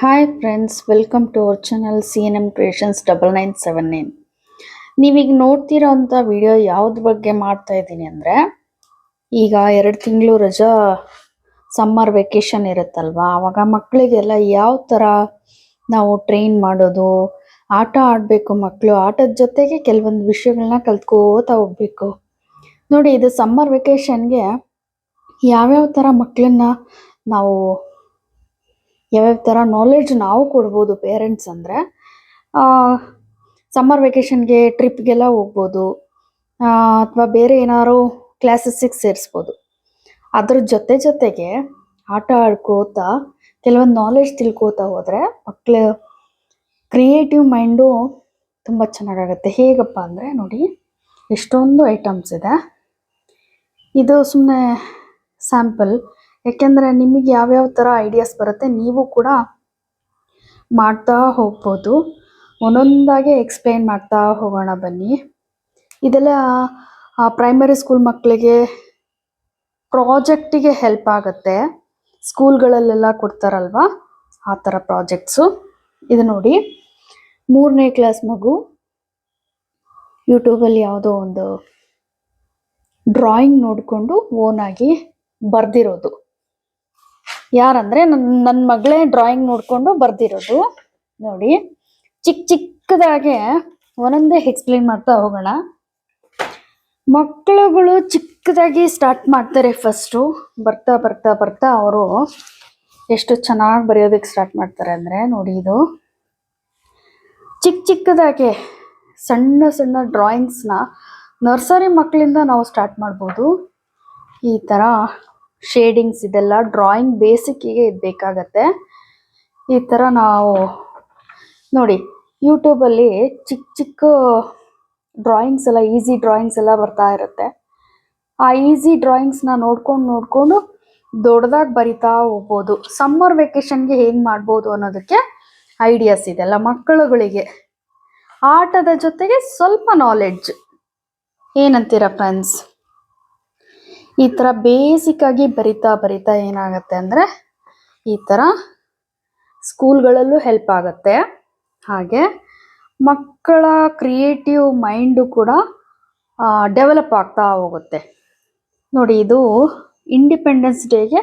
Hi friends, welcome to our channel CNM Creations 9979. ನೀವೀಗ ನೋಡ್ತಿರೋ ಅಂಥ video ಯಾವ್ದ್ರ ಬಗ್ಗೆ ಮಾಡ್ತಾ ಇದ್ದೀನಿ ಅಂದರೆ, ಈಗ 2 ತಿಂಗಳು ರಜಾ ಸಮ್ಮರ್ ವೆಕೇಶನ್ ಇರುತ್ತಲ್ವಾ, ಆವಾಗ ಮಕ್ಕಳಿಗೆಲ್ಲ ಯಾವ ಥರ ನಾವು ಟ್ರೈನ್ ಮಾಡೋದು, ಆಟ ಆಡಬೇಕು ಮಕ್ಕಳು, ಆಟದ ಜೊತೆಗೆ ಕೆಲವೊಂದು ವಿಷಯಗಳನ್ನ ಕಲ್ತ್ಕೋತಾ ಹೋಗ್ಬೇಕು. ನೋಡಿ, ಇದು ಸಮ್ಮರ್ ವೆಕೇಶನ್ಗೆ ಯಾವ್ಯಾವ ಥರ ಮಕ್ಕಳನ್ನ ನಾವು ಯಾವ್ಯಾವ ಥರ ನಾಲೆಡ್ಜ್ ನಾವು ಕೊಡ್ಬೋದು ಪೇರೆಂಟ್ಸ್ ಅಂದರೆ, ಸಮ್ಮರ್ ವೆಕೇಷನ್ಗೆ ಟ್ರಿಪ್ಗೆಲ್ಲ ಹೋಗ್ಬೋದು, ಅಥವಾ ಬೇರೆ ಏನಾದ್ರು ಕ್ಲಾಸಸ್ಸಿಗೆ ಸೇರಿಸ್ಬೋದು. ಅದ್ರ ಜೊತೆಗೆ ಆಟ ಆಡ್ಕೋತಾ ಕೆಲವೊಂದು ನಾಲೆಡ್ಜ್ ತಿಳ್ಕೋತಾ ಹೋದರೆ ಮಕ್ಕಳ ಕ್ರಿಯೇಟಿವ್ ಮೈಂಡು ತುಂಬ ಚೆನ್ನಾಗಾಗುತ್ತೆ. ಹೇಗಪ್ಪ ಅಂದರೆ ನೋಡಿ, ಎಷ್ಟೊಂದು ಐಟಮ್ಸ್ ಇದೆ. ಇದು ಸುಮ್ಮನೆ ಸ್ಯಾಂಪಲ್, ಯಾಕೆಂದರೆ ನಿಮಗೆ ಯಾವ್ಯಾವ ಥರ ಐಡಿಯಾಸ್ ಬರುತ್ತೆ ನೀವು ಕೂಡ ಮಾಡ್ತಾ ಹೋಗ್ಬೋದು. ಒಂದೊಂದಾಗೆ ಎಕ್ಸ್ಪ್ಲೈನ್ ಮಾಡ್ತಾ ಹೋಗೋಣ ಬನ್ನಿ. ಇದೆಲ್ಲ ಪ್ರೈಮರಿ ಸ್ಕೂಲ್ ಮಕ್ಕಳಿಗೆ ಪ್ರಾಜೆಕ್ಟಿಗೆ ಹೆಲ್ಪ್ ಆಗುತ್ತೆ. ಸ್ಕೂಲ್ಗಳಲ್ಲೆಲ್ಲ ಕೊಡ್ತಾರಲ್ವ, ಆ ಥರ ಪ್ರಾಜೆಕ್ಟ್ಸು. ಇದು ನೋಡಿ, 3ನೇ ಕ್ಲಾಸ್ ಮಗು ಯೂಟ್ಯೂಬಲ್ಲಿ ಯಾವುದೋ ಒಂದು ಡ್ರಾಯಿಂಗ್ ನೋಡಿಕೊಂಡು ಓನಾಗಿ ಬರ್ದಿರೋದು. ಯಾರಂದರೆ ನನ್ನ ಮಗಳೇ ಡ್ರಾಯಿಂಗ್ ನೋಡಿಕೊಂಡು ಬರ್ದಿರೋದು. ನೋಡಿ, ಚಿಕ್ಕದಾಗೆ ಒಂದೊಂದೇ ಎಕ್ಸ್ಪ್ಲೇನ್ ಮಾಡ್ತಾ ಹೋಗೋಣ. ಮಕ್ಕಳುಗಳು ಚಿಕ್ಕದಾಗಿ ಸ್ಟಾರ್ಟ್ ಮಾಡ್ತಾರೆ. ಫಸ್ಟು ಬರ್ತಾ ಬರ್ತಾ ಬರ್ತಾ ಅವರು ಎಷ್ಟು ಚೆನ್ನಾಗಿ ಬರೆಯೋದಕ್ಕೆ ಸ್ಟಾರ್ಟ್ ಮಾಡ್ತಾರೆ ಅಂದರೆ, ನೋಡಿ, ಇದು ಚಿಕ್ಕದಾಗೆ ಸಣ್ಣ ಸಣ್ಣ ಡ್ರಾಯಿಂಗ್ಸ್ನ ನರ್ಸರಿ ಮಕ್ಕಳಿಂದ ನಾವು ಸ್ಟಾರ್ಟ್ ಮಾಡ್ಬೋದು. ಈ ಥರ ಶೇಡಿಂಗ್ಸ್, ಇದೆಲ್ಲ ಡ್ರಾಯಿಂಗ್ ಬೇಸಿಕ್ಕಿಗೆ ಇದು ಬೇಕಾಗತ್ತೆ. ಈ ಥರ ನಾವು ನೋಡಿ, ಯೂಟ್ಯೂಬಲ್ಲಿ ಚಿಕ್ಕ ಡ್ರಾಯಿಂಗ್ಸ್ ಎಲ್ಲ, ಈಸಿ ಡ್ರಾಯಿಂಗ್ಸ್ ಎಲ್ಲ ಬರ್ತಾ ಇರುತ್ತೆ. ಆ ಈಸಿ ಡ್ರಾಯಿಂಗ್ಸ್ನ ನೋಡ್ಕೊಂಡು ದೊಡ್ಡದಾಗಿ ಬರಿತಾ ಹೋಗ್ಬೋದು. ಸಮ್ಮರ್ ವೆಕೇಷನ್ಗೆ ಏನು ಮಾಡ್ಬೋದು ಅನ್ನೋದಕ್ಕೆ ಐಡಿಯಾಸ್ ಇದೆಲ್ಲ. ಮಕ್ಕಳುಗಳಿಗೆ ಆಟದ ಜೊತೆಗೆ ಸ್ವಲ್ಪ ನಾಲೆಡ್ಜ್. ಏನಂತೀರ ಫ್ರೆಂಡ್ಸ್? ಈ ಥರ ಬೇಸಿಕ್ಕಾಗಿ ಬರಿತಾ ಏನಾಗುತ್ತೆ ಅಂದರೆ, ಈ ಥರ ಸ್ಕೂಲ್ಗಳಲ್ಲೂ ಹೆಲ್ಪ್ ಆಗುತ್ತೆ. ಹಾಗೆ ಮಕ್ಕಳ ಕ್ರಿಯೇಟಿವ್ ಮೈಂಡು ಕೂಡ ಡೆವಲಪ್ ಆಗ್ತಾ ಹೋಗುತ್ತೆ. ನೋಡಿ, ಇದು ಇಂಡಿಪೆಂಡೆನ್ಸ್ ಡೇಗೆ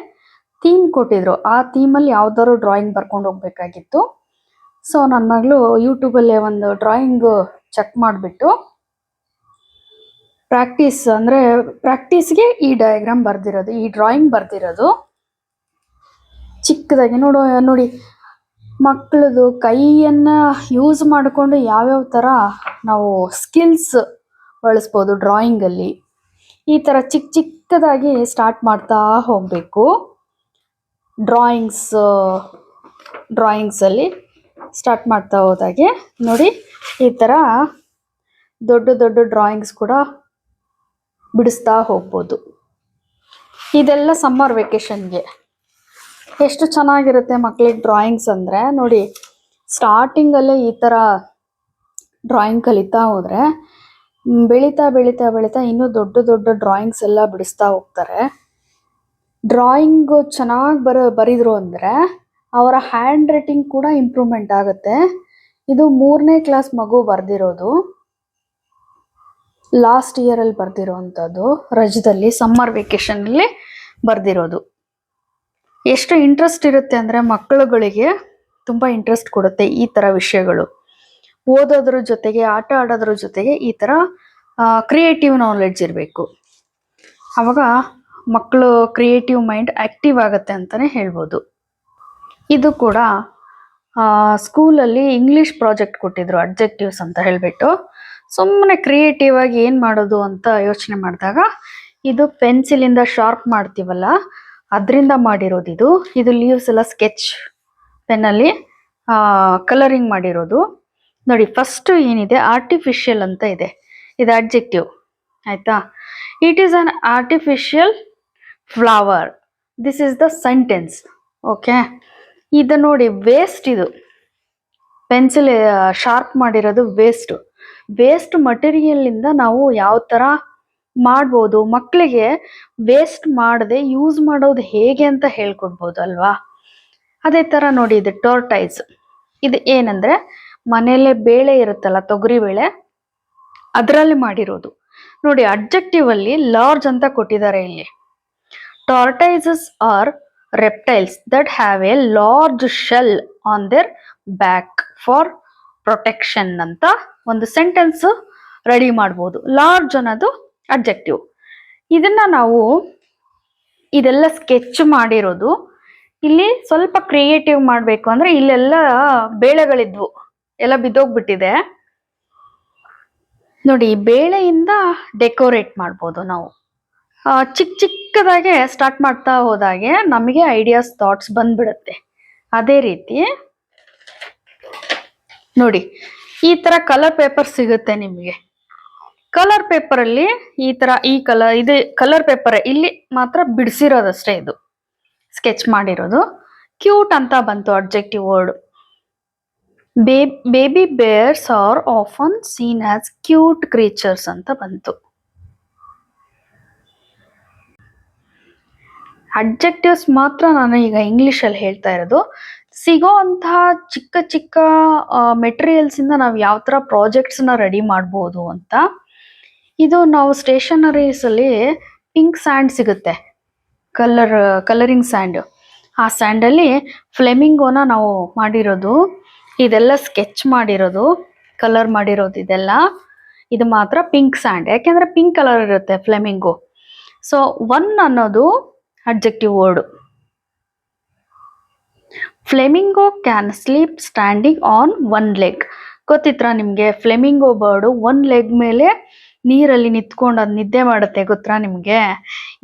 ಥೀಮ್ ಕೊಟ್ಟಿದ್ರು. ಆ ಥೀಮಲ್ಲಿ ಯಾವ್ದಾದ್ರು ಡ್ರಾಯಿಂಗ್ ಬರ್ಕೊಂಡು ಹೋಗ್ಬೇಕಾಗಿತ್ತು. ಸೊ ನನ್ನ ಮಗಳು ಯೂಟ್ಯೂಬಲ್ಲೇ ಒಂದು ಡ್ರಾಯಿಂಗ್ ಚೆಕ್ ಮಾಡಿಬಿಟ್ಟು ಪ್ರಾಕ್ಟೀಸ್ಗೆ ಈ ಡಯಾಗ್ರಾಮ್ ಬರ್ದಿರೋದು, ಈ ಡ್ರಾಯಿಂಗ್ ಬರ್ದಿರೋದು. ಚಿಕ್ಕದಾಗಿ ನೋಡಿ, ಮಕ್ಕಳದು ಕೈಯನ್ನು ಯೂಸ್ ಮಾಡಿಕೊಂಡು ಯಾವ್ಯಾವ ಥರ ನಾವು ಸ್ಕಿಲ್ಸ್ ಬಳಸ್ಬೋದು ಡ್ರಾಯಿಂಗಲ್ಲಿ. ಈ ಥರ ಚಿಕ್ಕದಾಗಿ ಸ್ಟಾರ್ಟ್ ಮಾಡ್ತಾ ಹೋಗಬೇಕು. ಡ್ರಾಯಿಂಗ್ಸಲ್ಲಿ ಸ್ಟಾರ್ಟ್ ಮಾಡ್ತಾ ಹೋದಾಗೆ ನೋಡಿ, ಈ ಥರ ದೊಡ್ಡ ಡ್ರಾಯಿಂಗ್ಸ್ ಕೂಡ ಬಿಡಿಸ್ತಾ ಹೋಗ್ಬೋದು. ಇದೆಲ್ಲ ಸಮ್ಮರ್ ವೆಕೇಷನ್ಗೆ ಎಷ್ಟು ಚೆನ್ನಾಗಿರುತ್ತೆ ಮಕ್ಕಳಿಗೆ ಡ್ರಾಯಿಂಗ್ಸ್ ಅಂದರೆ. ನೋಡಿ, ಸ್ಟಾರ್ಟಿಂಗಲ್ಲೇ ಈ ಥರ ಡ್ರಾಯಿಂಗ್ ಕಲಿತಾ ಹೋದರೆ ಬೆಳೀತಾ ಇನ್ನೂ ದೊಡ್ಡ ಡ್ರಾಯಿಂಗ್ಸ್ ಎಲ್ಲ ಬಿಡಿಸ್ತಾ ಹೋಗ್ತಾರೆ. ಡ್ರಾಯಿಂಗು ಚೆನ್ನಾಗಿ ಬರಿದ್ರು ಅಂದರೆ ಅವರ ಹ್ಯಾಂಡ್ ರೈಟಿಂಗ್ ಕೂಡ ಇಂಪ್ರೂವ್ಮೆಂಟ್ ಆಗುತ್ತೆ. ಇದು 3ನೇ ಕ್ಲಾಸ್ ಮಗು ಬರ್ದಿರೋದು. Last ಇಯರಲ್ಲಿ ಬರ್ದಿರೋವಂಥದ್ದು, ರಜದಲ್ಲಿ summer ವೆಕೇಷನಲ್ಲಿ ಬರ್ದಿರೋದು. ಎಷ್ಟು ಇಂಟ್ರೆಸ್ಟ್ ಇರುತ್ತೆ ಅಂದರೆ ಮಕ್ಕಳುಗಳಿಗೆ ತುಂಬ ಇಂಟ್ರೆಸ್ಟ್ ಕೊಡುತ್ತೆ ಈ ಥರ ವಿಷಯಗಳು. ಓದೋದ್ರ ಜೊತೆಗೆ ಆಟ ಆಡೋದ್ರ ಜೊತೆಗೆ ಈ ಥರ ಕ್ರಿಯೇಟಿವ್ ನಾಲೆಡ್ಜ್ ಇರಬೇಕು. ಆವಾಗ ಮಕ್ಕಳು ಕ್ರಿಯೇಟಿವ್ ಮೈಂಡ್ ಆ್ಯಕ್ಟಿವ್ ಆಗುತ್ತೆ ಅಂತಲೇ ಹೇಳ್ಬೋದು. ಇದು ಕೂಡ ಸ್ಕೂಲಲ್ಲಿ ಇಂಗ್ಲೀಷ್ ಪ್ರಾಜೆಕ್ಟ್ ಕೊಟ್ಟಿದ್ರು, ಅಬ್ಜೆಕ್ಟಿವ್ಸ್ ಅಂತ ಹೇಳಿಬಿಟ್ಟು. ಸುಮ್ಮನೆ ಕ್ರಿಯೇಟಿವ್ ಆಗಿ ಏನು ಮಾಡೋದು ಅಂತ ಯೋಚನೆ ಮಾಡಿದಾಗ, ಇದು ಪೆನ್ಸಿಲಿಂದ ಶಾರ್ಪ್ ಮಾಡ್ತೀವಲ್ಲ, ಅದರಿಂದ ಮಾಡಿರೋದು. ಇದು ಲೀವ್ಸ್ ಎಲ್ಲ ಸ್ಕೆಚ್ ಪೆನ್ನಲ್ಲಿ ಕಲರಿಂಗ್ ಮಾಡಿರೋದು. ನೋಡಿ, ಫಸ್ಟು ಏನಿದೆ, ಆರ್ಟಿಫಿಷಿಯಲ್ ಅಂತ ಇದೆ. ಇದು ಅಡ್ಜೆಕ್ಟಿವ್, ಆಯಿತಾ? It is an artificial flower. This is the sentence. Okay, ಇದು ನೋಡಿ, ವೇಸ್ಟ್. ಇದು ಪೆನ್ಸಿಲ್ ಶಾರ್ಪ್ ಮಾಡಿರೋದು ವೇಸ್ಟ್ ಮಟೀರಿಯಲಿಂದ ನಾವು ಯಾವ ಥರ ಮಾಡ್ಬೋದು, ಮಕ್ಕಳಿಗೆ ವೇಸ್ಟ್ ಮಾಡದೆ ಯೂಸ್ ಮಾಡೋದು ಹೇಗೆ ಅಂತ ಹೇಳ್ಕೊಡ್ಬೋದು ಅಲ್ವಾ? ಅದೇ ತರ ನೋಡಿ ಇದು ಟೋರ್ಟೈಸ್. ಇದು ಏನಂದ್ರೆ ಮನೆಯಲ್ಲೇ ಬೇಳೆ ಇರುತ್ತಲ್ಲ, ತೊಗರಿ ಬೇಳೆ, ಅದರಲ್ಲಿ ಮಾಡಿರೋದು. ನೋಡಿ ಅಡ್ಜೆಕ್ಟಿವ್ ಅಲ್ಲಿ ಲಾರ್ಜ್ ಅಂತ ಕೊಟ್ಟಿದ್ದಾರೆ ಇಲ್ಲಿ. Tortoises are reptiles that have a large shell on their back for protection ಅಂತ ಒಂದು ಸೆಂಟೆನ್ಸ್ ರೆಡಿ ಮಾಡ್ಬೋದು. ಲಾರ್ಜ್ ಅನ್ನೋದು ಅಡ್ಜೆಕ್ಟಿವ್. ಇದನ್ನ ನಾವು ಇದೆಲ್ಲ ಸ್ಕೆಚ್ ಮಾಡಿರೋದು. ಇಲ್ಲಿ ಸ್ವಲ್ಪ ಕ್ರಿಯೇಟಿವ್ ಮಾಡಬೇಕು ಅಂದ್ರೆ ಇಲ್ಲೆಲ್ಲ ಬೇಳೆಗಳಿದ್ವು, ಎಲ್ಲ ಬಿದ್ದೋಗ್ಬಿಟ್ಟಿದೆ ನೋಡಿ. ಬೇಳೆಯಿಂದ ಡೆಕೋರೇಟ್ ಮಾಡ್ಬೋದು ನಾವು. ಚಿಕ್ಕದಾಗೆ ಸ್ಟಾರ್ಟ್ ಮಾಡ್ತಾ ಹೋದಾಗೆ ನಮಗೆ ಐಡಿಯಾಸ್, ಥಾಟ್ಸ್ ಬಂದ್ಬಿಡುತ್ತೆ. ಅದೇ ರೀತಿ ನೋಡಿ ಈ ತರ ಕಲರ್ ಪೇಪರ್ ಸಿಗುತ್ತೆ ನಿಮಗೆ. ಕಲರ್ ಪೇಪರ್ ಅಲ್ಲಿ ಈ ತರ ಈ ಕಲರ್, ಇದು ಕಲರ್ ಪೇಪರ್, ಇಲ್ಲಿ ಮಾತ್ರ ಬಿಡಿಸಿರೋದಷ್ಟೇ, ಇದು ಸ್ಕೆಚ್ ಮಾಡಿರೋದು. ಕ್ಯೂಟ್ ಅಂತ ಬಂತು adjective word. Baby bears are often seen as cute creatures ಅಂತ ಬಂತು. ಅಡ್ಜೆಕ್ಟಿವ್ಸ್ ಮಾತ್ರ ನಾನು ಈಗ ಇಂಗ್ಲಿಷಲ್ಲಿ ಹೇಳ್ತಾ ಇರೋದು. ಸಿಗೋ ಅಂತಹ ಚಿಕ್ಕ ಚಿಕ್ಕ ಮೆಟೀರಿಯಲ್ಸ್ ಇಂದ ನಾವು ಯಾವ ತರ ಪ್ರಾಜೆಕ್ಟ್ಸ್ ನ ರೆಡಿ ಮಾಡ್ಬೋದು ಅಂತ. ಇದು ನಾವು ಸ್ಟೇಷನರೀಸ್ ಅಲ್ಲಿ ಪಿಂಕ್ ಸ್ಯಾಂಡ್ ಸಿಗುತ್ತೆ, ಕಲರಿಂಗ್ ಸ್ಯಾಂಡ್. ಆ ಸ್ಯಾಂಡ್ ಅಲ್ಲಿ ಫ್ಲೆಮಿಂಗೋನ ನಾವು ಮಾಡಿರೋದು, ಇದೆಲ್ಲ ಸ್ಕೆಚ್ ಮಾಡಿರೋದು, ಕಲರ್ ಮಾಡಿರೋದು ಇದೆಲ್ಲ. ಇದು ಮಾತ್ರ ಪಿಂಕ್ ಸ್ಯಾಂಡ್, ಯಾಕೆಂದ್ರೆ ಪಿಂಕ್ ಕಲರ್ ಇರುತ್ತೆ ಫ್ಲೆಮಿಂಗೋ. ಸೊ ಒನ್ ಅನ್ನೋದು adjective word. Flamingo can sleep standing on one leg. ಗೊತ್ತಿತ್ರಾ ನಿಮ್ಗೆ? ಫ್ಲೆಮಿಂಗೋ ಬರ್ಡು ಒನ್ ಲೆಗ್ ಮೇಲೆ ನೀರಲ್ಲಿ ನಿಂತ್ಕೊಂಡು ಅದು ನಿದ್ದೆ ಮಾಡುತ್ತೆ, ಗೊತ್ತಾ ನಿಮ್ಗೆ?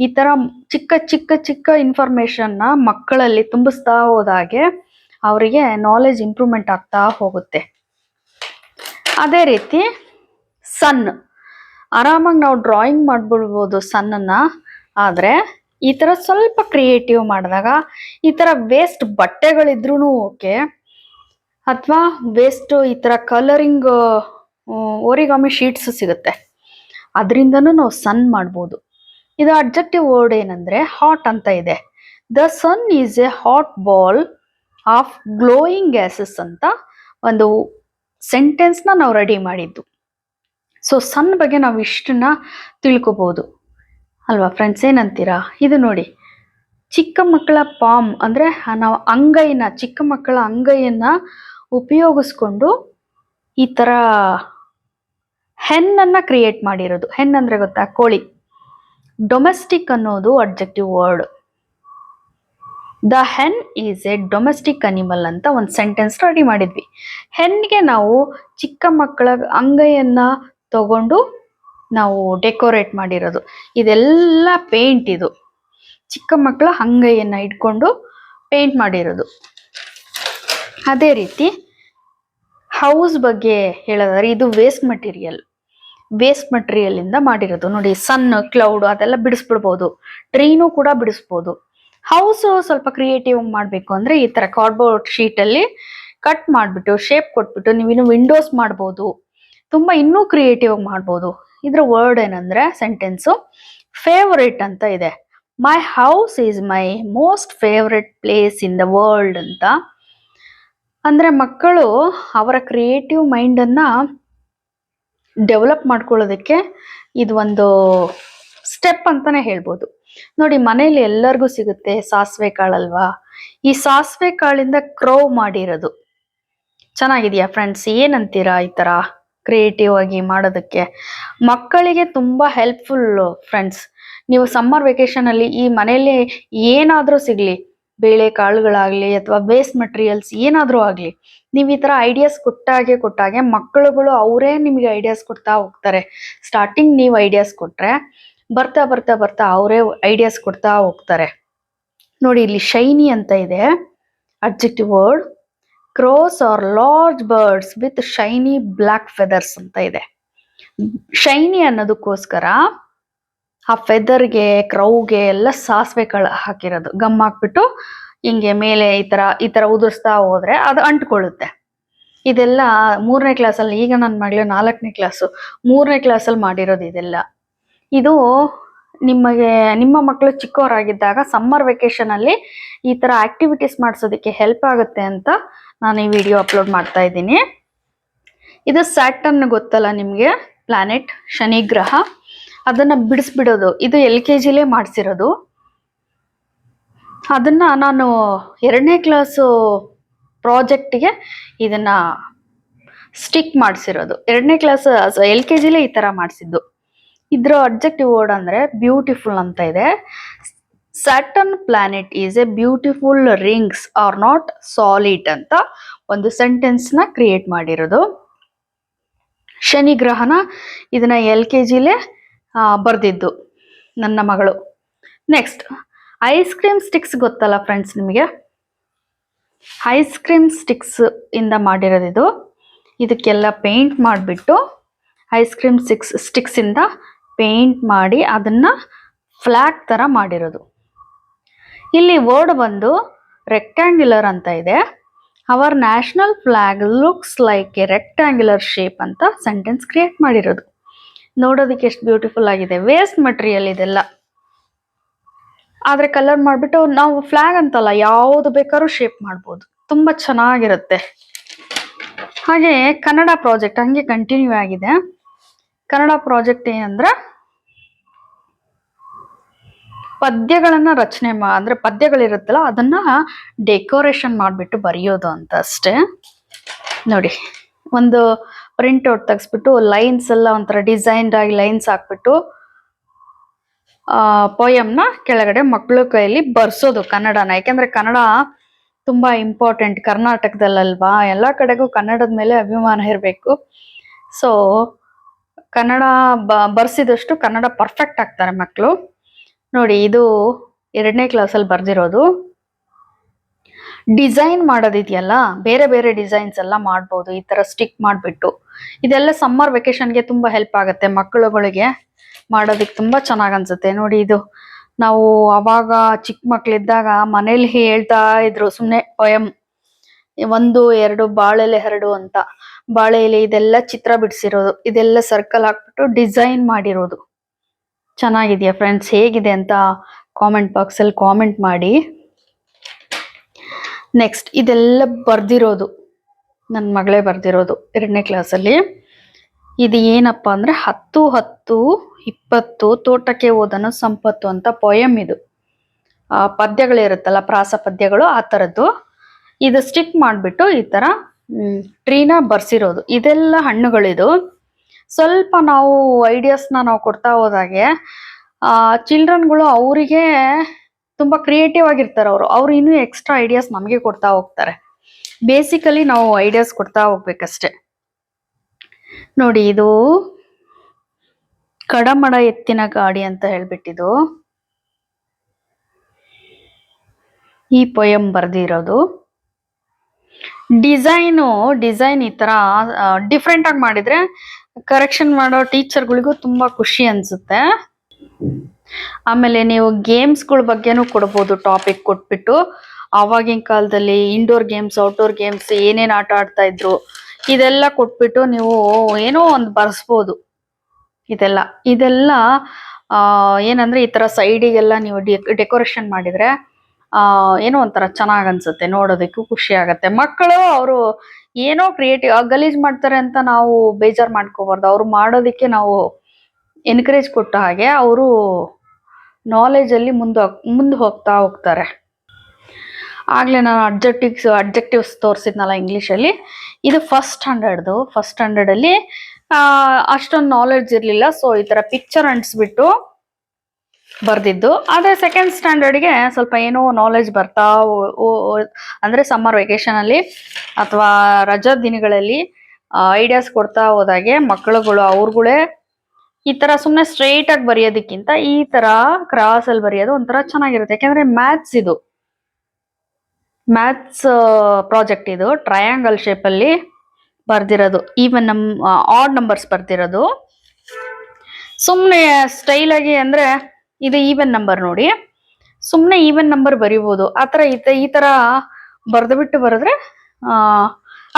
ಈ ತರ ಚಿಕ್ಕ ಚಿಕ್ಕ ಚಿಕ್ಕ ಇನ್ಫಾರ್ಮೇಶನ್ ನ ಮಕ್ಕಳಲ್ಲಿ ತುಂಬಿಸ್ತಾ ಹೋದಾಗೆ ಅವರಿಗೆ ನಾಲೆಜ್ ಇಂಪ್ರೂವ್ಮೆಂಟ್ ಆಗ್ತಾ ಹೋಗುತ್ತೆ. ಅದೇ ರೀತಿ ಸನ್, ಆರಾಮಾಗಿ ನಾವು ಡ್ರಾಯಿಂಗ್ ಮಾಡ್ಬಿಡ್ಬೋದು ಸನ್ನನ್ನ. ಆದ್ರೆ ಈ ತರ ಸ್ವಲ್ಪ ಕ್ರಿಯೇಟಿವ್ ಮಾಡಿದಾಗ, ಈ ತರ ವೇಸ್ಟ್ ಬಟ್ಟೆಗಳಿದ್ರೂ ಓಕೆ, ಅಥವಾ ವೇಸ್ಟ್ ಈ ತರ ಕಲರಿಂಗ್ ಓರಿಗಾಮಿ ಶೀಟ್ಸ್ ಸಿಗುತ್ತೆ, ಅದರಿಂದನೂ ನಾವು ಸನ್ ಮಾಡ್ಬೋದು. ಇದು ಅಡ್ಜೆಕ್ಟಿವ್ ವರ್ಡ್ ಏನಂದ್ರೆ ಹಾಟ್ ಅಂತ ಇದೆ. The sun is a hot ball of glowing gases ಅಂತ ಒಂದು ಸೆಂಟೆನ್ಸ್ನ ನಾವು ರೆಡಿ ಮಾಡಿದ್ದು. ಸೊ ಸನ್ ಬಗ್ಗೆ ನಾವು ಇಷ್ಟನ್ನ ತಿಳ್ಕೊಬಹುದು ಅಲ್ವಾ ಫ್ರೆಂಡ್ಸ್? ಏನಂತೀರಾ? ಇದು ನೋಡಿ, ಚಿಕ್ಕ ಮಕ್ಕಳ ಪಾಮ್ ಅಂದ್ರೆ ನಾವು ಅಂಗೈನ, ಚಿಕ್ಕ ಮಕ್ಕಳ ಅಂಗೈಯನ್ನ ಉಪಯೋಗಿಸ್ಕೊಂಡು ಈ ತರ ಹೆನ್ನನ್ನ ಕ್ರಿಯೇಟ್ ಮಾಡಿರೋದು. ಹೆನ್ ಅಂದ್ರೆ ಗೊತ್ತಾ? ಕೋಳಿ. ಡೊಮೆಸ್ಟಿಕ್ ಅನ್ನೋದು adjective word. The hen is a domestic animal ಅಂತ ಒಂದು ಸೆಂಟೆನ್ಸ್ ರೆಡಿ ಮಾಡಿದ್ವಿ. ಹೆನ್ಗೆ ನಾವು ಚಿಕ್ಕ ಮಕ್ಕಳ ಅಂಗೈಯನ್ನ ತಗೊಂಡು ನಾವು ಡೆಕೋರೇಟ್ ಮಾಡಿರೋದು. ಇದೆಲ್ಲ ಪೇಂಟ್, ಇದು ಚಿಕ್ಕ ಮಕ್ಕಳ ಅಂಗೈಯನ್ನ ಇಟ್ಕೊಂಡು ಪೇಂಟ್ ಮಾಡಿರೋದು. ಅದೇ ರೀತಿ ಹೌಸ್ ಬಗ್ಗೆ ಹೇಳೋದಾದ್ರೆ ಇದು ವೇಸ್ಟ್ ಮಟೀರಿಯಲ್ ಇಂದ ಮಾಡಿರೋದು. ನೋಡಿ ಸನ್, ಕ್ಲೌಡ್ ಅದೆಲ್ಲ ಬಿಡಿಸ್ಬಿಡ್ಬೋದು, ಟ್ರೀನೂ ಕೂಡ ಬಿಡಿಸ್ಬೋದು. ಹೌಸ್ ಸ್ವಲ್ಪ ಕ್ರಿಯೇಟಿವ್ ಮಾಡಬೇಕು ಅಂದ್ರೆ ಈ ತರ ಕಾರ್ಡ್ಬೋರ್ಡ್ ಶೀಟ್ ಅಲ್ಲಿ ಕಟ್ ಮಾಡಿಬಿಟ್ಟು ಶೇಪ್ ಕೊಟ್ಬಿಟ್ಟು ನೀವಿನ್ನು ವಿಂಡೋಸ್ ಮಾಡ್ಬೋದು, ತುಂಬಾ ಇನ್ನೂ ಕ್ರಿಯೇಟಿವ್ ಮಾಡ್ಬೋದು. ಇದ್ರ ವರ್ಡ್ ಏನಂದ್ರೆ ಸೆಂಟೆನ್ಸು ಫೇವರೇಟ್ ಅಂತ ಇದೆ. My house is my most favourite place in the world ಅಂತ. ಅಂದ್ರೆ ಮಕ್ಕಳು ಅವರ ಕ್ರಿಯೇಟಿವ್ ಮೈಂಡ್ ಅನ್ನ ಡೆವಲಪ್ ಮಾಡ್ಕೊಳ್ಳೋದಕ್ಕೆ ಇದು ಒಂದು ಸ್ಟೆಪ್ ಅಂತಾನೆ ಹೇಳ್ಬೋದು. ನೋಡಿ ಮನೇಲಿ ಎಲ್ಲರಿಗೂ ಸಿಗುತ್ತೆ ಸಾಸಿವೆ ಕಾಳಲ್ವಾ? ಈ ಸಾಸಿವೆ ಕಾಳಿಂದ ಕ್ರೌ ಮಾಡಿರೋದು ಚೆನ್ನಾಗಿದೆಯಾ ಫ್ರೆಂಡ್ಸ್? ಏನಂತೀರಾ ಈ ತರ ಕ್ರಿಯೇಟಿವ್ ಆಗಿ ಮಾಡೋದಕ್ಕೆ? ಮಕ್ಕಳಿಗೆ ತುಂಬಾ ಹೆಲ್ಪ್ಫುಲ್ ಫ್ರೆಂಡ್ಸ್. ನೀವು ಸಮ್ಮರ್ ವೆಕೇಶನ್ ಅಲ್ಲಿ ಈ ಮನೆಯಲ್ಲಿ ಏನಾದ್ರೂ ಸಿಗ್ಲಿ, ಬೇಳೆ ಕಾಳುಗಳಾಗ್ಲಿ ಅಥವಾ ವೇಸ್ಟ್ ಮಟೀರಿಯಲ್ಸ್ ಏನಾದ್ರೂ ಆಗ್ಲಿ, ನೀವು ಈ ತರ ಐಡಿಯಾಸ್ ಕೊಟ್ಟಾಗೆ ಮಕ್ಕಳುಗಳು ಅವರೇ ನಿಮಗೆ ಐಡಿಯಾಸ್ ಕೊಡ್ತಾ ಹೋಗ್ತಾರೆ. ಸ್ಟಾರ್ಟಿಂಗ್ ನೀವು ಐಡಿಯಾಸ್ ಕೊಟ್ರೆ ಬರ್ತಾ ಬರ್ತಾ ಬರ್ತಾ ಅವರೇ ಐಡಿಯಾಸ್ ಕೊಡ್ತಾ ಹೋಗ್ತಾರೆ. ನೋಡಿ ಇಲ್ಲಿ ಶೈನಿ ಅಂತ ಇದೆ adjective word. Crows are large birds with shiny black feathers ಅಂತ ಇದೆ. ಶೈನಿ ಅನ್ನೋದಕ್ಕೋಸ್ಕರ ಆ ಫೆದರ್ಗೆ, ಕ್ರೌಗೆ ಎಲ್ಲ ಸಾಸಿವೆ ಕಾಳು ಹಾಕಿರೋದು. ಗಮ್ ಹಾಕ್ಬಿಟ್ಟು ಹಿಂಗೆ ಮೇಲೆ ಈ ತರ ಉದುರಿಸ್ತಾ ಹೋದ್ರೆ ಅದು ಅಂಟ್ಕೊಳ್ಳುತ್ತೆ. ಇದೆಲ್ಲ 3ನೇ ಕ್ಲಾಸಲ್ಲಿ, ಈಗ ನನ್ನ ಮಗಳು 4ನೇ ಕ್ಲಾಸು, 3ನೇ ಕ್ಲಾಸಲ್ಲಿ ಮಾಡಿರೋದು ಇದೆಲ್ಲ. ಇದು ನಿಮ್ಮ ಮಕ್ಕಳು ಚಿಕ್ಕವರಾಗಿದ್ದಾಗ ಸಮ್ಮರ್ ವೆಕೇಶನ್ ಅಲ್ಲಿ ಈ ತರ ಆಕ್ಟಿವಿಟೀಸ್ ಮಾಡಿಸೋದಕ್ಕೆ ಹೆಲ್ಪ್ ಆಗುತ್ತೆ ಅಂತ ನಾನು ಈ ವಿಡಿಯೋ ಅಪ್ಲೋಡ್ ಮಾಡ್ತಾ ಇದ್ದೀನಿ. ಇದು ಸ್ಯಾಟರ್ನ್ ಗೊತ್ತಲ್ಲ ನಿಮ್ಗೆ, ಪ್ಲಾನೆಟ್, ಶನಿ ಗ್ರಹ. ಅದನ್ನ ಬಿಡಿಸ್ಬಿಡೋದು ಇದು LKG ಮಾಡಿಸಿರೋದು. ಅದನ್ನ ನಾನು 2ನೇ ಕ್ಲಾಸು ಪ್ರಾಜೆಕ್ಟ್ಗೆ ಇದನ್ನ ಸ್ಟಿಕ್ ಮಾಡಿಸಿರೋದು. 2ನೇ ಕ್ಲಾಸ್ LKG ಈ ತರ ಮಾಡಿಸಿದ್ದು. ಇದ್ರ ಅಬ್ಜೆಕ್ಟಿವ್ ವರ್ಡ್ ಅಂದ್ರೆ ಬ್ಯೂಟಿಫುಲ್ ಅಂತ ಇದೆ. Saturn planet is a beautiful rings are not solid ಅಂತ ಒಂದು ಸೆಂಟೆನ್ಸ್ ನ ಕ್ರಿಯೇಟ್ ಮಾಡಿರೋದು. ಶನಿ ಗ್ರಹನ ಇದನ್ನ LKG ಬರ್ದಿದ್ದು ನನ್ನ ಮಗಳು. ನೆಕ್ಸ್ಟ್ ಐಸ್ ಕ್ರೀಮ್ ಸ್ಟಿಕ್ಸ್ ಗೊತ್ತಲ್ಲ ಫ್ರೆಂಡ್ಸ್ ನಿಮಗೆ, ಐಸ್ ಕ್ರೀಮ್ ಸ್ಟಿಕ್ಸ್ ಇಂದ ಮಾಡಿರೋದು ಇದು. ಇದಕ್ಕೆಲ್ಲ ಪೇಂಟ್ ಮಾಡಿಬಿಟ್ಟು ಐಸ್ ಕ್ರೀಮ್ ಸ್ಟಿಕ್ಸ್ ಇಂದ ಪೇಂಟ್ ಮಾಡಿ ಅದನ್ನ ಫ್ಲಾಗ್ ತರ ಮಾಡಿರೋದು. ಇಲ್ಲಿ ವರ್ಡ್ ಬಂದು ರೆಕ್ಟ್ಯಾಂಗ್ಯುಲರ್ ಅಂತ ಇದೆ. Our national flag looks like A rectangular shape ಅಂತ ಸೆಂಟೆನ್ಸ್ ಕ್ರಿಯೇಟ್ ಮಾಡಿರೋದು. ನೋಡೋದಕ್ಕೆ ಎಷ್ಟು ಬ್ಯೂಟಿಫುಲ್ ಆಗಿದೆ. ವೇಸ್ಟ್ ಮಟೀರಿಯಲ್ ಇದೆಲ್ಲ, ಆದ್ರೆ ಕಲರ್ ಮಾಡಿಬಿಟ್ಟು ನಾವು ಫ್ಲಾಗ್ ಅಂತಲ್ಲ ಯಾವುದು ಬೇಕಾದ್ರೂ ಶೇಪ್ ಮಾಡ್ಬೋದು. ತುಂಬಾ ಚೆನ್ನಾಗಿರುತ್ತೆ. ಹಾಗೆ ಕನ್ನಡ ಪ್ರಾಜೆಕ್ಟ್ ಹಂಗೆ ಕಂಟಿನ್ಯೂ ಆಗಿದೆ. ಕನ್ನಡ ಪ್ರಾಜೆಕ್ಟ್ ಏನಂದ್ರೆ ಪದ್ಯಗಳನ್ನ ರಚನೆ ಅಂದ್ರೆ ಪದ್ಯಗಳಿರುತ್ತಲ್ಲ ಅದನ್ನ ಡೆಕೋರೇಷನ್ ಮಾಡಿಬಿಟ್ಟು ಬರೆಯೋದು ಅಂತ ಅಷ್ಟೇ. ನೋಡಿ, ಒಂದು ಪ್ರಿಂಟ್ ಔಟ್ ತೆಗೆಸ್ಬಿಟ್ಟು ಲೈನ್ಸ್ ಎಲ್ಲ ಒಂಥರ ಡಿಸೈನ್ ಆಗಿ ಲೈನ್ಸ್ ಹಾಕ್ಬಿಟ್ಟು ಪೋಯಮ್ನ ಕೆಳಗಡೆ ಮಕ್ಕಳ ಕೈಯಲ್ಲಿ ಬರ್ಸೋದು ಕನ್ನಡನ. ಯಾಕೆಂದ್ರೆ ಕನ್ನಡ ತುಂಬಾ ಇಂಪಾರ್ಟೆಂಟ್ ಕರ್ನಾಟಕದಲ್ಲಲ್ವಾ. ಎಲ್ಲ ಕಡೆಗೂ ಕನ್ನಡದ ಮೇಲೆ ಅಭಿಮಾನ ಇರಬೇಕು. ಸೊ ಕನ್ನಡ ಬರ್ಸಿದಷ್ಟು ಕನ್ನಡ ಪರ್ಫೆಕ್ಟ್ ಆಗ್ತಾರೆ ಮಕ್ಕಳು. ನೋಡಿ, ಇದು 2ನೇ ಕ್ಲಾಸಲ್ಲಿ ಬರ್ದಿರೋದು. ಡಿಸೈನ್ ಮಾಡೋದಿದೆಯಲ್ಲ, ಬೇರೆ ಬೇರೆ ಡಿಸೈನ್ಸ್ ಎಲ್ಲ ಮಾಡ್ಬೋದು ಈ ತರ ಸ್ಟಿಕ್ ಮಾಡಿಬಿಟ್ಟು. ಇದೆಲ್ಲ ಸಮ್ಮರ್ ವೆಕೇಶನ್ಗೆ ತುಂಬಾ ಹೆಲ್ಪ್ ಆಗುತ್ತೆ ಮಕ್ಕಳುಗಳಿಗೆ, ಮಾಡೋದಕ್ಕೆ ತುಂಬಾ ಚೆನ್ನಾಗ್ ಅನ್ಸುತ್ತೆ. ನೋಡಿ, ಇದು ನಾವು ಅವಾಗ ಚಿಕ್ಕ ಮಕ್ಳಿದ್ದಾಗ ಮನೇಲಿ ಹೇಳ್ತಾ ಇದ್ರು ಸುಮ್ನೆ ಪೊಯಮ್, 1 2 ಬಾಳೆಲೆ ಹರಡು ಅಂತ. ಬಾಳೆ ಎಲೆ ಇದೆಲ್ಲ ಚಿತ್ರ ಬಿಡಿಸಿರೋದು, ಇದೆಲ್ಲ ಸರ್ಕಲ್ ಹಾಕ್ಬಿಟ್ಟು ಡಿಸೈನ್ ಮಾಡಿರೋದು. ಚೆನ್ನಾಗಿದೆಯಾ ಫ್ರೆಂಡ್ಸ್? ಹೇಗಿದೆ ಅಂತ ಕಾಮೆಂಟ್ ಬಾಕ್ಸ್ ಅಲ್ಲಿ ಕಾಮೆಂಟ್ ಮಾಡಿ. ನೆಕ್ಸ್ಟ್ ಇದೆಲ್ಲ ಬರ್ದಿರೋದು ನನ್ನ ಮಗಳೇ ಬರ್ದಿರೋದು 2ನೇ ಕ್ಲಾಸಲ್ಲಿ. ಇದು ಏನಪ್ಪಾ ಅಂದ್ರೆ 10 10 20 ತೋಟಕ್ಕೆ ಹೋದನು ಸಂಪತ್ತು ಅಂತ ಪೊಯಮ್. ಇದು ಪದ್ಯಗಳಿರುತ್ತಲ್ಲ, ಪ್ರಾಸ ಪದ್ಯಗಳು, ಆ ಥರದ್ದು. ಇದು ಸ್ಟಿಕ್ ಮಾಡಿಬಿಟ್ಟು ಈ ತರ ಟ್ರೀನ ಬರ್ಸಿರೋದು. ಇದೆಲ್ಲ ಹಣ್ಣುಗಳಿದು. ಸ್ವಲ್ಪ ನಾವು ಐಡಿಯಾಸ್ನ ನಾವು ಕೊಡ್ತಾ ಹೋದಾಗೆ ಚಿಲ್ಡ್ರನ್ಗಳು ಅವರಿಗೆ ತುಂಬಾ ಕ್ರಿಯೇಟಿವ್ ಆಗಿರ್ತಾರೆ. ಅವ್ರು ಇನ್ನೂ ಎಕ್ಸ್ಟ್ರಾ ಐಡಿಯಾಸ್ ನಮಗೆ ಕೊಡ್ತಾ ಹೋಗ್ತಾರೆ. ಬೇಸಿಕಲಿ ನಾವು ಐಡಿಯಾಸ್ ಕೊಡ್ತಾ ಹೋಗ್ಬೇಕಷ್ಟೆ. ನೋಡಿ, ಇದು ಕಡಮಡ ಎತ್ತಿನ ಗಾಡಿ ಅಂತ ಹೇಳ್ಬಿಟ್ಟಿದು ಈ ಪೊಯಮ್ ಬರ್ದಿರೋದು. ಡಿಸೈನ್ ಈ ತರ ಡಿಫ್ರೆಂಟ್ ಆಗಿ ಮಾಡಿದ್ರೆ ಕರೆಕ್ಷನ್ ಮಾಡೋ ಟೀಚರ್ಗಳಿಗೂ ತುಂಬಾ ಖುಷಿ ಅನ್ಸುತ್ತೆ. ಆಮೇಲೆ ನೀವು ಗೇಮ್ಸ್ಗಳ ಬಗ್ಗೆನೂ ಕೊಡ್ಬೋದು, ಟಾಪಿಕ್ ಕೊಟ್ಬಿಟ್ಟು. ಆವಾಗಿನ ಕಾಲದಲ್ಲಿ ಇಂಡೋರ್ ಗೇಮ್ಸ್, ಔಟ್ಡೋರ್ ಗೇಮ್ಸ್ ಏನೇನು ಆಟ ಆಡ್ತಾ ಇದ್ರು ಇದೆಲ್ಲ ಕೊಟ್ಬಿಟ್ಟು ನೀವು ಏನೋ ಒಂದು ಬರ್ಸ್ಬೋದು. ಇದೆಲ್ಲ ಏನಂದ್ರೆ ಈ ತರ ಸೈಡಿಗೆಲ್ಲ ನೀವು ಡೆಕೋರೇಷನ್ ಮಾಡಿದ್ರೆ ಏನೋ ಒಂಥರ ಚೆನ್ನಾಗ್ ಅನ್ಸುತ್ತೆ, ನೋಡೋದಕ್ಕೂ ಖುಷಿ ಆಗತ್ತೆ. ಮಕ್ಕಳು ಅವರು ಏನೋ ಕ್ರಿಯೇಟಿವ್ ಗಲೀಜ್ ಮಾಡ್ತಾರೆ ಅಂತ ನಾವು ಬೇಜಾರ್ ಮಾಡ್ಕೋಬಾರ್ದು. ಅವ್ರು ಮಾಡೋದಕ್ಕೆ ನಾವು ಎನ್ಕರೇಜ್ ಕೊಟ್ಟ ಹಾಗೆ ಅವರು ನಾಲೆಜ್ ಅಲ್ಲಿ ಮುಂದೆ ಹೋಗ್ತಾ ಹೋಗ್ತಾರೆ. ಆಗ್ಲೇ ನಾನು ಅಬ್ಜೆಕ್ಟಿವ್ಸ್ ತೋರಿಸಿದ್ನಲ್ಲ ಇಂಗ್ಲಿಷಲ್ಲಿ. ಇದು ಫಸ್ಟ್ ಸ್ಟ್ಯಾಂಡರ್ಡ್ ಅಲ್ಲಿ ಅಷ್ಟೊಂದು ನಾಲೆಡ್ಜ್ ಇರ್ಲಿಲ್ಲ. ಸೊ ಈ ತರ ಪಿಕ್ಚರ್ ಅಂಟಿಸ್ಬಿಟ್ಟು ಬರ್ದಿದ್ದು. ಆದ್ರೆ ಸೆಕೆಂಡ್ ಸ್ಟ್ಯಾಂಡರ್ಡ್ಗೆ ಸ್ವಲ್ಪ ಏನೋ ನಾಲೆಡ್ಜ್ ಬರ್ತಾ ಅಂದ್ರೆ ಸಮ್ಮರ್ ವೆಕೇಶನ್ ಅಲ್ಲಿ ಅಥವಾ ರಜಾ ದಿನಗಳಲ್ಲಿ ಐಡಿಯಾಸ್ ಕೊಡ್ತಾ ಹೋದಾಗೆ ಮಕ್ಕಳುಗಳು ಅವ್ರುಗಳೇ ಈ ತರ ಸುಮ್ನೆ ಸ್ಟ್ರೈಟ್ ಆಗಿ ಬರೆಯೋದಕ್ಕಿಂತ ಈ ತರ ಕ್ರಾಸ್ ಅಲ್ಲಿ ಬರೆಯೋದು ಒಂಥರ ಚೆನ್ನಾಗಿರುತ್ತೆ. ಯಾಕಂದ್ರೆ ಮ್ಯಾಥ್ಸ್ ಪ್ರಾಜೆಕ್ಟ್ ಇದು. ಟ್ರಯಾಂಗಲ್ ಶೇಪ್ ಅಲ್ಲಿ ಬರ್ದಿರೋದು, ಈವನ್ ಆಡ್ ನಂಬರ್ಸ್ ಬರ್ದಿರೋದು. ಸುಮ್ನೆ ಸ್ಟೈಲ್ ಆಗಿ ಅಂದ್ರೆ ಇದು ಈವನ್ ನಂಬರ್ ನೋಡಿ, ಸುಮ್ನೆ ಈವನ್ ನಂಬರ್ ಬರಿಬಹುದು. ಆತರ ಈ ತರ ಬರ್ದ್ಬಿಟ್ಟು ಬರೆದ್ರೆ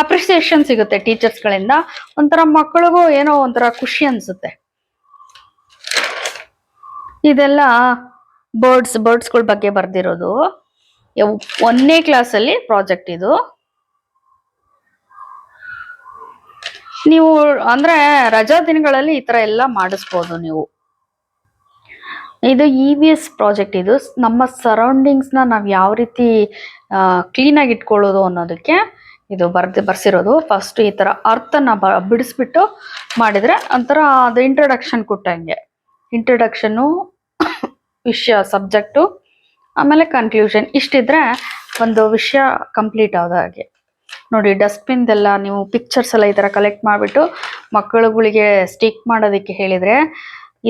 ಅಪ್ರಿಸಿಯೇಷನ್ ಸಿಗುತ್ತೆ ಟೀಚರ್ಸ್ ಗಳಿಂದ. ಒಂಥರ ಮಕ್ಕಳಿಗೂ ಏನೋ ಒಂಥರ ಖುಷಿ ಅನ್ಸುತ್ತೆ. ಇದೆಲ್ಲ ಬರ್ಡ್ಸ್ಗಳ ಬಗ್ಗೆ ಬರ್ದಿರೋದು. 1ನೇ ಕ್ಲಾಸಲ್ಲಿ ಪ್ರಾಜೆಕ್ಟ್ ಇದು. ನೀವು ಅಂದ್ರೆ ರಜಾ ದಿನಗಳಲ್ಲಿ ಈ ತರ ಎಲ್ಲ ಮಾಡಿಸ್ಬೋದು ನೀವು. ಇದು EVS ಪ್ರಾಜೆಕ್ಟ್. ಇದು ನಮ್ಮ ಸರೌಂಡಿಂಗ್ಸ್ನ ನಾವು ಯಾವ ರೀತಿ ಕ್ಲೀನ್ ಆಗಿ ಇಟ್ಕೊಳ್ಳೋದು ಅನ್ನೋದಕ್ಕೆ ಇದು ಬರ್ಸಿರೋದು. ಫಸ್ಟ್ ಈ ತರ ಅರ್ಥನ ಬಿಡಿಸ್ಬಿಟ್ಟು ಮಾಡಿದ್ರೆ ಒಂಥರ ಅದು ಇಂಟ್ರೊಡಕ್ಷನ್ ಕೊಟ್ಟಂಗೆ. ಇಂಟ್ರೊಡಕ್ಷನ್ನು, ವಿಷಯ, ಸಬ್ಜೆಕ್ಟು, ಆಮೇಲೆ ಕನ್ಕ್ಲೂಷನ್ ಇಷ್ಟಿದ್ರೆ ಒಂದು ವಿಷಯ ಕಂಪ್ಲೀಟ್ ಆದ ಹಾಗೆ. ನೋಡಿ ಡಸ್ಟ್ಬಿನ್ದೆಲ್ಲ ನೀವು ಪಿಕ್ಚರ್ಸ್ ಎಲ್ಲ ಈ ಥರ ಕಲೆಕ್ಟ್ ಮಾಡಿಬಿಟ್ಟು ಮಕ್ಕಳುಗಳಿಗೆ ಸ್ಟಿಕ್ ಮಾಡೋದಕ್ಕೆ ಹೇಳಿದರೆ,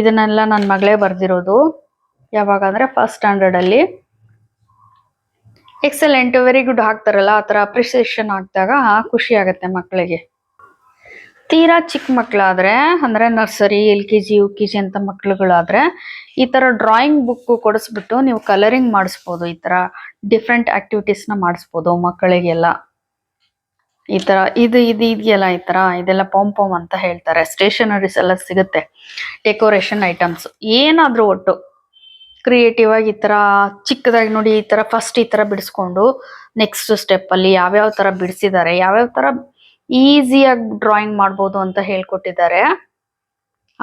ಇದನ್ನೆಲ್ಲ ನನ್ನ ಮಗಳೇ ಬರ್ದಿರೋದು. ಯಾವಾಗ ಅಂದರೆ ಫಸ್ಟ್ ಸ್ಟ್ಯಾಂಡರ್ಡಲ್ಲಿ. ಎಕ್ಸಲೆಂಟ್, ವೆರಿ ಗುಡ್ ಹಾಕ್ತಾರಲ್ಲ, ಆ ಥರ ಅಪ್ರಿಸಿಯೇಷನ್ ಹಾಕಿದಾಗ ಖುಷಿ ಆಗುತ್ತೆ ಮಕ್ಕಳಿಗೆ. ತೀರಾ ಚಿಕ್ಕ ಮಕ್ಕಳಾದರೆ ಅಂದರೆ ನರ್ಸರಿ, LKG, UKG ಅಂತ ಮಕ್ಕಳುಗಳಾದರೆ ಈ ಥರ ಡ್ರಾಯಿಂಗ್ ಬುಕ್ ಕೊಡಿಸ್ಬಿಟ್ಟು ನೀವು ಕಲರಿಂಗ್ ಮಾಡಿಸ್ಬೋದು. ಈ ಥರ ಡಿಫ್ರೆಂಟ್ ಆ್ಯಕ್ಟಿವಿಟೀಸ್ನ ಮಾಡಿಸ್ಬೋದು ಮಕ್ಕಳಿಗೆಲ್ಲ. ಈ ಥರ ಇದೆಯಲ್ಲ, ಈ ಥರ ಇದೆಲ್ಲ ಪೋಮ್ ಅಂತ ಹೇಳ್ತಾರೆ. ಸ್ಟೇಷನರೀಸ್ ಎಲ್ಲ ಸಿಗುತ್ತೆ, ಡೆಕೋರೇಷನ್ ಐಟಮ್ಸ್, ಏನಾದರೂ ಒಟ್ಟು ಕ್ರಿಯೇಟಿವ್ ಆಗಿ ಈ ಥರ ಚಿಕ್ಕದಾಗಿ ನೋಡಿ. ಈ ಥರ ಫಸ್ಟ್ ಈ ಥರ ಬಿಡಿಸ್ಕೊಂಡು ನೆಕ್ಸ್ಟ್ ಸ್ಟೆಪ್ಪಲ್ಲಿ ಯಾವ್ಯಾವ ಥರ ಬಿಡಿಸಿದ್ದಾರೆ, ಯಾವ್ಯಾವ ಥರ ಈಸಿಯಾಗಿ ಡ್ರಾಯಿಂಗ್ ಮಾಡ್ಬೋದು ಅಂತ ಹೇಳ್ಕೊಟ್ಟಿದ್ದಾರೆ.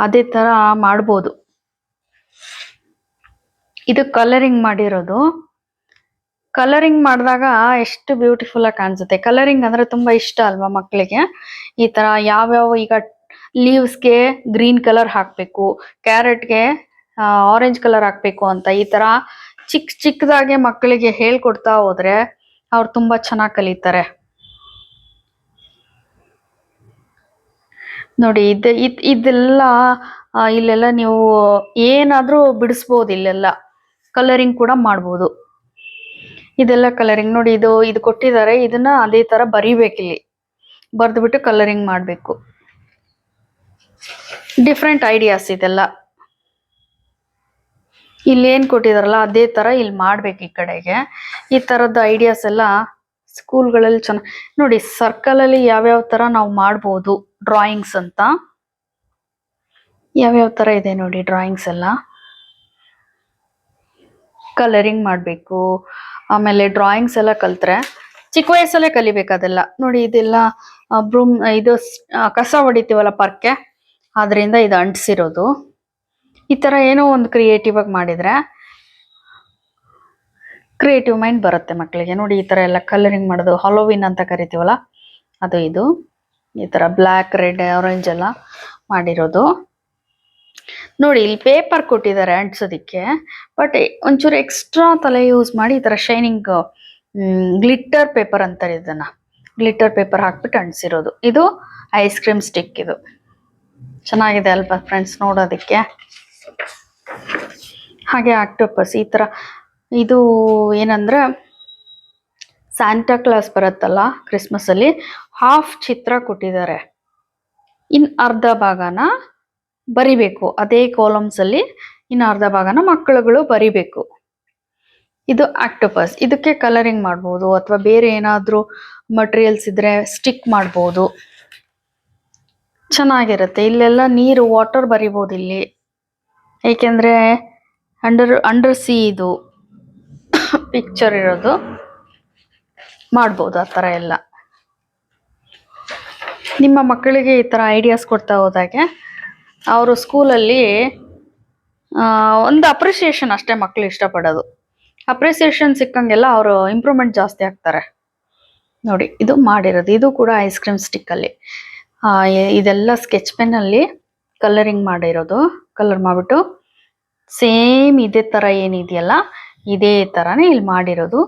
ಅದೇ ಥರ ಮಾಡ್ಬೋದು. ಇದು ಕಲರಿಂಗ್ ಮಾಡಿರೋದು. ಕಲರಿಂಗ್ ಮಾಡಿದಾಗ ಎಷ್ಟು ಬ್ಯೂಟಿಫುಲ್ ಆಗಿ ಕಾಣಿಸುತ್ತೆ. ಕಲರಿಂಗ್ ಅಂದ್ರೆ ತುಂಬಾ ಇಷ್ಟ ಅಲ್ವಾ ಮಕ್ಕಳಿಗೆ. ಈ ತರ ಯಾವ್ಯಾವ, ಈಗ ಲೀವ್ಸ್ಗೆ ಗ್ರೀನ್ ಕಲರ್ ಹಾಕ್ಬೇಕು, ಕ್ಯಾರೆಟ್ಗೆ ಆರೆಂಜ್ ಕಲರ್ ಹಾಕ್ಬೇಕು ಅಂತ ಈ ತರ ಚಿಕ್ಕದಾಗೆ ಮಕ್ಕಳಿಗೆ ಹೇಳ್ಕೊಡ್ತಾ ಹೋದ್ರೆ ಅವ್ರು ತುಂಬಾ ಚೆನ್ನಾಗಿ ಕಲಿತಾರೆ. ನೋಡಿ ಇದೆಲ್ಲ ಇಲ್ಲೆಲ್ಲ ನೀವು ಏನಾದ್ರೂ ಬಿಡಿಸ್ಬೋದು. ಇಲ್ಲೆಲ್ಲ ಕಲರಿಂಗ್ ಕೂಡ ಮಾಡ್ಬೋದು. ಇದೆಲ್ಲ ಕಲರಿಂಗ್ ನೋಡಿ. ಇದು ಕೊಟ್ಟಿದ್ದಾರೆ, ಇದನ್ನ ಅದೇ ತರ ಬರಿಬೇಕಿಲ್ಲಿ. ಬರ್ದ್ಬಿಟ್ಟು ಕಲರಿಂಗ್ ಮಾಡಬೇಕು. ಡಿಫ್ರೆಂಟ್ ಐಡಿಯಾಸ್ ಇದೆಲ್ಲ. ಇಲ್ಲಿ ಏನ್ ಕೊಟ್ಟಿದಾರಲ್ಲ ಅದೇ ತರ ಇಲ್ಲಿ ಮಾಡ್ಬೇಕು. ಈ ಕಡೆಗೆ ಈ ತರದ ಐಡಿಯಾಸ್ ಎಲ್ಲ ಸ್ಕೂಲ್ಗಳಲ್ಲಿ ಚೆನ್ನಾಗಿ ನೋಡಿ. ಸರ್ಕಲ್ ಅಲ್ಲಿ ಯಾವ್ಯಾವ ತರ ನಾವು ಮಾಡ್ಬೋದು ಡ್ರಾಯಿಂಗ್ಸ್ ಅಂತ, ಯಾವ್ಯಾವ ತರ ಇದೆ ನೋಡಿ ಡ್ರಾಯಿಂಗ್ಸ್ ಎಲ್ಲ. ಕಲರಿಂಗ್ ಮಾಡಬೇಕು. ಆಮೇಲೆ ಡ್ರಾಯಿಂಗ್ಸ್ ಎಲ್ಲ ಕಲ್ತ್ರೆ ಚಿಕ್ಕ ವಯಸ್ಸಲ್ಲೇ ಕಲಿಬೇಕು ಅದೆಲ್ಲ. ನೋಡಿ ಇದೆಲ್ಲ ಬ್ರೂಮ್, ಇದು ಕಸ ಹೊಡಿತೀವಲ್ಲ ಪರ್ಕೆ, ಅದರಿಂದ ಇದು ಅಂಟಿಸಿರೋದು. ಈ ಥರ ಏನೋ ಒಂದು ಕ್ರಿಯೇಟಿವ್ ಆಗಿ ಮಾಡಿದರೆ ಕ್ರಿಯೇಟಿವ್ ಮೈಂಡ್ ಬರುತ್ತೆ ಮಕ್ಕಳಿಗೆ. ನೋಡಿ ಈ ಥರ ಎಲ್ಲ ಕಲರಿಂಗ್ ಮಾಡೋದು, ಹಾಲೋವಿನ್ ಅಂತ ಕರಿತೀವಲ್ಲ ಅದು. ಇದು ಈ ಥರ ಬ್ಲ್ಯಾಕ್, ರೆಡ್, ಆರೆಂಜ್ ಎಲ್ಲ ಮಾಡಿರೋದು. ನೋಡಿ ಇಲ್ಲಿ ಪೇಪರ್ ಕೊಟ್ಟಿದ್ದಾರೆ ಅಂಟಿಸೋದಿಕ್ಕೆ, ಬಟ್ ಒಂಚೂರು ಎಕ್ಸ್ಟ್ರಾ ತಲೆ ಯೂಸ್ ಮಾಡಿ ಈ ಥರ ಶೈನಿಂಗ್ ಗ್ಲಿಟ್ಟರ್ ಪೇಪರ್ ಅಂತಾರೆ ಇದನ್ನ. ಗ್ಲಿಟ್ಟರ್ ಪೇಪರ್ ಹಾಕ್ಬಿಟ್ಟು ಅಂಟಿಸಿರೋದು. ಇದು ಐಸ್ ಕ್ರೀಮ್ ಸ್ಟಿಕ್. ಇದು ಚೆನ್ನಾಗಿದೆ ಅಲ್ವಾ ಫ್ರೆಂಡ್ಸ್ ನೋಡೋದಕ್ಕೆ. ಹಾಗೆ ಆಕ್ಟೋಪಸ್ ಈ ಥರ. ಇದು ಏನಂದ್ರೆ ಸ್ಯಾಂಟಾ ಕ್ಲಾಸ್ ಬರುತ್ತಲ್ಲ ಕ್ರಿಸ್ಮಸ್ ಅಲ್ಲಿ, ಹಾಫ್ ಚಿತ್ರ ಕೊಟ್ಟಿದ್ದಾರೆ. ಇನ್ ಅರ್ಧ ಭಾಗನ ಬರಿಬೇಕು ಅದೇ ಕಾಲಮ್ಸ್ ಅಲ್ಲಿ. ಇನ್ನು ಅರ್ಧ ಭಾಗನ ಮಕ್ಕಳುಗಳು ಬರಿಬೇಕು. ಇದು ಆಕ್ಟೋಪಸ್. ಇದಕ್ಕೆ ಕಲರಿಂಗ್ ಮಾಡ್ಬೋದು, ಅಥವಾ ಬೇರೆ ಏನಾದ್ರೂ ಮಟೀರಿಯಲ್ಸ್ ಇದ್ರೆ ಸ್ಟಿಕ್ ಮಾಡ್ಬೋದು. ಚೆನ್ನಾಗಿರುತ್ತೆ. ಇಲ್ಲೆಲ್ಲ ನೀರು, ವಾಟರ್ ಬರಿಬೋದು ಇಲ್ಲಿ, ಏಕೆಂದ್ರೆ ಅಂಡರ್ ಸಿ ಇದು ಪಿಕ್ಚರ್ ಇರೋದು. ಮಾಡ್ಬೋದು ಆ ಥರ ಎಲ್ಲ. ನಿಮ್ಮ ಮಕ್ಕಳಿಗೆ ಈ ಥರ ಐಡಿಯಾಸ್ ಕೊಡ್ತಾ ಹೋದಾಗೆ ಅವರು ಸ್ಕೂಲಲ್ಲಿ ಒಂದು ಅಪ್ರಿಸಿಯೇಷನ್ ಅಷ್ಟೇ ಮಕ್ಕಳು ಇಷ್ಟಪಡೋದು. ಅಪ್ರಿಸಿಯೇಷನ್ ಸಿಕ್ಕಂಗೆಲ್ಲ ಅವರು ಇಂಪ್ರೂವ್ಮೆಂಟ್ ಜಾಸ್ತಿ ಆಗ್ತಾರೆ. ನೋಡಿ ಇದು ಮಾಡಿರೋದು. ಇದು ಕೂಡ ಐಸ್ ಕ್ರೀಮ್ ಸ್ಟಿಕ್ಕಲ್ಲಿ. ಇದೆಲ್ಲ ಸ್ಕೆಚ್ ಪೆನ್ನಲ್ಲಿ ಕಲರಿಂಗ್ ಮಾಡಿರೋದು. ಕಲರ್ ಮಾಡಿಬಿಟ್ಟು ಸೇಮ್ ಇದೇ ಥರ ಏನಿದೆಯಲ್ಲ ಇದೇ ಥರನೇ ಇಲ್ಲಿ ಮಾಡಿರೋದು.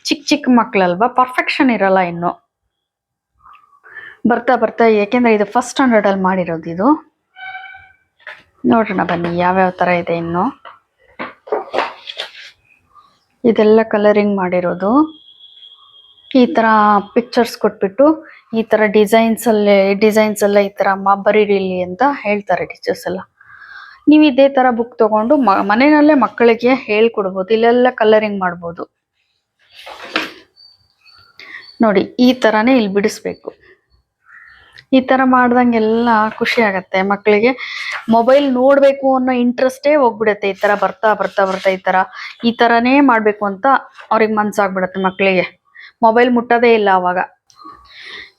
ಚಿಕ್ಕ ಮಕ್ಕಳಲ್ವಾ, ಪರ್ಫೆಕ್ಷನ್ ಇರಲ್ಲ ಇನ್ನು. ಬರ್ತಾ ಯಾಕೆಂದ್ರೆ ಇದು ಫಸ್ಟ್ ಸ್ಟ್ಯಾಂಡರ್ಡಲ್ಲಿ ಮಾಡಿರೋದು. ಇದು ನೋಡೋಣ ಬನ್ನಿ ಯಾವ್ಯಾವ ಥರ ಇದೆ ಇನ್ನು. ಇದೆಲ್ಲ ಕಲರಿಂಗ್ ಮಾಡಿರೋದು. ಈ ಥರ ಪಿಕ್ಚರ್ಸ್ ಕೊಟ್ಬಿಟ್ಟು ಈ ಥರ ಡಿಸೈನ್ಸ್ ಎಲ್ಲ ಈ ಥರ ಬರೀರಿ ಅಂತ ಹೇಳ್ತಾರೆ ಟೀಚರ್ಸ್ ಎಲ್ಲ. ನೀವು ಇದೇ ಥರ ಬುಕ್ ತಗೊಂಡು ಮನೆಯಲ್ಲೇ ಮಕ್ಕಳಿಗೆ ಹೇಳ್ಕೊಡ್ಬೋದು. ಇಲ್ಲೆಲ್ಲ ಕಲರಿಂಗ್ ಮಾಡ್ಬೋದು. ನೋಡಿ ಈ ಥರನೇ ಇಲ್ಲಿ ಬಿಡಿಸ್ಬೇಕು. ಈ ತರ ಮಾಡ್ದಂಗೆಲ್ಲ ಖುಷಿ ಆಗತ್ತೆ ಮಕ್ಕಳಿಗೆ. ಮೊಬೈಲ್ ನೋಡ್ಬೇಕು ಅನ್ನೋ ಇಂಟ್ರೆಸ್ಟೇ ಹೋಗ್ಬಿಡತ್ತೆ. ಈ ತರ ಬರ್ತಾ ಬರ್ತಾ ಬರ್ತಾ ಈ ತರನೇ ಮಾಡ್ಬೇಕು ಅಂತ ಅವ್ರಿಗೆ ಮನ್ಸಾಗ್ಬಿಡತ್ತೆ ಮಕ್ಕಳಿಗೆ. ಮೊಬೈಲ್ ಮುಟ್ಟೋದೇ ಇಲ್ಲ ಅವಾಗ.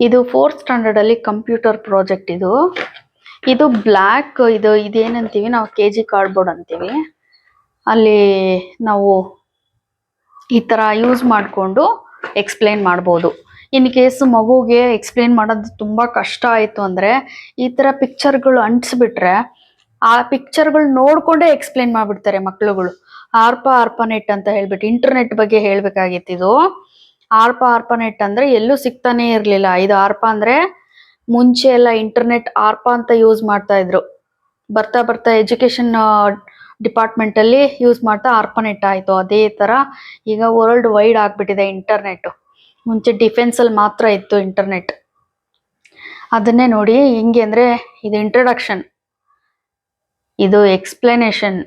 ಇದು 4th ಸ್ಟ್ಯಾಂಡರ್ಡ್ ಅಲ್ಲಿ ಕಂಪ್ಯೂಟರ್ ಪ್ರಾಜೆಕ್ಟ್ ಇದು. ಇದು ಬ್ಲ್ಯಾಕ್ ಇದೇನಂತೀವಿ ನಾವು KG ಕಾರ್ಡ್ಬೋರ್ಡ್ ಅಂತೀವಿ. ಅಲ್ಲಿ ನಾವು ಈ ತರ ಯೂಸ್ ಮಾಡಿಕೊಂಡು ಎಕ್ಸ್ಪ್ಲೇನ್ ಮಾಡ್ಬೋದು. ಇನ್ ಕೇಸ್ ಮಗುಗೆ ಎಕ್ಸ್ಪ್ಲೇನ್ ಮಾಡೋದು ತುಂಬಾ ಕಷ್ಟ ಆಯ್ತು ಅಂದ್ರೆ ಈ ತರ ಪಿಕ್ಚರ್ಗಳು ಅಂಟಿಸ್ಬಿಟ್ರೆ ಆ ಪಿಕ್ಚರ್ಗಳು ನೋಡ್ಕೊಂಡೇ ಎಕ್ಸ್ಪ್ಲೇನ್ ಮಾಡ್ಬಿಡ್ತಾರೆ ಮಕ್ಳುಗಳು. ಆರ್ಪಾನೆಟ್ ಅಂತ ಹೇಳ್ಬಿಟ್ಟು ಇಂಟರ್ನೆಟ್ ಬಗ್ಗೆ ಹೇಳ್ಬೇಕಾಗಿತ್ತು ಇದು. ಆರ್ಪಾನೆಟ್ ಅಂದ್ರೆ ಎಲ್ಲೂ ಸಿಗ್ತಾನೆ ಇರ್ಲಿಲ್ಲ. ಇದು ಅಂದ್ರೆ ಮುಂಚೆ ಎಲ್ಲ ಇಂಟರ್ನೆಟ್ ಅಂತ ಯೂಸ್ ಮಾಡ್ತಾ ಇದ್ರು. ಬರ್ತಾ ಬರ್ತಾ ಎಜುಕೇಶನ್ ಡಿಪಾರ್ಟ್ಮೆಂಟ್ ಅಲ್ಲಿ ಯೂಸ್ ಮಾಡ್ತಾ ಆರ್ಪಾನೆಟ್ ಆಯ್ತು. ಅದೇ ತರ ಈಗ ವರ್ಲ್ಡ್ ವೈಡ್ ಆಗ್ಬಿಟ್ಟಿದೆ ಇಂಟರ್ನೆಟ್. ಮುಂಚೆ ಡಿಫೆನ್ಸ್ ಅಲ್ಲಿ ಮಾತ್ರ ಇತ್ತು ಇಂಟರ್ನೆಟ್. ಅದನ್ನೇ ನೋಡಿ ಹೆಂಗೆ ಅಂದ್ರೆ ಇದು ಇಂಟ್ರೊಡಕ್ಷನ್, ಇದು ಎಕ್ಸ್ಪ್ಲನೇಷನ್,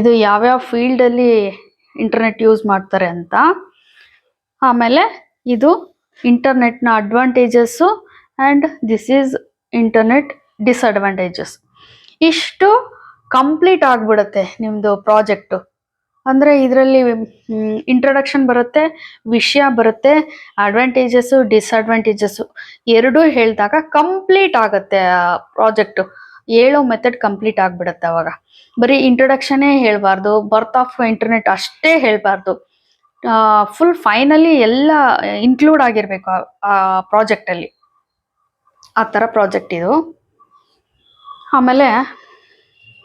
ಇದು ಯಾವ್ಯಾವ ಫೀಲ್ಡ್ ಅಲ್ಲಿ ಇಂಟರ್ನೆಟ್ ಯೂಸ್ ಮಾಡ್ತಾರೆ ಅಂತ. ಆಮೇಲೆ ಇದು ಇಂಟರ್ನೆಟ್ ನ advantages and this is internet disadvantages. ಇಷ್ಟು ಕಂಪ್ಲೀಟ್ ಆಗ್ಬಿಡುತ್ತೆ ನಿಮ್ದು ಪ್ರಾಜೆಕ್ಟ್. ಅಂದ್ರೆ ಇದರಲ್ಲಿ ಇಂಟ್ರೊಡಕ್ಷನ್ ಬರುತ್ತೆ, ವಿಷಯ ಬರುತ್ತೆ, ಅಡ್ವಾಂಟೇಜಸ್ ಡಿಸ್ಅಡ್ವಾಂಟೇಜಸ್ ಎರಡೂ ಹೇಳಿದಾಗ ಕಂಪ್ಲೀಟ್ ಆಗುತ್ತೆ ಪ್ರಾಜೆಕ್ಟ್. ಹೇಳೋ ಮೆಥಡ್ ಕಂಪ್ಲೀಟ್ ಆಗ್ಬಿಡುತ್ತೆ ಅವಾಗ. ಬರೀ ಇಂಟ್ರೊಡಕ್ಷನೇ ಹೇಳ್ಬಾರ್ದು, ಬರ್ತ್ ಆಫ್ ಇಂಟರ್ನೆಟ್ ಅಷ್ಟೇ ಹೇಳ್ಬಾರ್ದು. ಫುಲ್ ಫೈನಲಿ ಎಲ್ಲ ಇನ್ಕ್ಲೂಡ್ ಆಗಿರ್ಬೇಕು ಆ ಪ್ರಾಜೆಕ್ಟ್ ಅಲ್ಲಿ. ಆ ತರ ಪ್ರಾಜೆಕ್ಟ್ ಇದು. ಆಮೇಲೆ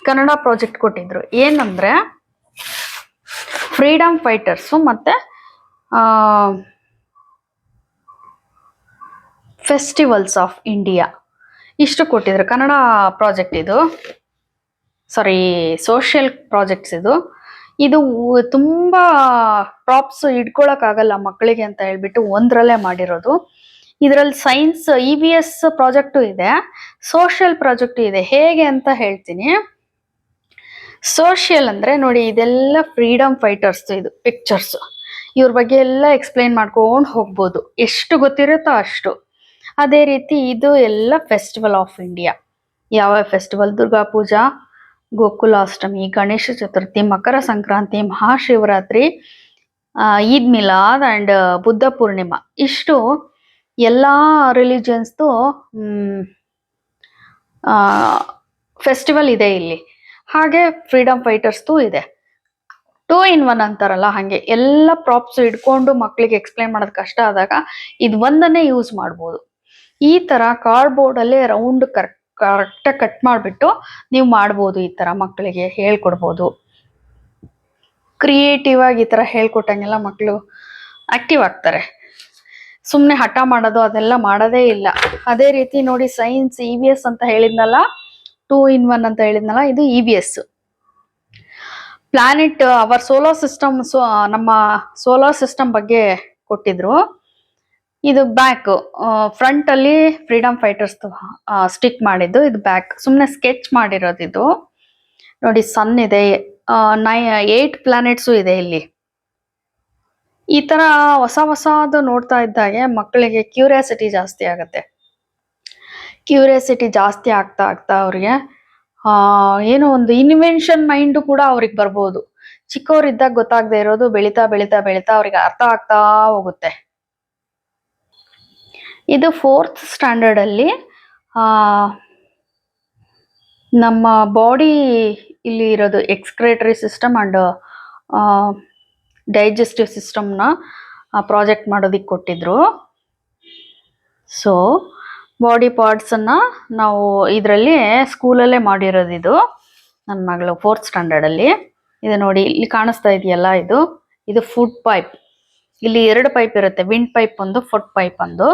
ಕನ್ನಡ ಪ್ರಾಜೆಕ್ಟ್ ಕೊಟ್ಟಿದ್ರು. ಏನಂದ್ರೆ ಫ್ರೀಡಮ್ ಫೈಟರ್ಸು ಮತ್ತೆ ಫೆಸ್ಟಿವಲ್ಸ್ ಆಫ್ ಇಂಡಿಯಾ ಇಷ್ಟು ಕೊಟ್ಟಿದ್ರು. ಕನ್ನಡ ಪ್ರಾಜೆಕ್ಟ್ ಇದು, ಸಾರಿ ಸೋಷಿಯಲ್ ಪ್ರಾಜೆಕ್ಟ್ಸ್ ಇದು. ಇದು ತುಂಬಾ ಪ್ರಾಪ್ಸ್ ಇಟ್ಕೊಳಕ್ ಆಗಲ್ಲ ಮಕ್ಕಳಿಗೆ ಅಂತ ಹೇಳ್ಬಿಟ್ಟು ಒಂದ್ರಲ್ಲೇ ಮಾಡಿರೋದು. ಇದರಲ್ಲಿ ಸೈನ್ಸ್ EVS ಪ್ರಾಜೆಕ್ಟು ಇದೆ, ಸೋಷಿಯಲ್ ಪ್ರಾಜೆಕ್ಟು ಇದೆ. ಹೇಗೆ ಅಂತ ಹೇಳ್ತೀನಿ. ಸೋಷಿಯಲ್ ಅಂದ್ರೆ ನೋಡಿ, ಇದೆಲ್ಲ ಫ್ರೀಡಮ್ ಫೈಟರ್ಸ್ ಇದು ಪಿಕ್ಚರ್ಸ್. ಇವ್ರ ಬಗ್ಗೆ ಎಲ್ಲ ಎಕ್ಸ್ಪ್ಲೈನ್ ಮಾಡ್ಕೊಂಡು ಹೋಗ್ಬೋದು, ಎಷ್ಟು ಗೊತ್ತಿರುತ್ತೋ ಅಷ್ಟು. ಅದೇ ರೀತಿ ಇದು ಎಲ್ಲ ಫೆಸ್ಟಿವಲ್ ಆಫ್ ಇಂಡಿಯಾ. ಯಾವ ಫೆಸ್ಟಿವಲ್? ದುರ್ಗಾ ಪೂಜಾ, ಗೋಕುಲಾಷ್ಟಮಿ, ಗಣೇಶ ಚತುರ್ಥಿ, ಮಕರ ಸಂಕ್ರಾಂತಿ, ಮಹಾಶಿವರಾತ್ರಿ, ಈದ್ ಮಿಲಾದ್ ಅಂಡ್ ಬುದ್ಧ ಪೂರ್ಣಿಮಾ. ಇಷ್ಟು ಎಲ್ಲಾ ರಿಲಿಜಿಯನ್ಸ್ದು ಫೆಸ್ಟಿವಲ್ ಇದೆ ಇಲ್ಲಿ. ಹಾಗೆ ಫ್ರೀಡಮ್ ಫೈಟರ್ಸ್ದು ಇದೆ. 2 in 1 ಅಂತಾರಲ್ಲ, ಹಾಗೆ ಎಲ್ಲ ಪ್ರಾಪ್ಸ್ ಇಟ್ಕೊಂಡು ಮಕ್ಕಳಿಗೆ ಎಕ್ಸ್ಪ್ಲೈನ್ ಮಾಡೋದು ಕಷ್ಟ ಆದಾಗ ಇದು ಒಂದನ್ನೇ ಯೂಸ್ ಮಾಡ್ಬೋದು. ಈ ತರ ಕಾರ್ಡ್ಬೋರ್ಡ್ ಅಲ್ಲೇ ರೌಂಡ್ ಕರೆಕ್ಟಾಗಿ ಕಟ್ ಮಾಡಿಬಿಟ್ಟು ನೀವು ಮಾಡ್ಬೋದು. ಈ ತರ ಮಕ್ಕಳಿಗೆ ಹೇಳ್ಕೊಡ್ಬೋದು. ಕ್ರಿಯೇಟಿವ್ ಆಗಿ ಈ ತರ ಹೇಳ್ಕೊಟ್ಟಂಗೆಲ್ಲ ಮಕ್ಕಳು ಆಕ್ಟಿವ್ ಆಗ್ತಾರೆ. ಸುಮ್ಮನೆ ಹಠ ಮಾಡೋದು ಅದೆಲ್ಲ ಮಾಡೋದೇ ಇಲ್ಲ. ಅದೇ ರೀತಿ ನೋಡಿ, ಸೈನ್ಸ್ EVS ಅಂತ ಹೇಳಿದ್ನಲ್ಲ, 2 in 1 ಅಂತ ಹೇಳಿದ್ನಲ್ಲ, ಇದು EVS. Planet hour solar system, ನಮ್ಮ ಸೋಲಾರ್ ಸಿಸ್ಟಮ್ ಬಗ್ಗೆ ಕೊಟ್ಟಿದ್ರು. ಇದು ಬ್ಯಾಕ್, ಫ್ರಂಟ್ ಅಲ್ಲಿ ಫ್ರೀಡಮ್ ಫೈಟರ್ಸ್ ಸ್ಟಿಕ್ ಮಾಡಿದ್ದು, ಇದು ಬ್ಯಾಕ್ ಸುಮ್ಮನೆ ಸ್ಕೆಚ್ ಮಾಡಿರೋದು. ಇದು ನೋಡಿ, ಸನ್ ಇದೆ, 8 ಪ್ಲಾನೆಟ್ಸು ಇದೆ ಇಲ್ಲಿ. ಈ ತರ ಹೊಸದು ನೋಡ್ತಾ ಇದ್ದಾಗೆ ಮಕ್ಕಳಿಗೆ ಕ್ಯೂರಿಯಾಸಿಟಿ ಜಾಸ್ತಿ ಆಗುತ್ತೆ. ಕ್ಯೂರಿಯಾಸಿಟಿ ಜಾಸ್ತಿ ಆಗ್ತಾ ಆಗ್ತಾ ಅವ್ರಿಗೆ ಏನೋ ಒಂದು ಇನ್ವೆನ್ಷನ್ ಮೈಂಡ್ ಕೂಡ ಅವ್ರಿಗೆ ಬರ್ಬೋದು. ಚಿಕ್ಕವರಿದ್ದಾಗ ಗೊತ್ತಾಗದೆ ಇರೋದು ಬೆಳೀತಾ ಬೆಳೀತಾ ಬೆಳೀತಾ ಅವ್ರಿಗೆ ಅರ್ಥ ಆಗ್ತಾ ಹೋಗುತ್ತೆ. ಇದು 4th ಸ್ಟ್ಯಾಂಡರ್ಡ್ ಅಲ್ಲಿ ನಮ್ಮ ಬಾಡಿ ಇಲ್ಲಿ ಇರೋದು ಎಕ್ಸ್ಕ್ರೇಟರಿ ಸಿಸ್ಟಮ್ ಅಂಡ್ ಡೈಜೆಸ್ಟಿವ್ ಸಿಸ್ಟಮ್ನ ಪ್ರಾಜೆಕ್ಟ್ ಮಾಡೋದಿಕ್ಕೆ ಕೊಟ್ಟಿದ್ರು. ಸೊ ಬಾಡಿ ಪಾರ್ಟ್ಸನ್ನು ನಾವು ಇದರಲ್ಲಿ ಸ್ಕೂಲಲ್ಲೇ ಮಾಡಿರೋದು. ಇದು ನನ್ನ ಮಗಳು 4th ಸ್ಟ್ಯಾಂಡರ್ಡ್ ಅಲ್ಲಿ. ಇದು ನೋಡಿ, ಇಲ್ಲಿ ಕಾಣಿಸ್ತಾ ಇದೆಯಲ್ಲ, ಇದು ಫುಡ್ ಪೈಪ್. ಇಲ್ಲಿ 2 ಪೈಪ್ ಇರುತ್ತೆ, ವಿಂಡ್ ಪೈಪ್ ಒಂದು, ಫುಡ್ ಪೈಪ್ ಒಂದು.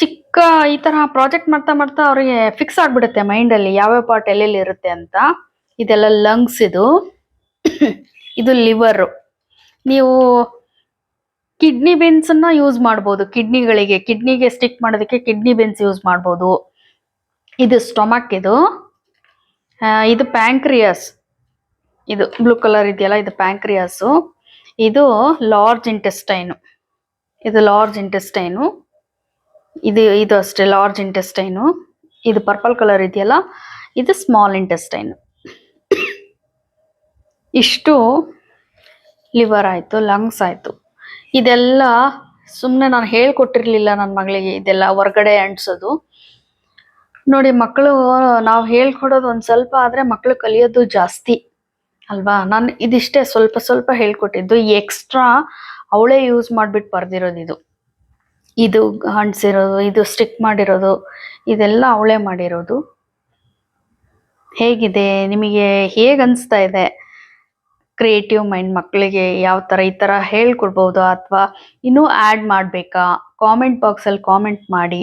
ಚಿಕ್ಕ ಈ ತರ ಪ್ರಾಜೆಕ್ಟ್ ಮಾಡ್ತಾ ಮಾಡ್ತಾ ಅವ್ರಿಗೆ ಫಿಕ್ಸ್ ಆಗ್ಬಿಡುತ್ತೆ ಮೈಂಡಲ್ಲಿ ಯಾವ್ಯಾವ ಪಾರ್ಟ್ ಎಲ್ಲೆಲ್ಲಿ ಇರುತ್ತೆ ಅಂತ. ಇದೆಲ್ಲ ಲಂಗ್ಸ್. ಇದು ಲಿವರ್. ನೀವು ಕಿಡ್ನಿ ಬೀನ್ಸ್ ಅನ್ನ ಯೂಸ್ ಮಾಡ್ಬೋದು. ಕಿಡ್ನಿಗೆ ಸ್ಟಿಕ್ ಮಾಡೋದಕ್ಕೆ ಕಿಡ್ನಿ ಬೀನ್ಸ್ ಯೂಸ್ ಮಾಡ್ಬೋದು. ಇದು ಸ್ಟೊಮಕ್. ಇದು ಪ್ಯಾಂಕ್ರಿಯಾಸ್. ಇದು ಬ್ಲೂ ಕಲರ್ ಇದೆಯಲ್ಲ, ಇದು ಪ್ಯಾಂಕ್ರಿಯಾಸ್. ಇದು ಲಾರ್ಜ್ ಇಂಟೆಸ್ಟೈನು. ಇದು ಅಷ್ಟೇ ಲಾರ್ಜ್ ಇಂಟೆಸ್ಟೈನು. ಇದು ಪರ್ಪಲ್ ಕಲರ್ ಇದೆಯಲ್ಲ, ಇದು ಸ್ಮಾಲ್ ಇಂಟೆಸ್ಟೈನ್. ಇಷ್ಟು ಲಿವರ್ ಆಯಿತು, ಲಂಗ್ಸ್ ಆಯಿತು. ಇದೆಲ್ಲ ಸುಮ್ಮನೆ ನಾನು ಹೇಳ್ಕೊಟ್ಟಿರ್ಲಿಲ್ಲ ನನ್ನ ಮಗಳಿಗೆ, ಇದೆಲ್ಲ ಹೊರ್ಗಡೆ ಅಂಟಿಸೋದು. ನೋಡಿ, ಮಕ್ಕಳು ನಾವು ಹೇಳ್ಕೊಡೋದು ಒಂದು ಸ್ವಲ್ಪ ಆದರೆ ಮಕ್ಕಳು ಕಲಿಯೋದು ಜಾಸ್ತಿ ಅಲ್ವಾ. ನಾನು ಇದಿಷ್ಟೇ ಸ್ವಲ್ಪ ಸ್ವಲ್ಪ ಹೇಳ್ಕೊಟ್ಟಿದ್ದು. ಎಕ್ಸ್ಟ್ರಾ ಅವಳೇ ಯೂಸ್ ಮಾಡಿಬಿಟ್ಟು ಬರೆದಿರೋದು. ಇದು ಅಂಟಿಸಿರೋದು, ಇದು ಸ್ಟಿಕ್ ಮಾಡಿರೋದು, ಇದೆಲ್ಲ ಅವಳೇ ಮಾಡಿರೋದು. ಹೇಗಿದೆ ನಿಮಗೆ, ಹೇಗೆ ಅನಿಸ್ತಾ ಇದೆ? ಕ್ರಿಯೇಟಿವ್ ಮೈಂಡ್ ಮಕ್ಕಳಿಗೆ ಯಾವ ಥರ ಈ ಥರ ಹೇಳ್ಕೊಡ್ಬೋದು ಅಥವಾ ಇನ್ನೂ ಆ್ಯಡ್ ಮಾಡಬೇಕಾ? ಕಾಮೆಂಟ್ ಬಾಕ್ಸಲ್ಲಿ ಕಾಮೆಂಟ್ ಮಾಡಿ.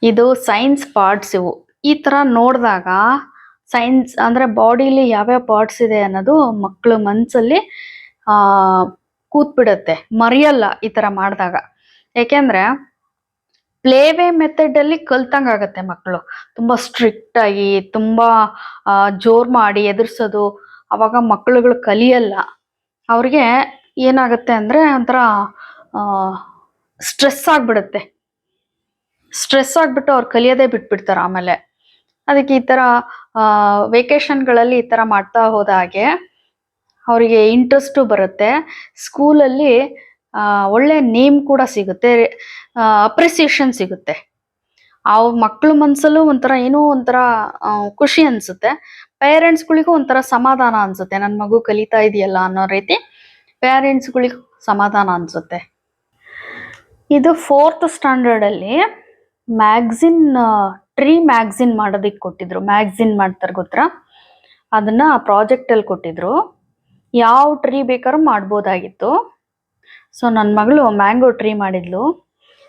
ಇದು ಸೈನ್ಸ್ ಪಾರ್ಟ್ಸ್. ಇವು ಈ ಥರ ನೋಡಿದಾಗ ಸೈನ್ಸ್ ಅಂದರೆ ಬಾಡಿಲಿ ಯಾವ್ಯಾವ ಪಾರ್ಟ್ಸ್ ಇದೆ ಅನ್ನೋದು ಮಕ್ಕಳ ಮನಸ್ಸಲ್ಲಿ ಕೂತ್ಬಿಡತ್ತೆ, ಮರೆಯಲ್ಲ ಈ ಥರ ಮಾಡಿದಾಗ. ಯಾಕೆಂದರೆ ಪ್ಲೇವೇ ಮೆಥಡಲ್ಲಿ ಕಲ್ತಂಗಾಗತ್ತೆ ಮಕ್ಕಳು. ತುಂಬ ಸ್ಟ್ರಿಕ್ಟಾಗಿ ತುಂಬ ಜೋರು ಮಾಡಿ ಎದುರಿಸೋದು, ಅವಾಗ ಮಕ್ಕಳುಗಳು ಕಲಿಯಲ್ಲ. ಅವ್ರಿಗೆ ಏನಾಗುತ್ತೆ ಅಂದರೆ ಒಂಥರ ಸ್ಟ್ರೆಸ್ ಆಗಿಬಿಡುತ್ತೆ. ಸ್ಟ್ರೆಸ್ ಆಗಿಬಿಟ್ಟು ಅವ್ರು ಕಲಿಯೋದೇ ಬಿಟ್ಬಿಡ್ತಾರೆ ಆಮೇಲೆ. ಅದಕ್ಕೆ ಈ ಥರ ವೆಕೇಷನ್ಗಳಲ್ಲಿ ಈ ಥರ ಮಾಡ್ತಾ ಹೋದ ಹಾಗೆ ಅವರಿಗೆ ಇಂಟ್ರೆಸ್ಟು ಬರುತ್ತೆ. ಸ್ಕೂಲಲ್ಲಿ ಒಳ್ಳೆ ನೇಮ್ ಕೂಡ ಸಿಗುತ್ತೆ, ಅಪ್ರಿಸಿಯೇಷನ್ ಸಿಗುತ್ತೆ. ಆ ಮಕ್ಕಳ ಮನಸ್ಸಲ್ಲೂ ಒಂಥರ ಏನೋ ಒಂಥರ ಖುಷಿ ಅನಿಸುತ್ತೆ. ಪೇರೆಂಟ್ಸ್ಗಳಿಗೂ ಒಂಥರ ಸಮಾಧಾನ ಅನಿಸುತ್ತೆ, ನನ್ನ ಮಗು ಕಲಿತಾ ಇದೆಯಲ್ಲ ಅನ್ನೋ ರೀತಿ ಪೇರೆಂಟ್ಸ್ಗಳಿಗೂ ಸಮಾಧಾನ ಅನಿಸುತ್ತೆ. ಇದು 4th ಸ್ಟ್ಯಾಂಡರ್ಡಲ್ಲಿ ಮ್ಯಾಗ್ಝಿನ್, ಟ್ರೀ ಮ್ಯಾಗ್ಝಿನ್ ಮಾಡೋದಕ್ಕೆ ಕೊಟ್ಟಿದ್ರು. ಮ್ಯಾಗ್ಝಿನ್ ಮಾಡ್ತಾರೆ ಗೊತ್ತಾ, ಅದನ್ನ ಪ್ರಾಜೆಕ್ಟಲ್ಲಿ ಕೊಟ್ಟಿದ್ರು. ಯಾವ ಟ್ರೀ ಬೇಕಾದ್ರೂ ಮಾಡ್ಬೋದಾಗಿತ್ತು. ಸೊ ನನ್ನ ಮಗಳು ಮ್ಯಾಂಗೋ ಟ್ರೀ ಮಾಡಿದ್ಲು.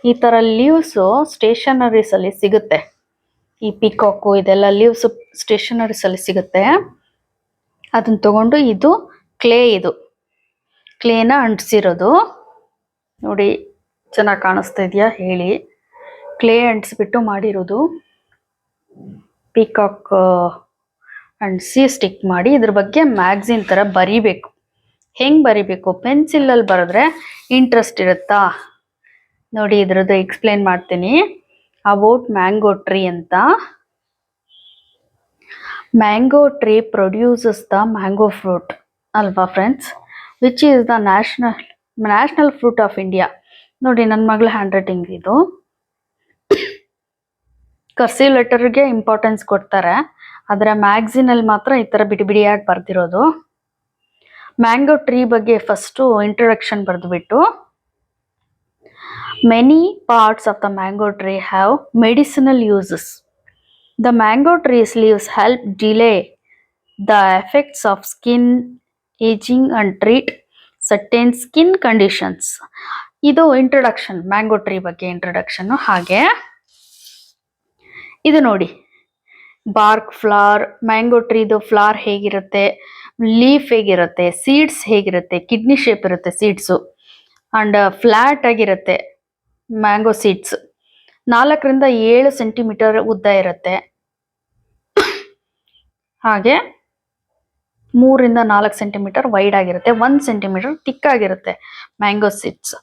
ಈ ಥರ ಲೀವ್ಸು ಸ್ಟೇಷನರೀಸಲ್ಲಿ ಸಿಗುತ್ತೆ. ಈ ಪಿಕಾಕು ಇದೆಲ್ಲ ಲೀವ್ಸು ಸ್ಟೇಷನರೀಸಲ್ಲಿ ಸಿಗುತ್ತೆ. ಅದನ್ನ ತಗೊಂಡು, ಇದು ಕ್ಲೇ, ಇದು ಕ್ಲೇನ ಅಂಟಿಸಿರೋದು. ನೋಡಿ ಚೆನ್ನಾಗಿ ಕಾಣಿಸ್ತಾ ಇದೆಯಾ ಹೇಳಿ? ಕ್ಲೇ ಅಂಟಿಸ್ಬಿಟ್ಟು ಮಾಡಿರೋದು. ಪಿಕಾಕ್ ಅಂಟಿಸಿ ಸ್ಟಿಕ್ ಮಾಡಿ ಇದ್ರ ಬಗ್ಗೆ ಮ್ಯಾಗ್ಝಿನ್ ಥರ ಬರಿಬೇಕು. ಹೆಂಗೆ ಬರಿಬೇಕು? ಪೆನ್ಸಿಲಲ್ಲಿ ಬರೆದ್ರೆ ಇಂಟ್ರೆಸ್ಟ್ ಇರುತ್ತಾ? ನೋಡಿ, ಇದ್ರದ್ದು ಎಕ್ಸ್ಪ್ಲೇನ್ ಮಾಡ್ತೀನಿ. ಅಬೌಟ್ ಮ್ಯಾಂಗೋ ಟ್ರೀ ಅಂತ. Mango tree produces the mango fruit ಅಲ್ವಾ friends, which is the national fruit of India. ನೋಡಿ, ನನ್ನ ಮಗಳ ಹ್ಯಾಂಡ್ ರೈಟಿಂಗ್ ಇದು. ಕರ್ಸಿವ್ ಲೆಟರ್ಗೆ ಇಂಪಾರ್ಟೆನ್ಸ್ ಕೊಡ್ತಾರೆ, ಆದರೆ ಮ್ಯಾಗ್ಝಿನಲ್ಲಿ ಮಾತ್ರ ಈ ಥರ ಬಿಡಿ ಬಿಡಿಯಾಗಿ ಬರ್ದಿರೋದು. ಮ್ಯಾಂಗೋ ಟ್ರೀ ಬಗ್ಗೆ ಫಸ್ಟು ಇಂಟ್ರೊಡಕ್ಷನ್ ಬರೆದುಬಿಟ್ಟು, many parts of the mango tree have medicinal uses. The mango trees leaves help delay the effects of skin ageing and treat certain skin conditions. ಇದು ಇಂಟ್ರೊಡಕ್ಷನ್, ಮ್ಯಾಂಗೋ ಟ್ರೀ ಬಗ್ಗೆ introduction. ಹಾಗೆ ಇದು ನೋಡಿ, bark flower, mango ಟ್ರೀದು flower ಹೇಗಿರುತ್ತೆ, leaf ಹೇಗಿರುತ್ತೆ, seeds ಹೇಗಿರುತ್ತೆ, kidney shape ಇರುತ್ತೆ seeds, and flat ಆಗಿರುತ್ತೆ ಮ್ಯಾಂಗೋ ಸೀಡ್ಸ್. 4 to 7 ಸೆಂಟಿಮೀಟರ್ ಉದ್ದ ಇರುತ್ತೆ. ಹಾಗೆ 3 to 4 ಸೆಂಟಿಮೀಟರ್ ವೈಡ್ ಆಗಿರುತ್ತೆ, 1 ಸೆಂಟಿಮೀಟರ್ ತಿಕ್ ಆಗಿರುತ್ತೆ ಮ್ಯಾಂಗೋ ಸೀಡ್ಸ್.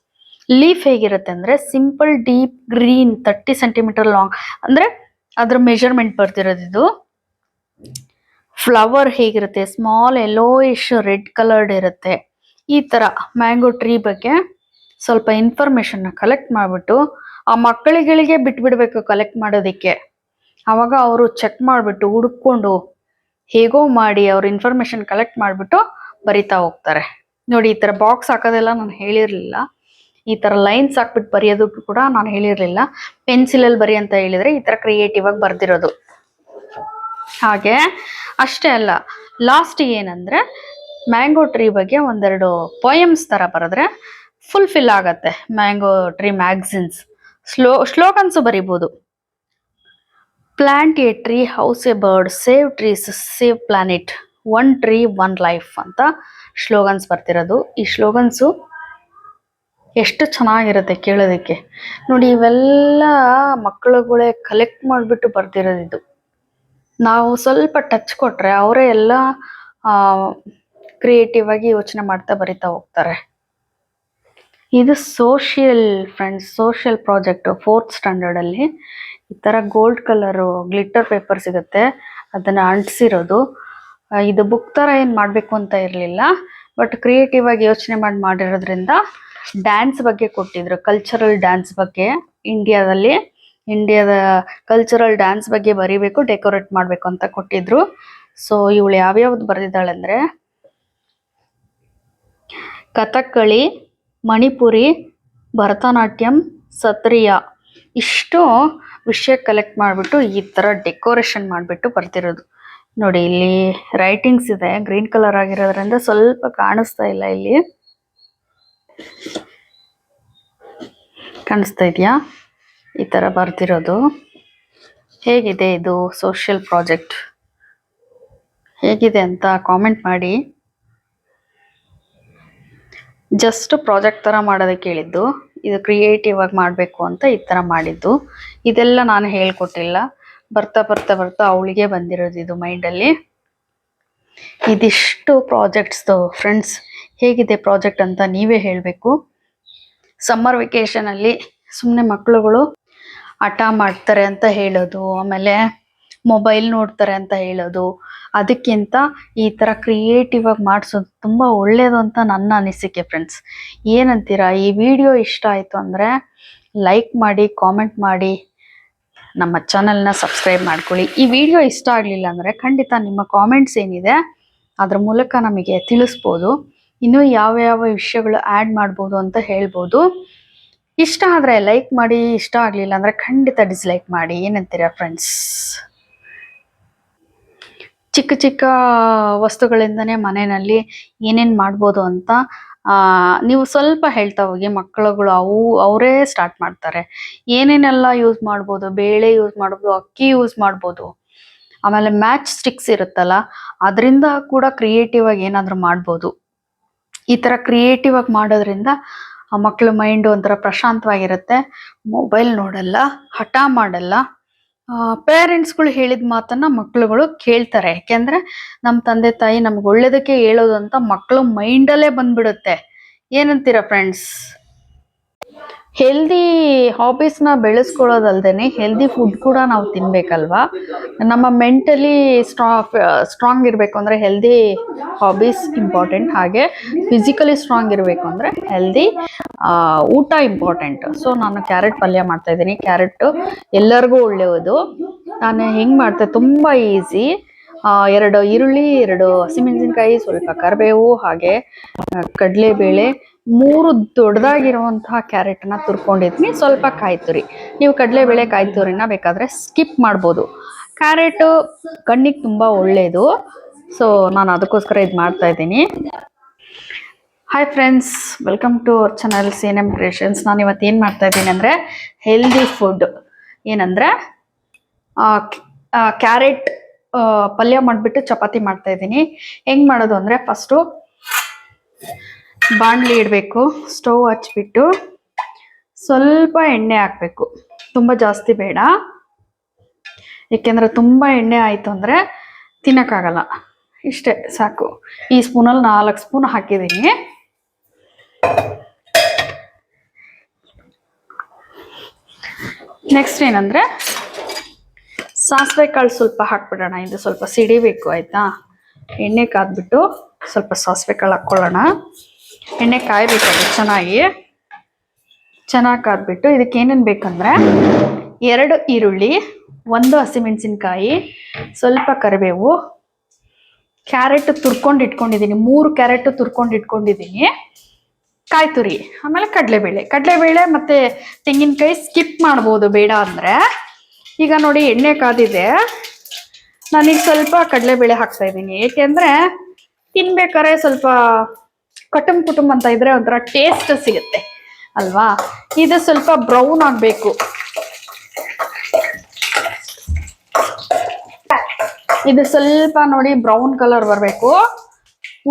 ಲೀಫ್ ಹೇಗಿರುತ್ತೆ ಅಂದರೆ simple deep green, 30 centimetre long, ಅಂದರೆ ಅದ್ರ ಮೆಜರ್ಮೆಂಟ್ ಬರ್ತಿರೋದು ಇದು. ಫ್ಲವರ್ ಹೇಗಿರುತ್ತೆ, ಸ್ಮಾಲ್ ಯೆಲ್ಲೋಯಿಶ್ ರೆಡ್ ಕಲರ್ಡ್ ಇರುತ್ತೆ. ಈ ಥರ ಮ್ಯಾಂಗೋ ಟ್ರೀ ಬಗ್ಗೆ ಸ್ವಲ್ಪ ಇನ್ಫಾರ್ಮೇಷನ್ನ ಕಲೆಕ್ಟ್ ಮಾಡಿಬಿಟ್ಟು ಆ ಮಕ್ಕಳಿಗಳಿಗೆ ಬಿಟ್ಬಿಡ್ಬೇಕು ಕಲೆಕ್ಟ್ ಮಾಡೋದಕ್ಕೆ. ಆವಾಗ ಅವರು ಚೆಕ್ ಮಾಡಿಬಿಟ್ಟು ಹುಡುಕೊಂಡು ಹೇಗೋ ಮಾಡಿ ಅವ್ರ ಇನ್ಫಾರ್ಮೇಷನ್ ಕಲೆಕ್ಟ್ ಮಾಡಿಬಿಟ್ಟು ಬರಿತಾ ಹೋಗ್ತಾರೆ. ನೋಡಿ, ಈ ಥರ ಬಾಕ್ಸ್ ಹಾಕೋದೆಲ್ಲ ನಾನು ಹೇಳಿರಲಿಲ್ಲ. ಈ ಥರ ಲೈನ್ಸ್ ಹಾಕ್ಬಿಟ್ಟು ಬರೆಯೋದಕ್ಕೂ ಕೂಡ ನಾನು ಹೇಳಿರಲಿಲ್ಲ. ಪೆನ್ಸಿಲಲ್ಲಿ ಬರಿ ಅಂತ ಹೇಳಿದರೆ ಈ ಥರ ಕ್ರಿಯೇಟಿವ್ ಆಗಿ ಬರ್ದಿರೋದು. ಹಾಗೆ ಅಷ್ಟೇ ಅಲ್ಲ, ಲಾಸ್ಟಿಗೆ ಏನಂದರೆ ಮ್ಯಾಂಗೋ ಟ್ರೀ ಬಗ್ಗೆ ಒಂದೆರಡು ಪೋಯಮ್ಸ್ ಥರ ಬರೆದ್ರೆ ಫುಲ್ಫಿಲ್ ಆಗತ್ತೆ ಮ್ಯಾಂಗೋ ಟ್ರೀ ಮ್ಯಾಗ್ಝಿನ್ಸ್. ಸ್ಲೋಗನ್ಸು ಬರಿಬೋದು. Plant a tree, house a bird, save trees, save planet, 1 tree 1 life ಅಂತ ಸ್ಲೋಗನ್ಸ್ ಬರ್ತಿರೋದು. ಈ ಸ್ಲೋಗನ್ಸು ಎಷ್ಟು ಚೆನ್ನಾಗಿರುತ್ತೆ ಕೇಳೋದಕ್ಕೆ. ನೋಡಿ, ಇವೆಲ್ಲ ಮಕ್ಕಳುಗಳೇ ಕಲೆಕ್ಟ್ ಮಾಡಿಬಿಟ್ಟು ಬರ್ತಿರೋದು ಇದು. ನಾವು ಸ್ವಲ್ಪ ಟಚ್ ಕೊಟ್ಟರೆ ಅವರೇ ಎಲ್ಲ ಕ್ರಿಯೇಟಿವ್ ಆಗಿ ಯೋಚನೆ ಮಾಡ್ತಾ ಬರಿತಾ ಹೋಗ್ತಾರೆ. ಇದು social friends, social project 4th standard ಅಲ್ಲಿ ಈ ತರ ಗೋಲ್ಡ್ ಕಲರ್ ಗ್ಲಿಟರ್ ಪೇಪರ್ ಸಿಗುತ್ತೆ, ಅದನ್ನ ಅಂಟಿಸಿರೋದು. ಇದು ಬುಕ್ ತರ ಏನ್ ಮಾಡ್ಬೇಕು ಅಂತ ಇರ್ಲಿಲ್ಲ, ಬಟ್ ಕ್ರಿಯೇಟಿವ್ ಆಗಿ ಯೋಚನೆ ಮಾಡಿರೋದ್ರಿಂದ ಡ್ಯಾನ್ಸ್ ಬಗ್ಗೆ ಕೊಟ್ಟಿದ್ರು, ಕಲ್ಚರಲ್ ಡ್ಯಾನ್ಸ್ ಬಗ್ಗೆ. ಇಂಡಿಯಾದ ಕಲ್ಚರಲ್ ಡ್ಯಾನ್ಸ್ ಬಗ್ಗೆ ಬರಿಬೇಕು, ಡೆಕೋರೇಟ್ ಮಾಡ್ಬೇಕು ಅಂತ ಕೊಟ್ಟಿದ್ರು. ಸೊ ಇವಳು ಯಾವ್ಯಾವ್ದು ಬರೆದಿದ್ದಾಳೆ ಅಂದ್ರೆ ಕಥಕ್ಕಳಿ, ಮಣಿಪುರಿ, ಭರತನಾಟ್ಯಂ, ಸತ್ರಿಯ, ಇಷ್ಟು ವಿಷಯ ಕಲೆಕ್ಟ್ ಮಾಡಿಬಿಟ್ಟು ಈ ತರ ಡೆಕೋರೇಷನ್ ಮಾಡಿಬಿಟ್ಟು ಬರ್ತಿರೋದು. ನೋಡಿ ಇಲ್ಲಿ ರೈಟಿಂಗ್ಸ್ ಇದೆ, ಗ್ರೀನ್ ಕಲರ್ ಆಗಿರೋದ್ರಿಂದ ಸ್ವಲ್ಪ ಕಾಣಿಸ್ತಾ ಇಲ್ಲ. ಇಲ್ಲಿ ಕಾಣಿಸ್ತಾ ಇದೆಯಾ? ಈ ತರ ಬರ್ತಿರೋದು. ಹೇಗಿದೆ ಇದು ಸೋಷಿಯಲ್ ಪ್ರಾಜೆಕ್ಟ್, ಹೇಗಿದೆ ಅಂತ ಕಾಮೆಂಟ್ ಮಾಡಿ. ಜಸ್ಟ್ ಪ್ರಾಜೆಕ್ಟ್ ತರ ಮಾಡೋದಕ್ಕೆ ಹೇಳಿದ್ದು, ಇದು ಕ್ರಿಯೇಟಿವ್ ಆಗಿ ಮಾಡಬೇಕು ಅಂತ ಈ ತರ ಮಾಡಿದ್ದು. ಇದೆಲ್ಲ ನಾನು ಹೇಳ್ಕೊಟ್ಟಿಲ್ಲ, ಬರ್ತಾ ಬರ್ತಾ ಬರ್ತಾ ಅವಳಿಗೆ ಬಂದಿರೋದು ಇದು ಮೈಂಡಲ್ಲಿ. ಇದಿಷ್ಟು ಪ್ರಾಜೆಕ್ಟ್ಸ್ದು ಫ್ರೆಂಡ್ಸ್. ಹೇಗಿದೆ ಪ್ರಾಜೆಕ್ಟ್ ಅಂತ ನೀವೇ ಹೇಳಬೇಕು. ಸಮ್ಮರ್ ವೆಕೇಶನ್ ಅಲ್ಲಿ ಸುಮ್ಮನೆ ಮಕ್ಕಳುಗಳು ಹಠ ಮಾಡ್ತಾರೆ ಅಂತ ಹೇಳೋದು, ಆಮೇಲೆ ಮೊಬೈಲ್ ನೋಡ್ತಾರೆ ಅಂತ ಹೇಳೋದು, ಅದಕ್ಕಿಂತ ಈ ತರ ಕ್ರಿಯೇಟಿವ್ ಆಗಿ ಮಾಡಿಸೋದು ತುಂಬಾ ಒಳ್ಳೇದು ಅಂತ ನನ್ನ ಅನಿಸಿಕೆ ಫ್ರೆಂಡ್ಸ್. ಏನಂತೀರಾ? ಈ ವಿಡಿಯೋ ಇಷ್ಟ ಆಯ್ತು ಅಂದ್ರೆ ಲೈಕ್ ಮಾಡಿ, ಕಾಮೆಂಟ್ ಮಾಡಿ, ನಮ್ಮ ಚಾನಲ್ನ ಸಬ್ಸ್ಕ್ರೈಬ್ ಮಾಡ್ಕೊಳ್ಳಿ. ಈ ವಿಡಿಯೋ ಇಷ್ಟ ಆಗಲಿಲ್ಲ ಅಂದ್ರೆ ಖಂಡಿತ ನಿಮ್ಮ ಕಾಮೆಂಟ್ಸ್ ಏನಿದೆ ಅದ್ರ ಮೂಲಕ ನಮಗೆ ತಿಳಿಸ್ಬೋದು. ಇನ್ನೂ ಯಾವ ವಿಷಯಗಳು ಆ್ಯಡ್ ಮಾಡ್ಬೋದು ಅಂತ ಹೇಳ್ಬೋದು. ಇಷ್ಟ ಆದರೆ ಲೈಕ್ ಮಾಡಿ, ಇಷ್ಟ ಆಗಲಿಲ್ಲ ಅಂದರೆ ಖಂಡಿತ ಡಿಸ್ಲೈಕ್ ಮಾಡಿ. ಏನಂತೀರಾ ಫ್ರೆಂಡ್ಸ್? ಚಿಕ್ಕ ಚಿಕ್ಕ ವಸ್ತುಗಳಿಂದನೇ ಮನೆಯಲ್ಲಿ ಏನೇನು ಮಾಡ್ಬೋದು ಅಂತ ನೀವು ಸ್ವಲ್ಪ ಹೇಳ್ತಾ ಹೋಗಿ. ಮಕ್ಕಳುಗಳು ಅವರೇ ಸ್ಟಾರ್ಟ್ ಮಾಡ್ತಾರೆ. ಏನೇನೆಲ್ಲ ಯೂಸ್ ಮಾಡ್ಬೋದು? ಬೇಳೆ ಯೂಸ್ ಮಾಡ್ಬೋದು, ಅಕ್ಕಿ ಯೂಸ್ ಮಾಡ್ಬೋದು, ಆಮೇಲೆ ಮ್ಯಾಚ್ ಸ್ಟಿಕ್ಸ್ ಇರುತ್ತಲ್ಲ, ಅದರಿಂದ ಕೂಡ ಕ್ರಿಯೇಟಿವ್ ಆಗಿ ಏನಾದರೂ ಮಾಡ್ಬೋದು. ಈ ಥರ ಕ್ರಿಯೇಟಿವ್ ಆಗಿ ಮಾಡೋದ್ರಿಂದ ಆ ಮಕ್ಕಳ ಮೈಂಡ್ ಒಂಥರ ಪ್ರಶಾಂತವಾಗಿರುತ್ತೆ. ಮೊಬೈಲ್ ನೋಡಲ್ಲ, ಹಠ ಮಾಡಲ್ಲ. ಪೇರೆಂಟ್ಸ್ಗಳು ಹೇಳಿದ ಮಾತನ್ನ ಮಕ್ಕಳುಗಳು ಕೇಳ್ತಾರೆ. ಯಾಕೆಂದ್ರೆ ನಮ್ಮ ತಂದೆ ತಾಯಿ ನಮ್ಗೆ ಒಳ್ಳೇದಕ್ಕೆ ಹೇಳೋದು ಅಂತ ಮಕ್ಕಳು ಮೈಂಡಲ್ಲೇ ಬಂದ್ಬಿಡುತ್ತೆ. ಏನಂತೀರಾ ಫ್ರೆಂಡ್ಸ್? ಹೆಲ್ದಿ ಹಾಬೀಸ್ನ ಬೆಳೆಸ್ಕೊಳ್ಳೋದಲ್ದೇನೆ ಹೆಲ್ದಿ ಫುಡ್ ಕೂಡ ನಾವು ತಿನ್ಬೇಕಲ್ವಾ. ನಮ್ಮ ಮೆಂಟಲಿ ಸ್ಟ್ರಾಂಗ್ ಇರಬೇಕು ಅಂದರೆ ಹೆಲ್ದಿ ಹಾಬೀಸ್ ಇಂಪಾರ್ಟೆಂಟ್, ಹಾಗೆ ಫಿಸಿಕಲಿ ಸ್ಟ್ರಾಂಗ್ ಇರಬೇಕು ಅಂದರೆ ಹೆಲ್ದಿ ಊಟ ಇಂಪಾರ್ಟೆಂಟ್. ಸೊ ನಾನು ಕ್ಯಾರೆಟ್ ಪಲ್ಯ ಮಾಡ್ತಾ ಇದ್ದೀನಿ. ಕ್ಯಾರೆಟ್ ಎಲ್ಲರಿಗೂ ಒಳ್ಳೆಯದು. ನಾನು ಹೆಂಗೆ ಮಾಡ್ತೆ, ತುಂಬ ಈಸಿ. 2 ಈರುಳ್ಳಿ, 2 ಹಸಿಮೆಣಸಿನ್ಕಾಯಿ, ಸ್ವಲ್ಪ ಕರಿಬೇವು, ಹಾಗೆ ಕಡಲೆಬೇಳೆ, 3 ದೊಡ್ಡದಾಗಿರುವಂತಹ ಕ್ಯಾರೆಟ್ನ ತುರ್ಕೊಂಡಿದ್ದೀನಿ. ಸ್ವಲ್ಪ ಕಾಯಿ ತುರಿ. ನೀವು ಕಡಲೆಬೇಳೆ ಕಾಯಿ ತುರಿನ ಬೇಕಾದರೆ ಸ್ಕಿಪ್ ಮಾಡ್ಬೋದು. ಕ್ಯಾರೆಟು ಕಣ್ಣಿಗೆ ತುಂಬ ಒಳ್ಳೆಯದು. ಸೊ ನಾನು ಅದಕ್ಕೋಸ್ಕರ ಇದು ಮಾಡ್ತಾ ಇದ್ದೀನಿ. Hi friends, welcome to our channel CNM creations. ನಾನು ಇವತ್ತು ಏನು ಮಾಡ್ತಾ ಇದ್ದೀನಿ ಅಂದರೆ ಹೆಲ್ದಿ ಫುಡ್. ಏನಂದರೆ ಕ್ಯಾರೆಟ್ ಪಲ್ಯ ಮಾಡಿಬಿಟ್ಟು ಚಪಾತಿ ಮಾಡ್ತಾ ಇದ್ದೀನಿ. ಹೆಂಗೆ ಮಾಡೋದು ಅಂದರೆ ಫಸ್ಟು ಬಾಣಲಿ ಇಡಬೇಕು, ಸ್ಟವ್ ಹಚ್ಬಿಟ್ಟು ಸ್ವಲ್ಪ ಎಣ್ಣೆ ಹಾಕಬೇಕು. ತುಂಬ ಜಾಸ್ತಿ ಬೇಡ, ಏಕೆಂದರೆ ತುಂಬ ಎಣ್ಣೆ ಆಯಿತು ಅಂದರೆ ತಿನ್ನೋಕ್ಕಾಗಲ್ಲ. ಇಷ್ಟೇ ಸಾಕು. ಈ ಸ್ಪೂನಲ್ಲಿ 4 ಸ್ಪೂನ್ ಹಾಕಿದ್ದೀನಿ. ನೆಕ್ಸ್ಟ್ ಏನಂದರೆ ಸಾಸಿವೆ ಕಾಳು ಸ್ವಲ್ಪ ಹಾಕ್ಬಿಡೋಣ. ಇದು ಸ್ವಲ್ಪ ಸಿಡಿಬೇಕು, ಆಯಿತಾ? ಎಣ್ಣೆ ಕಾದ್ಬಿಟ್ಟು ಸ್ವಲ್ಪ ಸಾಸಿವೆ ಕಾಳು ಹಾಕ್ಕೊಳ್ಳೋಣ. ಎಣ್ಣೆ ಕಾಯಬೇಕು, ಅದು ಚೆನ್ನಾಗಿ ಕಾದ್ಬಿಟ್ಟು ಇದಕ್ಕೆ ಏನೇನು ಬೇಕಂದರೆ 2 ಈರುಳ್ಳಿ, 1 ಹಸಿಮೆಣಸಿನ್ಕಾಯಿ, ಸ್ವಲ್ಪ ಕರಿಬೇವು, ಕ್ಯಾರೆಟ್ ತುರ್ಕೊಂಡು ಇಟ್ಕೊಂಡಿದ್ದೀನಿ, 3 ಕ್ಯಾರೆಟ್ ತುರ್ಕೊಂಡು ಇಟ್ಕೊಂಡಿದ್ದೀನಿ, ಕಾಯಿ ತುರಿ, ಆಮೇಲೆ ಕಡಲೆಬೇಳೆ ಮತ್ತು ತೆಂಗಿನಕಾಯಿ ಸ್ಕಿಪ್ ಮಾಡ್ಬೋದು ಬೇಡ ಅಂದರೆ. ಈಗ ನೋಡಿ ಎಣ್ಣೆ ಕಾದಿದೆ, ನಾನೀಗ ಸ್ವಲ್ಪ ಕಡಲೆಬೇಳೆ ಹಾಕ್ತಾ ಇದ್ದೀನಿ. ಏಕೆಂದರೆ ತಿನ್ಬೇಕಾದ್ರೆ ಸ್ವಲ್ಪ ಕುಟುಂಬ ಅಂತ ಇದ್ರೆ ಒಂಥರ ಟೇಸ್ಟ್ ಸಿಗುತ್ತೆ ಅಲ್ವಾ. ಇದು ಸ್ವಲ್ಪ ಬ್ರೌನ್ ಆಗಬೇಕು. ಇದು ಸ್ವಲ್ಪ ನೋಡಿ ಬ್ರೌನ್ ಕಲರ್ ಬರಬೇಕು.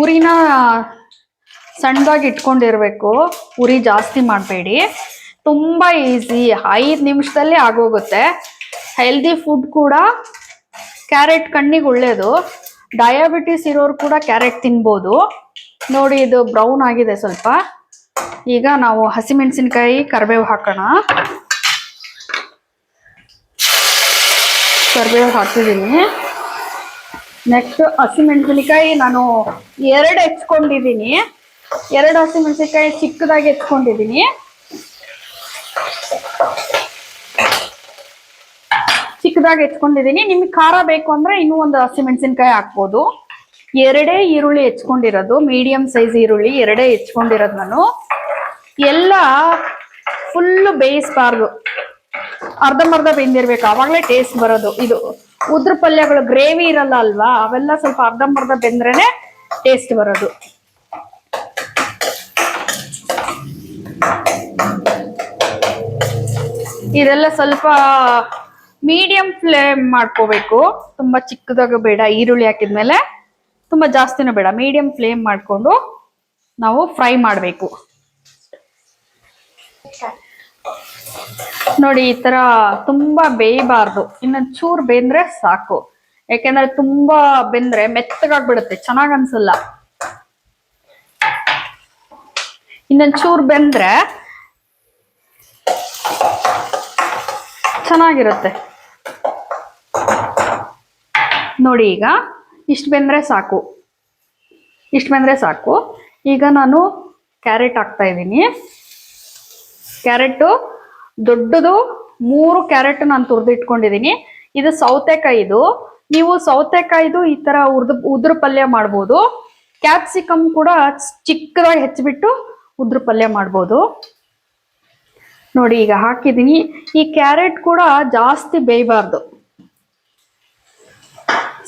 ಉರಿನ ಸಣ್ಣದಾಗಿ ಇಟ್ಕೊಂಡಿರ್ಬೇಕು, ಉರಿ ಜಾಸ್ತಿ ಮಾಡಬೇಡಿ. ತುಂಬ ಈಸಿ, 5 ನಿಮಿಷದಲ್ಲಿ ಆಗೋಗುತ್ತೆ. ಹೆಲ್ದಿ ಫುಡ್ ಕೂಡ. ಕ್ಯಾರೆಟ್ ಕಣ್ಣಿಗೆ ಒಳ್ಳೆಯದು. ಡಯಾಬಿಟಿಸ್ ಇರೋರು ಕೂಡ ಕ್ಯಾರೆಟ್ ತಿನ್ಬೋದು. ನೋಡಿ ಇದು ಬ್ರೌನ್ ಆಗಿದೆ ಸ್ವಲ್ಪ. ಈಗ ನಾವು ಹಸಿಮೆಣಸಿನಕಾಯಿ ಕರಿಬೇವು ಹಾಕೋಣ. ಕರಿಬೇವು ಹಾಕಿದ್ದೀನಿ. ನೆಕ್ಸ್ಟ್ ಹಸಿಮೆಣಸಿನಕಾಯಿ ನಾನು 2 ಹೆಚ್ಕೊಂಡಿದ್ದೀನಿ. 2 ಹಸಿಮೆಣಸಿನಕಾಯಿ ಚಿಕ್ಕದಾಗಿ ಹೆಚ್ಕೊಂಡಿದ್ದೀನಿ. ನಿಮಗೆ ಖಾರ ಬೇಕು ಅಂದ್ರೆ ಇನ್ನೂ ಒಂದು ಹಸಿಮೆಣಸಿನಕಾಯಿ ಹಾಕ್ಬೋದು. 2 ಈರುಳ್ಳಿ ಹೆಚ್ಕೊಂಡಿರೋದು, ಮೀಡಿಯಂ ಸೈಜ್ ಈರುಳ್ಳಿ 2 ಹೆಚ್ಕೊಂಡಿರೋದು ನಾನು. ಎಲ್ಲ ಫುಲ್ಲು ಬೇಯಿಸಬಾರ್ದು, ಅರ್ಧಂಬರ್ಧ ಬೆಂದಿರ್ಬೇಕು, ಆವಾಗಲೇ ಟೇಸ್ಟ್ ಬರೋದು. ಇದು ಉದ್ರ ಪಲ್ಯಗಳು ಗ್ರೇವಿ ಇರಲ್ಲ ಅಲ್ವಾ, ಅವೆಲ್ಲ ಸ್ವಲ್ಪ ಅರ್ಧಂಬರ್ಧ ಬೆಂದ್ರೇನೆ ಟೇಸ್ಟ್ ಬರೋದು. ಇದೆಲ್ಲ ಸ್ವಲ್ಪ ಮೀಡಿಯಂ ಫ್ಲೇಮ್ ಮಾಡ್ಕೋಬೇಕು, ತುಂಬಾ ಚಿಕ್ಕದಾಗ ಬೇಡ. ಈರುಳ್ಳಿ ಹಾಕಿದ್ಮೇಲೆ ತುಂಬಾ ಜಾಸ್ತಿನೂ ಬೇಡ, ಮೀಡಿಯಂ ಫ್ಲೇಮ್ ಮಾಡ್ಕೊಂಡು ನಾವು ಫ್ರೈ ಮಾಡಬೇಕು. ನೋಡಿ ಈ ತರ ತುಂಬಾ ಬೇಯಬಾರ್ದು, ಇನ್ನೊಂದ್ ಚೂರ್ ಬೆಂದ್ರೆ ಸಾಕು. ಯಾಕೆಂದ್ರೆ ತುಂಬಾ ಬೆಂದ್ರೆ ಮೆತ್ತಗಾಗ್ಬಿಡುತ್ತೆ, ಚೆನ್ನಾಗ್ ಅನ್ಸಲ್ಲ. ಇನ್ನೊಂದ್ ಚೂರ್ ಬೆಂದ್ರೆ ಚೆನ್ನಾಗಿರುತ್ತೆ. ನೋಡಿ ಈಗ ಇಷ್ಟು ಬೆಂದ್ರೆ ಸಾಕು, ಈಗ ನಾನು ಕ್ಯಾರೆಟ್ ಹಾಕ್ತಾ ಇದ್ದೀನಿ. ಕ್ಯಾರೆಟ್ ದೊಡ್ಡದು 3 ಕ್ಯಾರೆಟ್ ನಾನು ತುರಿದಿಟ್ಕೊಂಡಿದ್ದೀನಿ. ಇದು ಸೌತೆಕಾಯಿದು. ನೀವು ಸೌತೆಕಾಯಿದು ಈ ತರ ಉದ್ರ ಪಲ್ಯ ಮಾಡ್ಬೋದು. ಕ್ಯಾಪ್ಸಿಕಮ್ ಕೂಡ ಚಿಕ್ಕದಾಗಿ ಹೆಚ್ಚಿಬಿಟ್ಟು ಉದ್ರ ಪಲ್ಯ ಮಾಡ್ಬೋದು. ನೋಡಿ ಈಗ ಹಾಕಿದ್ದೀನಿ. ಈ ಕ್ಯಾರೆಟ್ ಕೂಡ ಜಾಸ್ತಿ ಬೇಯಬಾರ್ದು,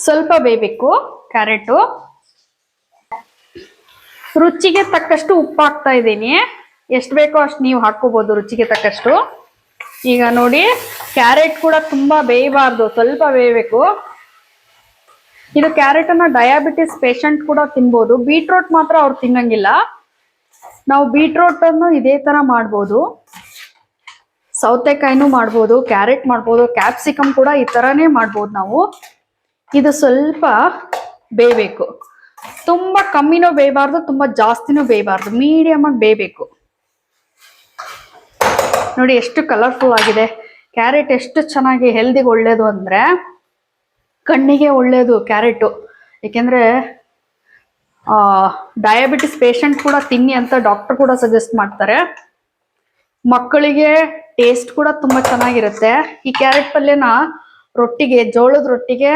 ಸ್ವಲ್ಪ ಬೇಯಬೇಕು ಕ್ಯಾರೆಟ್. ರುಚಿಗೆ ತಕ್ಕಷ್ಟು ಉಪ್ಪು ಹಾಕ್ತಾ ಇದ್ದೀನಿ. ಎಷ್ಟು ಬೇಕೋ ಅಷ್ಟು ನೀವು ಹಾಕೋಬಹುದು ರುಚಿಗೆ ತಕ್ಕಷ್ಟು. ಈಗ ನೋಡಿ ಕ್ಯಾರೆಟ್ ಕೂಡ ತುಂಬಾ ಬೇಯಬಾರ್ದು, ಸ್ವಲ್ಪ ಬೇಯಬೇಕು. ಇದು ಕ್ಯಾರೆಟ್ ಅನ್ನ ಡಯಾಬಿಟಿಸ್ ಪೇಷಂಟ್ ಕೂಡ ತಿನ್ಬೋದು. ಬೀಟ್ರೋಟ್ ಮಾತ್ರ ಅವ್ರು ತಿನ್ನಂಗಿಲ್ಲ. ನಾವು ಬೀಟ್ರೋಟ್ ಅನ್ನು ಇದೇ ತರ ಮಾಡ್ಬೋದು, ಸೌತೆಕಾಯಿನೂ ಮಾಡ್ಬೋದು, ಕ್ಯಾರೆಟ್ ಮಾಡ್ಬೋದು, ಕ್ಯಾಪ್ಸಿಕಮ್ ಕೂಡ ಈ ತರಾನೇ ಮಾಡ್ಬೋದು ನಾವು. ಇದು ಸ್ವಲ್ಪ ಬೇಯಬೇಕು, ತುಂಬಾ ಕಮ್ಮಿನೂ ಬೇಯಬಾರ್ದು, ತುಂಬಾ ಜಾಸ್ತಿನೂ ಬೇಯಬಾರ್ದು, ಮೀಡಿಯಂ ಆಗಿ ಬೇಯಬೇಕು. ನೋಡಿ ಎಷ್ಟು ಕಲರ್ಫುಲ್ ಆಗಿದೆ. ಕ್ಯಾರೆಟ್ ಎಷ್ಟು ಚೆನ್ನಾಗಿ ಹೆಲ್ದಿಗೆ ಒಳ್ಳೇದು ಅಂದ್ರೆ, ಕಣ್ಣಿಗೆ ಒಳ್ಳೇದು ಕ್ಯಾರೆಟು. ಏಕೆಂದ್ರೆ ಡಯಾಬಿಟಿಸ್ ಪೇಷಂಟ್ ಕೂಡ ತಿನ್ನಿ ಅಂತ ಡಾಕ್ಟರ್ ಕೂಡ ಸಜೆಸ್ಟ್ ಮಾಡ್ತಾರೆ. ಮಕ್ಕಳಿಗೆ ಟೇಸ್ಟ್ ಕೂಡ ತುಂಬಾ ಚೆನ್ನಾಗಿರುತ್ತೆ. ಈ ಕ್ಯಾರೆಟ್ ಪಲ್ಯನ ರೊಟ್ಟಿಗೆ, ಜೋಳದ ರೊಟ್ಟಿಗೆ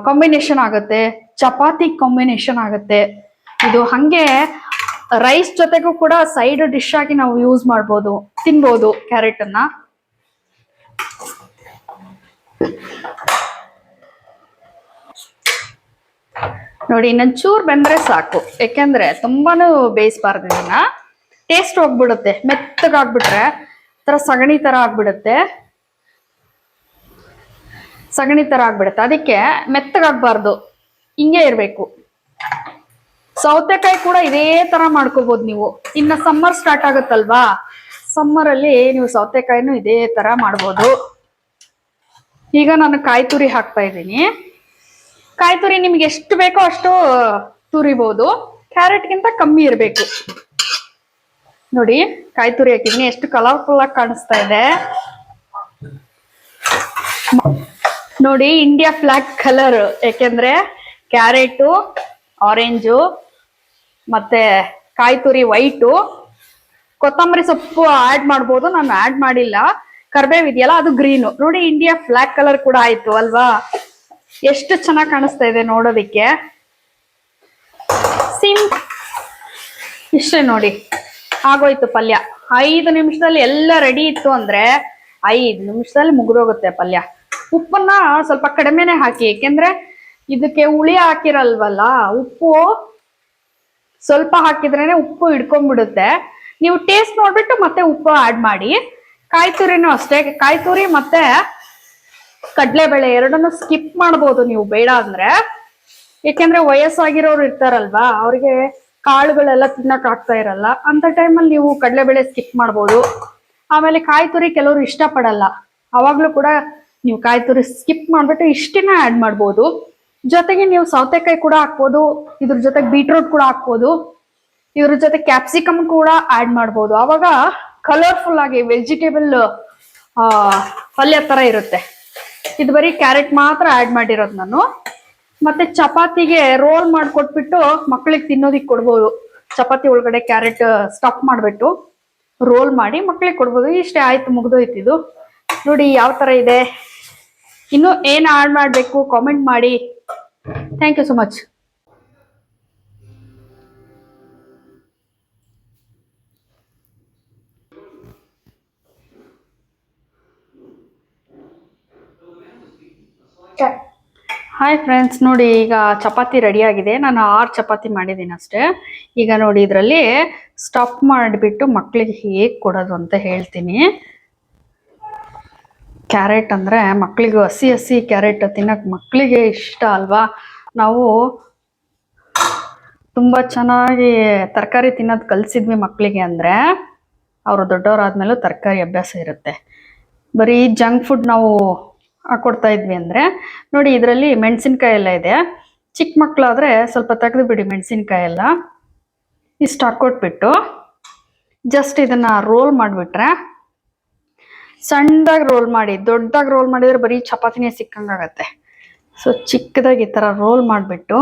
ಕಾಂಬಿನೇಷನ್ ಆಗುತ್ತೆ, ಚಪಾತಿ ಕಾಂಬಿನೇಷನ್ ಆಗುತ್ತೆ. ಇದು ಹಂಗೆ ರೈಸ್ ಜೊತೆಗೂ ಕೂಡ ಸೈಡ್ ಡಿಶ್ ಆಗಿ ನಾವು ಯೂಸ್ ಮಾಡ್ಬೋದು, ತಿನ್ಬೋದು ಕ್ಯಾರೆಟ್ ಅನ್ನ. ನೋಡಿ ಇನ್ನೊಂಚೂರ್ ಬೆಂದ್ರೆ ಸಾಕು, ಯಾಕೆಂದ್ರೆ ತುಂಬಾನು ಬೇಯಿಸಬಾರ್ದು. ಇದನ್ನ ಟೇಸ್ಟ್ ಹೋಗ್ಬಿಡುತ್ತೆ, ಮೆತ್ತಗಾಗ್ಬಿಟ್ರೆ ತರ ಸಗಣಿ ತರ ಆಗ್ಬಿಡುತ್ತೆ, ಅದಕ್ಕೆ ಮೆತ್ತಗಾಗ್ಬಾರ್ದು, ಹಿಂಗೆ ಇರ್ಬೇಕು. ಸೌತೆಕಾಯಿ ಕೂಡ ಇದೇ ತರ ಮಾಡ್ಕೋಬಹುದು ನೀವು. ಇನ್ನ ಸಮ್ಮರ್ ಸ್ಟಾರ್ಟ್ ಆಗುತ್ತಲ್ವಾ, ಸಮ್ಮರ್ ಅಲ್ಲಿ ನೀವು ಸೌತೆಕಾಯಿನೂ ಇದೇ ತರ ಮಾಡ್ಬೋದು. ಈಗ ನಾನು ಕಾಯಿ ತುರಿ ಹಾಕ್ತಾ ಇದ್ದೀನಿ. ಕಾಯಿ ತುರಿ ನಿಮ್ಗೆ ಎಷ್ಟು ಬೇಕೋ ಅಷ್ಟು ತುರಿಬಹುದು, ಕ್ಯಾರೆಟ್ಗಿಂತ ಕಮ್ಮಿ ಇರಬೇಕು. ನೋಡಿ ಕಾಯಿ ತುರಿ ಹಾಕಿದೀನಿ, ಎಷ್ಟು ಕಲರ್ಫುಲ್ ಆಗಿ ಕಾಣಿಸ್ತಾ ಇದೆ ನೋಡಿ. ಇಂಡಿಯಾ ಫ್ಲಾಗ್ ಕಲರ್, ಯಾಕೆಂದ್ರೆ ಕ್ಯಾರೆಟು ಆರೆಂಜು ಮತ್ತೆ ಕಾಯಿ ತುರಿ ವೈಟು. ಕೊತ್ತಂಬರಿ ಸೊಪ್ಪು ಆಡ್ ಮಾಡ್ಬೋದು, ನಾನು ಆಡ್ ಮಾಡಿಲ್ಲ. ಕರ್ಬೇವ್ ಇದೆಯಲ್ಲ ಅದು ಗ್ರೀನು. ನೋಡಿ ಇಂಡಿಯಾ ಫ್ಲಾಗ್ ಕಲರ್ ಕೂಡ ಆಯ್ತು ಅಲ್ವಾ, ಎಷ್ಟು ಚೆನ್ನಾಗಿ ಕಾಣಿಸ್ತಾ ಇದೆ ನೋಡೋದಿಕ್ಕೆ. ಇಷ್ಟೇ ನೋಡಿ, ಆಗೋಯ್ತು ಪಲ್ಯ. 5 ನಿಮಿಷದಲ್ಲಿ ಎಲ್ಲ ರೆಡಿ ಇತ್ತು ಅಂದ್ರೆ 5 ನಿಮಿಷದಲ್ಲಿ ಮುಗಿದೋಗುತ್ತೆ ಪಲ್ಯ. ಉಪ್ಪನ್ನ ಸ್ವಲ್ಪ ಕಡಿಮೆನೆ ಹಾಕಿ, ಏಕೆಂದ್ರೆ ಇದಕ್ಕೆ ಹುಳಿ ಹಾಕಿರಲ್ವಲ್ಲ, ಉಪ್ಪು ಸ್ವಲ್ಪ ಹಾಕಿದ್ರೇನೆ ಉಪ್ಪು ಹಿಡ್ಕೊಂಡ್ಬಿಡುತ್ತೆ. ನೀವು ಟೇಸ್ಟ್ ನೋಡ್ಬಿಟ್ಟು ಮತ್ತೆ ಉಪ್ಪು ಆಡ್ ಮಾಡಿ. ಕಾಯಿ ತುರಿನೂ ಅಷ್ಟೇ, ಕಾಯಿ ತುರಿ ಮತ್ತೆ ಕಡ್ಲೆಬೇಳೆ ಎರಡನ್ನು ಸ್ಕಿಪ್ ಮಾಡ್ಬೋದು ನೀವು ಬೇಡ ಅಂದ್ರೆ. ಯಾಕೆಂದ್ರೆ ವಯಸ್ಸಾಗಿರೋರು ಇರ್ತಾರಲ್ವಾ, ಅವ್ರಿಗೆ ಕಾಳುಗಳೆಲ್ಲ ತಿನ್ನಕ್ ಆಗ್ತಾ ಇರಲ್ಲ, ಅಂತ ಟೈಮಲ್ಲಿ ನೀವು ಕಡಲೆಬೇಳೆ ಸ್ಕಿಪ್ ಮಾಡ್ಬೋದು. ಆಮೇಲೆ ಕಾಯಿ ತುರಿ ಕೆಲವರು ಇಷ್ಟಪಡಲ್ಲ, ಅವಾಗ್ಲೂ ಕೂಡ ನೀವು ಕಾಯಿ ತುರಿ ಸ್ಕಿಪ್ ಮಾಡ್ಬಿಟ್ಟು ಇಷ್ಟನ್ನ ಆಡ್ ಮಾಡ್ಬೋದು. ಜೊತೆಗೆ ನೀವು ಸೌತೆಕಾಯಿ ಕೂಡ ಹಾಕ್ಬೋದು, ಇದ್ರ ಜೊತೆಗೆ ಬೀಟ್ರೋಟ್ ಕೂಡ ಹಾಕ್ಬೋದು. ಇದ್ರ ಜೊತೆ ಕ್ಯಾಪ್ಸಿಕಮ್ ಕೂಡ ಆಡ್ ಮಾಡ್ಬೋದು, ಅವಾಗ ಕಲರ್ಫುಲ್ ಆಗಿ ವೆಜಿಟೇಬಲ್ ಪಲ್ಯ ತರ ಇರುತ್ತೆ. ಇದು ಬರೀ ಕ್ಯಾರೆಟ್ ಮಾತ್ರ ಆಡ್ ಮಾಡಿರೋದು ನಾನು. ಮತ್ತೆ ಚಪಾತಿಗೆ ರೋಲ್ ಮಾಡ್ಕೊಟ್ಬಿಟ್ಟು ಮಕ್ಕಳಿಗೆ ತಿನ್ನೋದಿಕ್ ಕೊಡ್ಬೋದು. ಚಪಾತಿ ಒಳಗಡೆ ಕ್ಯಾರೆಟ್ ಸ್ಟಫ್ ಮಾಡ್ಬಿಟ್ಟು ರೋಲ್ ಮಾಡಿ ಮಕ್ಕಳಿಗೆ ಕೊಡ್ಬೋದು. ಇಷ್ಟೇ, ಆಯ್ತು, ಮುಗ್ದೋಯ್ತು ಇದು. ನೋಡಿ ಯಾವ ತರ ಇದೆ. ಇನ್ನು ಏನ್ ಆಡ್ ಮಾಡ್ಬೇಕು ಕಾಮೆಂಟ್ ಮಾಡಿ. Thank you so much. Hi friends, ನೋಡಿ ಈಗ ಚಪಾತಿ ರೆಡಿ ಆಗಿದೆ. ನಾನು 6 ಚಪಾತಿ ಮಾಡಿದ್ದೀನಿ ಅಷ್ಟೇ. ಈಗ ನೋಡಿ ಇದರಲ್ಲಿ ಸ್ಟಫ್ ಮಾಡಿಬಿಟ್ಟು ಮಕ್ಕಳಿಗೆ ಹೇಗೆ ಕೊಡೋದು ಅಂತ ಹೇಳ್ತೀನಿ. ಕ್ಯಾರೆಟ್ ಅಂದರೆ ಮಕ್ಕಳಿಗೆ ಹಸಿ ಹಸಿ ಕ್ಯಾರೆಟ್ ತಿನ್ನೋಕೆ ಮಕ್ಕಳಿಗೆ ಇಷ್ಟ ಅಲ್ವಾ. ನಾವು ತುಂಬ ಚೆನ್ನಾಗಿ ತರಕಾರಿ ತಿನ್ನೋದು ಕಲಿಸಿದ್ವಿ ಮಕ್ಕಳಿಗೆ ಅಂದರೆ ಅವರು ದೊಡ್ಡವರಾದ್ಮೇಲೂ ತರಕಾರಿ ಅಭ್ಯಾಸ ಇರುತ್ತೆ. ಬರೀ ಜಂಕ್ ಫುಡ್ ನಾವು ಹಾಕೊಡ್ತಾ ಇದ್ವಿ ಅಂದರೆ ನೋಡಿ ಇದರಲ್ಲಿ ಮೆಣಸಿನ್ಕಾಯಿ ಎಲ್ಲ ಇದೆ. ಚಿಕ್ಕ ಮಕ್ಕಳಾದರೆ ಸ್ವಲ್ಪ ತೆಗೆದು ಬಿಡಿ ಮೆಣಸಿನ್ಕಾಯಿ ಎಲ್ಲ. ಇಷ್ಟು ಹಾಕ್ಕೊಟ್ಬಿಟ್ಟು ಜಸ್ಟ್ ಇದನ್ನು ರೋಲ್ ಮಾಡಿಬಿಟ್ರೆ, ಸಣ್ಣದಾಗಿ ರೋಲ್ ಮಾಡಿ, ದೊಡ್ಡದಾಗಿ ರೋಲ್ ಮಾಡಿದರೆ ಬರೀ ಚಪಾತಿನೇ ಸಿಕ್ಕಂಗಾಗತ್ತೆ. ಸೊ ಚಿಕ್ಕದಾಗಿ ಈ ಥರ ರೋಲ್ ಮಾಡಿಬಿಟ್ಟು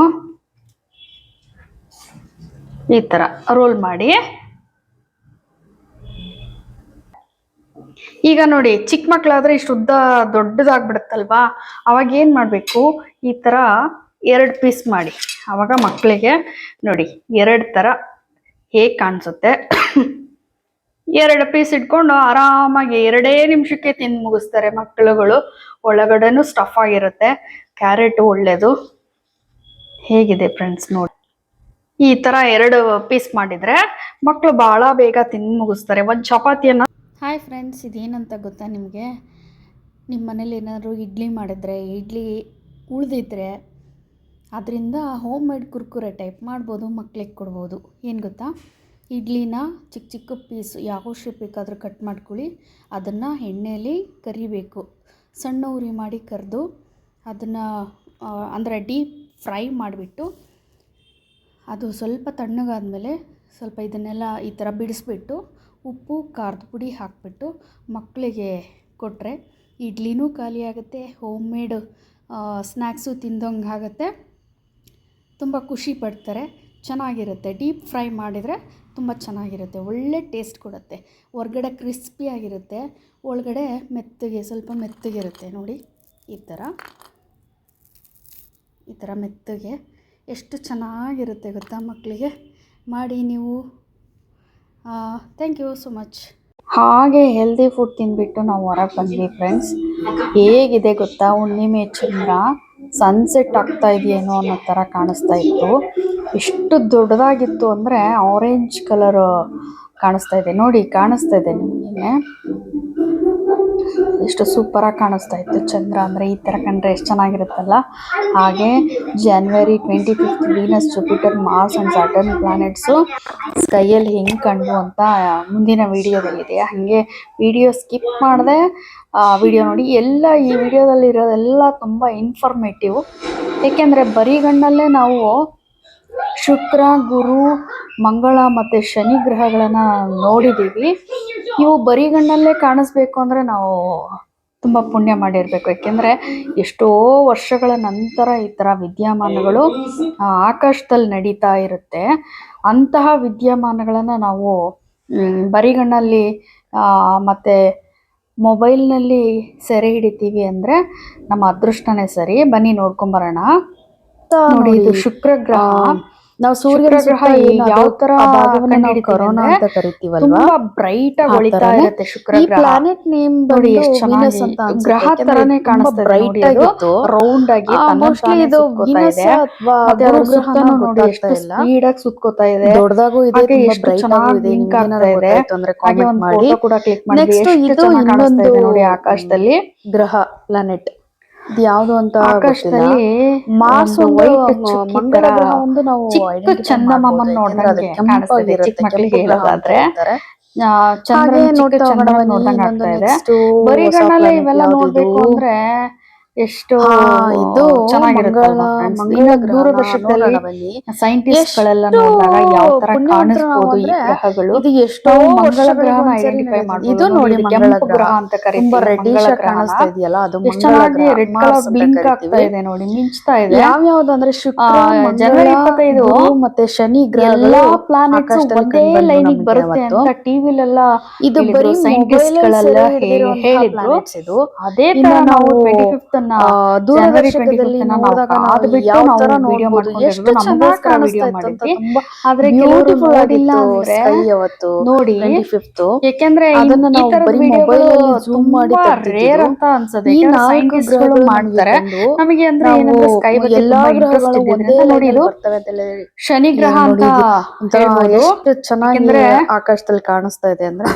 ಈ ಥರ ರೋಲ್ ಮಾಡಿ, ಈಗ ನೋಡಿ ಚಿಕ್ಕ ಮಕ್ಕಳಾದ್ರೆ ಇಷ್ಟು ಉದ್ದ ದೊಡ್ಡದಾಗ್ಬಿಡುತ್ತಲ್ವಾ, ಅವಾಗ ಏನು ಮಾಡಬೇಕು, ಈ ಥರ 2 ಪೀಸ್ ಮಾಡಿ. ಅವಾಗ ಮಕ್ಕಳಿಗೆ ನೋಡಿ 2 ಥರ ಹೇಗೆ ಕಾಣಿಸುತ್ತೆ. 2 ಪೀಸ್ ಇಟ್ಕೊಂಡು ಆರಾಮಾಗಿ 2 ನಿಮಿಷಕ್ಕೆ ತಿಂದು ಮುಗಿಸ್ತಾರೆ ಮಕ್ಕಳುಗಳು. ಒಳಗಡೆನೂ ಸ್ಟಫ್ ಆಗಿರುತ್ತೆ. ಕ್ಯಾರೆಟ್ ಒಳ್ಳೆಯದು. ಹೇಗಿದೆ ಫ್ರೆಂಡ್ಸ್ ನೋಡಿ, ಈ ಥರ 2 ಪೀಸ್ ಮಾಡಿದರೆ ಮಕ್ಕಳು ಭಾಳ ಬೇಗ ತಿಂದು ಮುಗಿಸ್ತಾರೆ ಒಂದು ಚಪಾತಿಯನ್ನು. ಹಾಯ್ ಫ್ರೆಂಡ್ಸ್, ಇದೇನಂತ ಗೊತ್ತಾ ನಿಮಗೆ? ನಿಮ್ಮ ಮನೇಲಿ ಏನಾದರೂ ಇಡ್ಲಿ ಮಾಡಿದ್ರೆ, ಇಡ್ಲಿ ಉಳಿದಿದ್ರೆ ಅದರಿಂದ ಹೋಮ್ ಮೇಡ್ ಕುರ್ಕುರೆ ಟೈಪ್ ಮಾಡ್ಬೋದು, ಮಕ್ಳಿಗೆ ಕೊಡ್ಬೋದು. ಏನು ಗೊತ್ತಾ, ಇಡ್ಲಿನ ಚಿಕ್ಕ ಚಿಕ್ಕ ಪೀಸ್ ಯಾವ ಶೇಪ್ ಬೇಕಾದರೂ ಕಟ್ ಮಾಡ್ಕೊಳ್ಳಿ. ಅದನ್ನು ಎಣ್ಣೆಯಲ್ಲಿ ಕರಿಬೇಕು, ಸಣ್ಣ ಉರಿ ಮಾಡಿ ಕರೆದು ಅದನ್ನು ಅಂದರೆ ಡೀಪ್ ಫ್ರೈ ಮಾಡಿಬಿಟ್ಟು ಅದು ಸ್ವಲ್ಪ ತಣ್ಣಗಾದ್ಮೇಲೆ ಸ್ವಲ್ಪ ಇದನ್ನೆಲ್ಲ ಈ ಥರ ಬಿಡಿಸ್ಬಿಟ್ಟು ಉಪ್ಪು ಖಾರದ ಪುಡಿ ಹಾಕಿಬಿಟ್ಟು ಮಕ್ಕಳಿಗೆ ಕೊಟ್ಟರೆ ಇಡ್ಲಿನೂ ಖಾಲಿ ಆಗುತ್ತೆ, ಹೋಮ್ ಮೇಡ್ ಸ್ನ್ಯಾಕ್ಸು ತಿಂದಂಗೆ ಆಗುತ್ತೆ. ತುಂಬ ಖುಷಿ ಪಡ್ತಾರೆ. ಚೆನ್ನಾಗಿರುತ್ತೆ. ಡೀಪ್ ಫ್ರೈ ಮಾಡಿದರೆ ತುಂಬ ಚೆನ್ನಾಗಿರುತ್ತೆ, ಒಳ್ಳೆ ಟೇಸ್ಟ್ ಕೊಡುತ್ತೆ. ಹೊರ್ಗಡೆ ಕ್ರಿಸ್ಪಿಯಾಗಿರುತ್ತೆ, ಒಳಗಡೆ ಮೆತ್ತಗೆ ಸ್ವಲ್ಪ ಮೆತ್ತಗಿರುತ್ತೆ. ನೋಡಿ ಈ ಥರ ಮೆತ್ತಗೆ ಎಷ್ಟು ಚೆನ್ನಾಗಿರುತ್ತೆ ಗೊತ್ತಾ. ಮಕ್ಕಳಿಗೆ ಮಾಡಿ ನೀವು. Thank you so much. ಹಾಗೆ ಹೆಲ್ದಿ ಫುಡ್ ತಿಂದ್ಬಿಟ್ಟು ನಾವು ಹೊರಗೆ ಬಂದ್ವಿ ಫ್ರೆಂಡ್ಸ್. ಹೇಗಿದೆ ಗೊತ್ತಾ, ಹುಣ್ಣಿಮೆ ಚಂದ್ರ ಸನ್ಸೆಟ್ ಆಗ್ತಾ ಇದೆಯೇನೋ ಅನ್ನೋ ಥರ ಕಾಣಿಸ್ತಾ ಇತ್ತು. ಎಷ್ಟು ದೊಡ್ಡದಾಗಿತ್ತು ಅಂದರೆ ಆರೆಂಜ್ ಕಲರ್ ಕಾಣಿಸ್ತಾ ಇದೆ. ನೋಡಿ ಕಾಣಿಸ್ತಾ ಇದೆ ನಿಮಗೆ, ಎಷ್ಟು ಸೂಪರಾಗಿ ಕಾಣಿಸ್ತಾ ಇತ್ತು ಚಂದ್ರ. ಅಂದರೆ ಈ ಥರ ಕಂಡ್ರೆ ಎಷ್ಟು ಚೆನ್ನಾಗಿರುತ್ತಲ್ಲ. ಹಾಗೆ January 25 Venus, Jupiter, Mars and Saturn planets ಸ್ಕೈಯಲ್ಲಿ ಹೆಂಗೆ ಕಂಡು ಅಂತ ಮುಂದಿನ ವಿಡಿಯೋದಲ್ಲಿದೆ. ಹಾಗೆ ವಿಡಿಯೋ ಸ್ಕಿಪ್ ಮಾಡಿದೆ ವಿಡಿಯೋ ನೋಡಿ. ಎಲ್ಲ ಈ ವಿಡಿಯೋದಲ್ಲಿ ಇರೋದೆಲ್ಲ ತುಂಬ ಇನ್ಫಾರ್ಮೇಟಿವ್. ಏಕೆಂದರೆ ಬರಿಗಣ್ಣಲ್ಲೇ ನಾವು ಶುಕ್ರ, ಗುರು, ಮಂಗಳ ಮತ್ತು ಶನಿ ಗ್ರಹಗಳನ್ನು ನೋಡಿದ್ದೀವಿ. ಇವು ಬರಿಗಣ್ಣಲ್ಲೇ ಕಾಣಿಸ್ಬೇಕು ಅಂದರೆ ನಾವು ತುಂಬ ಪುಣ್ಯ ಮಾಡಿರಬೇಕು. ಯಾಕೆಂದರೆ ಎಷ್ಟೋ ವರ್ಷಗಳ ನಂತರ ಈ ಥರ ವಿದ್ಯಮಾನಗಳು ಆಕಾಶದಲ್ಲಿ ನಡೀತಾ ಇರುತ್ತೆ. ಅಂತಹ ವಿದ್ಯಮಾನಗಳನ್ನು ನಾವು ಬರಿಗಣ್ಣಲ್ಲಿ ಮತ್ತು ಮೊಬೈಲ್ನಲ್ಲಿ ಸೆರೆ ಹಿಡಿತೀವಿ ಅಂದರೆ ನಮ್ಮ ಅದೃಷ್ಟನೇ ಸರಿ. ಬನ್ನಿ ನೋಡ್ಕೊಂಬರೋಣ. ನೋಡಿ ಇದು ಶುಕ್ರ ಗ್ರಹ. ನಾವು ಸೂರ್ಯ ಗ್ರಹ ಯಾವ ತರ ಕರೋನಾ ಅಂತ ಕರಿತೀವಲ್ವಾ, ತುಂಬಾ ಬ್ರೈಟ್ ಆಗಿ ಹೊಳಿತಾ ಇರುತ್ತೆ ಶುಕ್ರ ಗ್ರಹ. ಪ್ಲಾನೆಟ್ ನೇಮ್ ನೋಡಿ ಎಷ್ಟು ಚೆನ್ನಾಗಿ ಗ್ರಹ ತರನೇ ಕಾಣಿಸ್ತಾ ಇದೆ. ಅದು ರೌಂಡ್ ಆಗಿ ಮೋಸ್ಟ್ಲಿ ಇದು ವೀನಸ್ ಅಥವಾ ಅದರ ಸುತ್ತಲೂ ನೋಡಿ ಎಷ್ಟು ಸ್ಪೀಡ್ ಆಗಿ ಸುತ್ಕೋತಾ ಇದೆ. ದೊಡ್ಡದಾಗೂ ಇದೆ, ಎಷ್ಟು ಚೆನ್ನಾಗಿ ಬ್ಲಿಂಕ್ ಆಗ್ತಾ ಇದೆ. ಹಾಗೆ ಒಂದು ಫೋಟೋ ಕೂಡ ಕ್ಲಿಕ್ ಮಾಡಿ. ಎಷ್ಟು ಚೆನ್ನಾಗಿ ಕಾಣಿಸ್ತಾ ಇದೆ ನೋಡಿ ಆಕಾಶದಲ್ಲಿ ಗ್ರಹ ಪ್ಲಾನೆಟ್. ಇದು ಯಾವುದು ಅಂತ ಆಕಾಶದಲ್ಲಿ ಮಾರ್ಸ್ ಒಂದು ಮಂಗಳ ಗ್ರಹ ಒಂದು ನಾವು ಚಿಕ್ಕ ಚಂದಮಾಮನ್ ನೋಡಿದಂಗೆ ಕಾಣಿಸ್ತಿದೆ. ಚಿಕ್ಕ ಮಕ್ಕಳಿಗೆ ಹೇಳೋದಾದ್ರೆ ಚಂದ್ರನ ಚಿಕ್ಕ ಚಂದ್ರನ ನೋಡಿದಂಗೆ ಆಗ್ತಾ ಇದೆ. ಬರಿಗಣ್ಣಲ್ಲೇ ಇವೆಲ್ಲ ನೋಡ್ಬೇಕು ಅಂದ್ರೆ ಎಷ್ಟು ಇದು ಚೆನ್ನಾಗಿರುತ್ತಲ್ವಾ ಫ್ರೆಂಡ್ಸ್. ಇನ್ನು ದೂರದರ್ಶಕದಲ್ಲಿ ಸೈಂಟಿಸ್ಟ್ ಗಳೆಲ್ಲ ನೋಡಿದಾಗ ಯಾವ ತರ ಕಾಣಿಸ್ಬೋದು ಈ ಗ್ರಹಗಳು. ಇದು ಎಷ್ಟೋ ನಾವು ಮಂಗಳ ವರ್ಷಗಳಿಗೆ ಗ್ರಹನ ಒಂದ್ಸರಿ ಐಡೆಂಟಿಫೈ ನಡೆಯುತ್ತೆ. ಮಾಡ್ಬೋದು. ಇದು ನೋಡಿ ಇದು ಮಂಗಳ ಕೆಂಪು ಗ್ರಹ ಅಂತ ತುಂಬಾ ಕರಿತೀವಿ. ರೆಡ್ಡಿಶ್ ಮಂಗಳ ಆಗಿ ಕಾಣಿಸ್ತಾ ಇದೆಯಲ್ಲ ಅದು ಎಷ್ಟು ಮಂಗಳ ಚೆನ್ನಾಗಿ ಗ್ರಹ, ರೆಡ್ ಮಾರ್ಸ್ ಕಲರ್ ಅಂತ ಬ್ಲಿಂಕ್ ಆಗ್ತಾ ಕರಿತೀವಿ. ಇದೆ ನೋಡಿ, ಮಿಂಚ್ತಾ ಇದೆ. ಯಾವ್ಯಾವ್ದು ಅಂದ್ರೆ ಶುಕ್ರ, ಮಂಗಳ, ಜನವರಿ 25 ಗುರು ಮತ್ತೆ ಶನಿ ಗ್ರಹಗಳು ಎಲ್ಲಾ ಪ್ಲಾನೆಟ್ಸ್ ಆಕಾಶದಲ್ಲಿ ಒಂದೇ ಕಂಡುಬಂದು ಲೈನಿಗೆ ನಮಗೆ ಬರುತ್ತೆ ಅವತ್ತು. ಅಂತ ಟಿವಿಲೆಲ್ಲ ಇದು ಬರೀ ಸೈಂಟಿಸ್ಟ್ ಮೊಬೈಲ್ ಗಳೆಲ್ಲ ಹಿಡಿದಿರುವಂತಹ ಹೇಳಿದ್ರು. ಪ್ಲಾನೆಟ್ಸ್ ಇದು. ಅದೇ ಇನ್ನ ತರ ನಾವು ನಾವು 25th ಜನವರಿ ದೂರದರ್ಶಕದಲ್ಲಿ 25th ನಾವು ನೋಡಿದಾಗ ನಾವು ಕಾದ್ಬಿಟ್ಟು ಯಾವ ನಾವು ತರ ವಿಡಿಯೋ ನೋಡ್ಬೋದು, ಮಾಡ್ಕೊಂಡಿರೋದು, ಎಷ್ಟು ಚೆನ್ನಾಗಿ ನಮಗೋಸ್ಕರ ಕಾಣಿಸ್ತಾ ವಿಡಿಯೋ ಇತ್ತು ಅಂತ. ಮಾಡಿದ್ವಿ. ತುಂಬಾ ಆದ್ರೆ ಕೆಲವರು ಬ್ಯೂಟಿಫುಲ್ ನೋಡಿಲ್ಲ ಆಗಿತ್ತು ಅಂದ್ರೆ ಸ್ಕೈ ಅವತ್ತು ನೋಡಿ, 25th. ಯಾಕೆಂದ್ರೆ ಅದನ್ನ ಈ ನಾವು ತರದ ಬರೀ ವಿಡಿಯೋಗಳು ಮೊಬೈಲ್ ಅಲ್ಲಿ ಝೂಮ್ ಮಾಡಿ ತುಂಬಾ ರೇರ್ ತೆಗ್ದಿದ್ದು. ಅಂತ ಅನ್ಸುತ್ತೆ. ಈ ಯಾಕಂದ್ರೆ 4 ಸೈಂಟಿಸ್ಟ್ ಗಳು ಗ್ರಹಗಳು ನಮಗೆ ಮಾಡ್ತಾರೆ. ಕಂಡು ನಮಗೆ ಅಂದ್ರೆ ನಾವು ಏನಂದ್ರೆ ಸ್ಕೈ ಬಗ್ಗೆ ಎಲ್ಲಾ ತುಂಬಾ ಇಂಟ್ರೆಸ್ಟ್ ಗ್ರಹಗಳು ಒಂದೇ ಇದ್ದಿದ್ರಿಂದ ನೋಡಿ, ಲೈನ್ ಅಲ್ಲಿ ಇದು ಬರ್ತವೆ ಅಂತ ಹೇಳಿ ಶನಿ ಗ್ರಹ ಅಂತ ನೋಡಿ. ಇದು ಒಂಥರ ಹೇಳ್ಬೋದು. ಎಷ್ಟು ಚೆನ್ನಾಗಿ ಯಾಕೆಂದ್ರೆ ಆಕಾಶದಲ್ಲಿ ಕಾಣಿಸ್ತಾ ಇದೆ ಅಂದ್ರೆ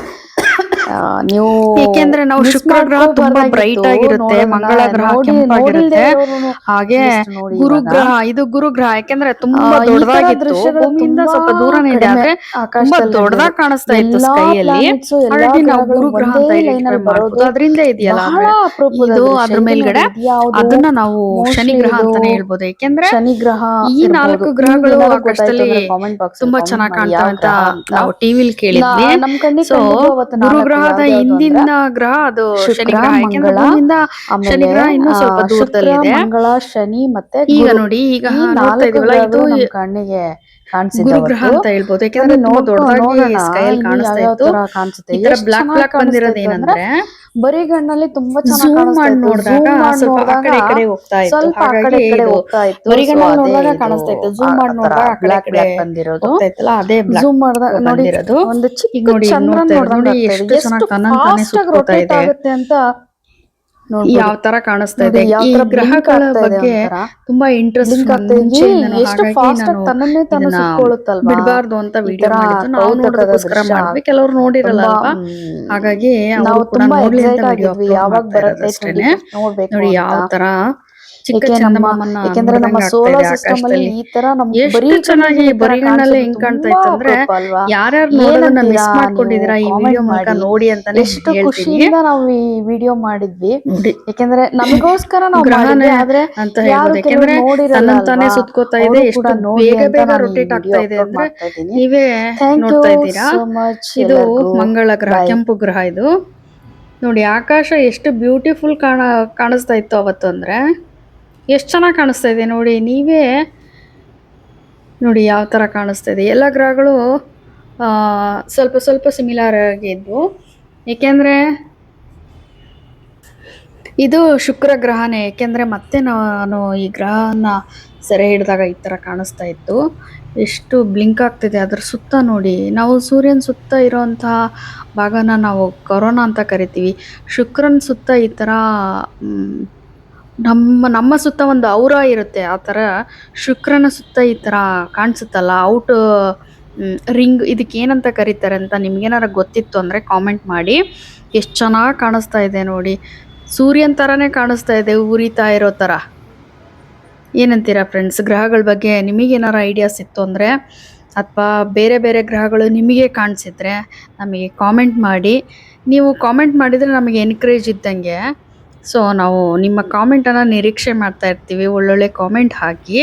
ನೀವು ಏಕೆಂದ್ರೆ ನಾವು ಮಿಸ್ ಶುಕ್ರ ಗ್ರಹ ತುಂಬಾ ಬ್ರೈಟ್ ಆಗಿರುತ್ತೆ, ಮಂಗಳ ಗ್ರಹ ನೋಡಿಲ್ದೇ ಕೆಂಪಾಗಿರುತ್ತೆ. ಇರೋರು ಹಾಗೆ ನೋಡಿ ಗುರು ಇವಾಗ. ಗ್ರಹ, ಇದು ಗುರು ಗ್ರಹ ಯಾಕೆಂದ್ರೆ ತುಂಬಾ ಈ ತರ ದೊಡ್ಡದಾಗಿತ್ತು, ದೃಶ್ಯಗಳು ಭೂಮಿಯಿಂದ ತುಂಬಾ ಸ್ವಲ್ಪ ದೂರನೇ ಇದೆ, ಕಡಿಮೆ ಆದ್ರೆ ತುಂಬಾ ಆಕಾಶದಲ್ಲಿ ದೊಡ್ಡದಾಗಿ ನಡೆಯೋದು. ಕಾಣಿಸ್ತಾ ಇತ್ತು ಎಲ್ಲಾ ಸ್ಕೈಯಲ್ಲಿ. ಪ್ಲಾನೆಟ್ಸ್, ಎಲ್ಲಾ ಹಾಗಾಗಿ ನಾವು ಗ್ರಹಗಳು ಗುರು ಗ್ರಹ ಒಂದೇ ಅಂತ ಲೈನ್ ಐಡೆಂಟಿಫೈ ಅಲ್ಲಿ ಮಾಡ್ಬೋದು. ಬರೋದು ಅದರಿಂದ ಇದೆಯಲ್ಲ ಬಹಳ ಅಪರೂಪದ ಇದು ದೃಶ್ಯ. ಅದ್ರ ಇದು ನೋಡಿ, ಮೇಲ್ಗಡೆ ಇದು ಯಾವುದು ಅದನ್ನ ನಾವು ಶನಿ ಮೋಸ್ಟ್ಲಿ ಗ್ರಹ ಇದು ಅಂತಾನೆ ಹೇಳ್ಬೋದು. ಯಾಕೆಂದ್ರೆ ಶನಿ ಗ್ರಹ ಈ ಇರ್ಬೋದು. 4 ನಿಮ್ಗೆ ಗ್ರಹಗಳು ಏನಾದ್ರು ಗೊತ್ತಾಯ್ತು ಆಕಾಶದಲ್ಲಿ ಅಂದ್ರೆ ಕಾಮೆಂಟ್ ಬಾಕ್ಸ್ ಅಲ್ಲಿ ತುಂಬಾ ಕಾಮೆಂಟ್ ಚೆನ್ನಾಗಿ ಮಾಡಿ ಕಾಣ್ತಾವೆ ಯಾವ ಅಂತ ಗ್ರಹ ಅಂತ. ನಾವು ಟಿವಿಲಿ ಕೇಳಿದ್ವಿ. ನಮ್ ಕಣ್ಣಿಗೆ ಸೊ ಕಂಡಿದ್ದು ಅವತ್ತು ಗುರು 4 ಗ್ರಹದ ಯಾವ್ದ್ಯಾವ್ದು ಅಂದ್ರೆ ಹಿಂದಿನ ಗ್ರಹ ಅದು ಶನಿ ಶುಕ್ರ, ಗ್ರಹ. ಯಾಕೆಂದ್ರೆ ಮಂಗಳ, ಭೂಮಿಯಿಂದ ಶನಿ ಆಮೇಲೆ ಗ್ರಹ ಇನ್ನೂ ಸ್ವಲ್ಪ ಶುಕ್ರ, ದೂರದಲ್ಲಿದೆ. ಮಂಗಳ, ಶನಿ ಮತ್ತೆ ಈಗ ಗುರು. ನೋಡಿ, ಈಗ ಈ ನೋಡ್ತಾ 4 ಇದೀವಲ್ಲ, ಇದು ಗ್ರಹಗಳು ನಮ್ ಕಣ್ಣಿಗೆ ಕಾಣಿಸಿದ್ದ ಗುರು ಗ್ರಹ ಅವತ್ತು. ಅಂತ ಹೇಳ್ಬೋದು. ಯಾಕೆಂದ್ರೆ ಬನ್ನಿ ತುಂಬಾ ದೊಡ್ಡದಾಗಿ ನೋಡೋಣ ಸ್ಕೈಯಲ್ಲಿ ಇನ್ನು ಕಾಣಿಸ್ತಾ ಯಾವ್ಯಾವ ಇತ್ತು. ತರ ಕಾಣಿಸುತ್ತೆ. ಈ ತರ ಎಷ್ಟ್ ಬ್ಲಾಕ್ ಚೆನ್ನಾಗಿ ಬ್ಲಾಕ್ ಕಾಣಿಸ್ತಾ ಬಂದಿರೋದು ಇತ್ತು ಅಂದ್ರೆ ಏನಂದ್ರೆ ಬರೀ ಗಣ್ಣಲ್ಲಿ ತುಂಬಾ ಚೆನ್ನಾಗಿ ಝೂಮ್ ಕಾಣಿಸ್ತಾ ಮಾಡಿ ಇತ್ತು. ನೋಡಿದಾಗ ಝೂಮ್ ಮಾಡಿ ಸ್ವಲ್ಪ ಆ ನೋಡಿದಾಗ ಕಡೆ ಈ ಕಡೆ ಹೋಗ್ತಾ ಇತ್ತು. ಸ್ವಲ್ಪ ಆ ಕಡೆ ಹಾಗಾಗಿ ಈ ಕಡೆ ಇದು ಹೋಗ್ತಾ ಇತ್ತು. ಸೊ ಬರಿಗಣ್ಣಲ್ಲಿ ಅದೇ ನೋಡಿದಾಗ ಇದು ಕಾಣಿಸ್ತಾ ಇತ್ತು, ಝೂಮ್ ಮಾಡಿ ತರ ನೋಡಿದಾಗ ಆ ಕಡೆ ಈ ಬ್ಲಾಕ್ ಕಡೆ ಬ್ಲಾಕ್ ಬಂದಿರೋದು. ಹೋಗ್ತಾ ಇತ್ತಲ್ಲ, ಅದೇ ಬ್ಲಾಕ್ ಝೂಮ್ ಮಾಡಿದಾಗ ನೋಡಿ ಬಂದಿರೋದು. ಒಂದು ಈಗ ಚಿಕ್ಕ ನೋಡಿ, ಇಲ್ಲಿ ಚಂದ್ರನ್ ನೋಡ್ತಾ ಇರೋದು ನೋಡ್ದಂಗ ನೋಡಿ, ಆಗ್ತಾ ಇದೆ. ಎಷ್ಟು ಎಷ್ಟು ಚೆನ್ನಾಗಿ ತನ್ನಂತಾನೆ ಫಾಸ್ಟ್ ಆಗಿ ಸುತ್ಕೋತಾ ರೊಟೇಟ್ ಇದೆ, ಆಗುತ್ತೆ ಅಂತ ನೋಡ್ಬೋದು. ಯಾವ ತರ ಕಾಣಿಸ್ತಾ ನೋಡಿ ಇದೆ. ಯಾವ ಈ ತರ ಬ್ಲಿಂಕ್ ಗ್ರಹಗಳ ಆಗ್ತಾ ಇದೆ, ಬಗ್ಗೆ ಒಂಥರ ತುಂಬಾ ಇಂಟ್ರೆಸ್ಟ್ ಬ್ಲಿಂಕ್ ನನ್ ಆಗ್ತಾ ಇದೆ. ಮುಂಚೆಯಿಂದನು. ಎಷ್ಟು ಹಾಗಾಗಿ ಫಾಸ್ಟ್ ಆಗಿ ನಾನು ತನ್ನನ್ನೇ ತಾನು ಇದನ್ನ ಸುತ್ಕೊಳ್ಳುತ್ತಲ್ವಾ. ಬಿಡಬಾರ್ದು ಅಂತ ಈ ವಿಡಿಯೋ ತರ ಮಾಡಿದ್ದು. ನಾವು ಕೌತುಕದ ನೋಡೋದಕ್ಕೋಸ್ಕರ ದೃಶ್ಯ ಮಾಡಿದ್ವಿ, ಕೆಲವರು ನೋಡಿರಲ್ಲ ತುಂಬಾ ಅಲ್ವಾ. ಹಾಗಾಗಿ ಅವರು ನಾವು ಕೂಡ ತುಂಬಾ ನೋಡ್ಲಿ ಅಂತ ಎಕ್ಸೈಟ್ ವಿಡಿಯೋ ಆಗಿದ್ವಿ ಅಪ್ಲೋಡ್ ಯಾವಾಗ ಮಾಡ್ತಾ ಇರೋದು ಬರುತ್ತೆ ಅಷ್ಟೇನೆ. 25th ನೋಡ್ಬೇಕು ನೋಡಿ ಅಂತ. ಯಾವ ತರ ಚಿಕ್ಕ ಯಾಕೆ ಚಂದಮಾಮನ್ನ ಯಾಕೆಂದ್ರೆ ನಮ್ಮ ನೋಡ್ದಂಗೆ ಆಗ್ತಾ ಇದೆ ಸೋಲಾರ್ ಸಿಸ್ಟಮ್ ಅಲ್ಲಿ ಆಕಾಶದಲ್ಲಿ. ಈ ತರ ನಮ್ ಬರೀ ಎಷ್ಟು ಚೆನ್ನಾಗಿ ಕಣ್ಣಿಗೆ ಈ ತರ ಬರಿಗಣ್ಣಲ್ಲೇ ಕಾಣಿಸೋದು ಹೆಂಗ್ ಕಾಣ್ತಾ ತುಂಬಾ ಇತ್ತಂದ್ರೆ, ಅಪರೂಪ ಅಲ್ವಾ. ಯಾರ್ಯಾರು ನೋಡೋದನ್ನ ಮಿಸ್ ಏನಂತೀರಾ ನೀವು ಮಾಡ್ಕೊಂಡಿದೀರಾ ಈ ವಿಡಿಯೋ ಕಾಮೆಂಟ್ ಮೂಲಕ ಮಾಡಿ. ನೋಡಿ ಅಂತಾನೆ ಎಷ್ಟು ಹೇಳ್ತೀನಿ. ಖುಷಿಯಿಂದ ನಾವು ಈ ವಿಡಿಯೋ ಮಾಡಿದ್ವಿ. ನೋಡಿ, ಯಾಕೆಂದ್ರೆ ನಮಗೋಸ್ಕರ ನಾವು ಮಾಡಿದ್ವಿ. ಗ್ರಹನೇ ಆದ್ರೆ ಅಂತ ಯಾರು ಹೇಳ್ಬೋದು. ಕೆಲವರು ಯಾಕೆಂದ್ರೆ ನೋಡಿರಲ್ಲ ತನ್ನಂತಾನೆ ಅಲ್ವಾ, ಸುತ್ಕೋತಾ ಇದೆ. ಅವರು ಕೂಡ ಎಷ್ಟು ನೋಡ್ಲಿ ಬೇಗ ಅಂತ ಬೇಗ ನಾನು ಈ ರೊಟೇಟ್ ವಿಡಿಯೋ ಆಗ್ತಾ ಇದೆ ಅಪ್ಲೋಡ್ ಅಂದ್ರೆ ಮಾಡ್ತಾ ಇದ್ದೀನಿ. ನೀವೇ ಥ್ಯಾಂಕ್ ಯು ನೋಡ್ತಾ ಇದ್ದೀರಾ. ಸೋ ಮಚ್ ಇದು ಎಲ್ಲರಿಗೂ. ಮಂಗಳ ಗ್ರಹ, ಬಾಯ್. ಕೆಂಪು ಗ್ರಹ. ಇದು ನೋಡಿ, ಆಕಾಶ ಎಷ್ಟು ಬ್ಯೂಟಿಫುಲ್ ಕಾಣಿಸ್ತಾ ಇತ್ತು ಅವತ್ತು ಅಂದ್ರೆ, ಎಷ್ಟು ಚೆನ್ನಾಗಿ ಕಾಣಿಸ್ತಾ ಇದೆ ನೋಡಿ. ನೀವೇ ನೋಡಿ ಯಾವ ತರ ಕಾಣಿಸ್ತಾ ಇದೆ. ಎಲ್ಲ ಗ್ರಹಗಳು ಸ್ವಲ್ಪ ಸ್ವಲ್ಪ ಸಿಮಿಲರ್ ಆಗಿದ್ವು. ಏಕೆಂದ್ರೆ ಇದು ಶುಕ್ರ ಗ್ರಹನೇ. ಏಕೆಂದ್ರೆ ಮತ್ತೆ ನಾನು ಈ ಗ್ರಹನ ಸೆರೆ ಹಿಡಿದಾಗ ಈ ತರ ಕಾಣಿಸ್ತಾ ಇತ್ತು. ಎಷ್ಟು ಬ್ಲಿಂಕ್ ಆಗ್ತಿದೆ ಅದ್ರ ಸುತ್ತ ನೋಡಿ. ನಾವು ಸೂರ್ಯನ ಸುತ್ತ ಇರೋಂತಹ ಭಾಗನ ನಾವು ಕೊರೋನಾ ಅಂತ ಕರಿತೀವಿ. ಶುಕ್ರನ ಸುತ್ತ ಈ ತರ ನಮ್ಮ ಸುತ್ತ ಒಂದು ಔರ ಇರುತ್ತೆ. ಆ ತರ ಶುಕ್ರನ ಸುತ್ತ ಈ ತರ ಕಾಣಿಸುತ್ತಲ್ಲ, ಔಟ್ ರಿಂಗ್, ಇದಕ್ಕೆ ಏನಂತ ಕರೀತಾರೆ ಅಂತ ನಿಮ್ಗೇನಾರ ಗೊತ್ತಿತ್ತು ಅಂದ್ರೆ ಕಾಮೆಂಟ್ ಮಾಡಿ. ಎಷ್ಟು ಚೆನ್ನಾಗಿ ಕಾಣಿಸ್ತಾ ಇದೆ ನೋಡಿ. ಸೂರ್ಯನ ತರಾನೇ ಕಾಣಿಸ್ತಾ ಇದೆ, ಉರಿತಾ ಇರೋ ತರ. ಏನಂತೀರಾ ಫ್ರೆಂಡ್ಸ್? ಗ್ರಹಗಳ ಬಗ್ಗೆ ನಿಮಗೇನಾರ ಐಡಿಯಾಸ್ ಇತ್ತು ಅಂದ್ರೆ, ಅಥವಾ ಬೇರೆ ಬೇರೆ ಗ್ರಹಗಳು ನಿಮಗೆ ಕಾಣಿಸಿದ್ರೆ ನಮಗೆ ಕಾಮೆಂಟ್ ಮಾಡಿ. ನೀವು ಕಾಮೆಂಟ್ ಮಾಡಿದರೆ ನಮಗೆ ಎನ್ಕರೇಜ್ ಇದ್ದಂಗೆ. ಸೊ ನಾವು ನಿಮ್ಮ ಕಾಮೆಂಟನ್ನು ನಿರೀಕ್ಷೆ ಮಾಡ್ತಾ ಇರ್ತೀವಿ. ಒಳ್ಳೊಳ್ಳೆ ಕಾಮೆಂಟ್ ಹಾಕಿ.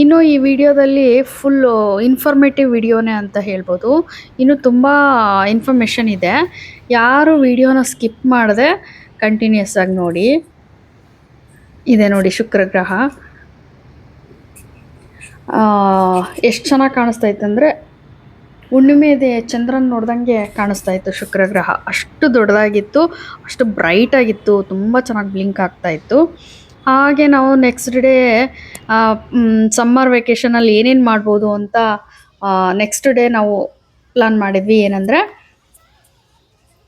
ಇನ್ನು ಈ ವಿಡಿಯೋದಲ್ಲಿ ಫುಲ್ಲು ಇನ್ಫಾರ್ಮೇಟಿವ್ ವಿಡಿಯೋನೇ ಅಂತ ಹೇಳ್ಬೋದು. ಇನ್ನು ತುಂಬ ಇನ್ಫಾರ್ಮೇಷನ್ ಇದೆ. ಯಾರು ವಿಡಿಯೋನ ಸ್ಕಿಪ್ ಮಾಡದೆ ಕಂಟಿನ್ಯೂಸ್ ಆಗಿ ನೋಡಿ. ಇದೆ ನೋಡಿ ಶುಕ್ರ ಗ್ರಹ. ಎಷ್ಟು ಚೆನ್ನಾಗಿ ಕಾಣಿಸ್ತಾ ಇತ್ತಂದರೆ, ಹುಣ್ಣಿಮೆ ಇದೆ ಚಂದ್ರನ ನೋಡ್ದಂಗೆ ಕಾಣಿಸ್ತಾ ಇತ್ತು ಶುಕ್ರ ಗ್ರಹ. ಅಷ್ಟು ದೊಡ್ಡದಾಗಿತ್ತು, ಅಷ್ಟು ಬ್ರೈಟ್ ಆಗಿತ್ತು, ತುಂಬ ಚೆನ್ನಾಗಿ ಬ್ಲಿಂಕ್ ಆಗ್ತಾ ಇತ್ತು. ಹಾಗೆ ನಾವು ನೆಕ್ಸ್ಟ್ ಡೇ ಸಮ್ಮರ್ ವೆಕೇಷನಲ್ಲಿ ಏನೇನು ಮಾಡ್ಬೋದು ಅಂತ ನೆಕ್ಸ್ಟ್ ಡೇ ನಾವು ಪ್ಲಾನ್ ಮಾಡಿದ್ವಿ. ಏನಂದರೆ,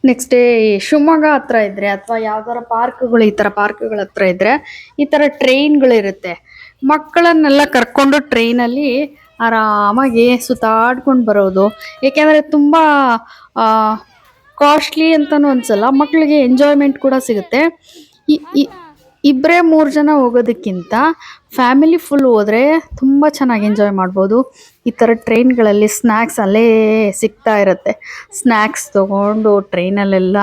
ನೆಕ್ಸ್ಟ್ ಡೇ ಶಿವಮೊಗ್ಗ ಹತ್ರ ಇದ್ದರೆ ಅಥವಾ ಯಾವ್ದಾರ ಪಾರ್ಕ್ಗಳು, ಈ ಥರ ಪಾರ್ಕ್ಗಳ ಹತ್ರ ಇದ್ದರೆ ಈ ಥರ ಟ್ರೈನ್ಗಳಿರುತ್ತೆ. ಮಕ್ಕಳನ್ನೆಲ್ಲ ಕರ್ಕೊಂಡು ಟ್ರೈನಲ್ಲಿ ಆರಾಮಾಗಿ ಸುತ್ತಾಡ್ಕೊಂಡು ಬರೋದು. ಏಕೆಂದರೆ ತುಂಬ ಕಾಸ್ಟ್ಲಿ ಅಂತಲೂ ಅನಿಸಲ್ಲ, ಮಕ್ಕಳಿಗೆ ಎಂಜಾಯ್ಮೆಂಟ್ ಕೂಡ ಸಿಗುತ್ತೆ. ಇಬ್ಬರೇ 3 ಜನ ಹೋಗೋದಕ್ಕಿಂತ ಫ್ಯಾಮಿಲಿ ಫುಲ್ ಹೋದರೆ ತುಂಬ ಚೆನ್ನಾಗಿ ಎಂಜಾಯ್ ಮಾಡ್ಬೋದು. ಈ ಥರ ಟ್ರೈನ್ಗಳಲ್ಲಿ ಸ್ನ್ಯಾಕ್ಸ್ ಅಲ್ಲೇ ಸಿಗ್ತಾ ಇರುತ್ತೆ. ಸ್ನ್ಯಾಕ್ಸ್ ತೊಗೊಂಡು ಟ್ರೈನಲ್ಲೆಲ್ಲ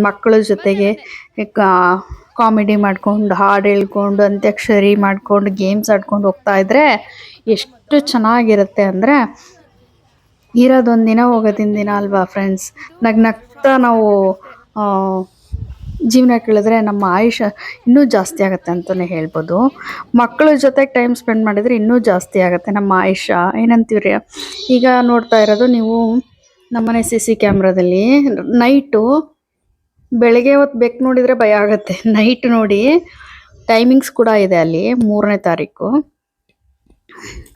ಮಕ್ಕಳ ಜೊತೆಗೆ ಕಾಮಿಡಿ ಮಾಡ್ಕೊಂಡು ಹಾಡು ಹೇಳ್ಕೊಂಡು ಅಂತ್ಯಾಕ್ಷರಿ ಮಾಡ್ಕೊಂಡು ಗೇಮ್ಸ್ ಆಡ್ಕೊಂಡು ಹೋಗ್ತಾ ಇದ್ರೆ ಎಷ್ಟು ಚೆನ್ನಾಗಿರುತ್ತೆ ಅಂದರೆ ಇರೋದೊಂದು ದಿನ ಹೋಗೋದಿನ ದಿನ ಅಲ್ವಾ ಫ್ರೆಂಡ್ಸ್. ನಗ್ನಗ್ತಾ ನಾವು ಜೀವನ ಕಳೆದ್ರೆ ನಮ್ಮ ಆಯುಷ್ಯ ಇನ್ನೂ ಜಾಸ್ತಿ ಆಗುತ್ತೆ ಅಂತಲೇ ಹೇಳ್ಬೋದು. ಮಕ್ಕಳ ಜೊತೆಗೆ ಟೈಮ್ ಸ್ಪೆಂಡ್ ಮಾಡಿದರೆ ಇನ್ನೂ ಜಾಸ್ತಿ ಆಗುತ್ತೆ ನಮ್ಮ ಆಯುಷ್ಯ. ಏನಂತೀವ್ರಿ? ಈಗ ನೋಡ್ತಾ ಇರೋದು ನೀವು ನಮ್ಮನೆ CC ಕ್ಯಾಮ್ರಾದಲ್ಲಿ ನೈಟು ಬೆಳಗ್ಗೆ ಹೊತ್ತು ಬೆಕ್ಕು ನೋಡಿದರೆ ಭಯ ಆಗುತ್ತೆ. ನೈಟ್ ನೋಡಿ ಟೈಮಿಂಗ್ಸ್ ಕೂಡ ಇದೆ ಅಲ್ಲಿ 3ನೇ ತಾರೀಕು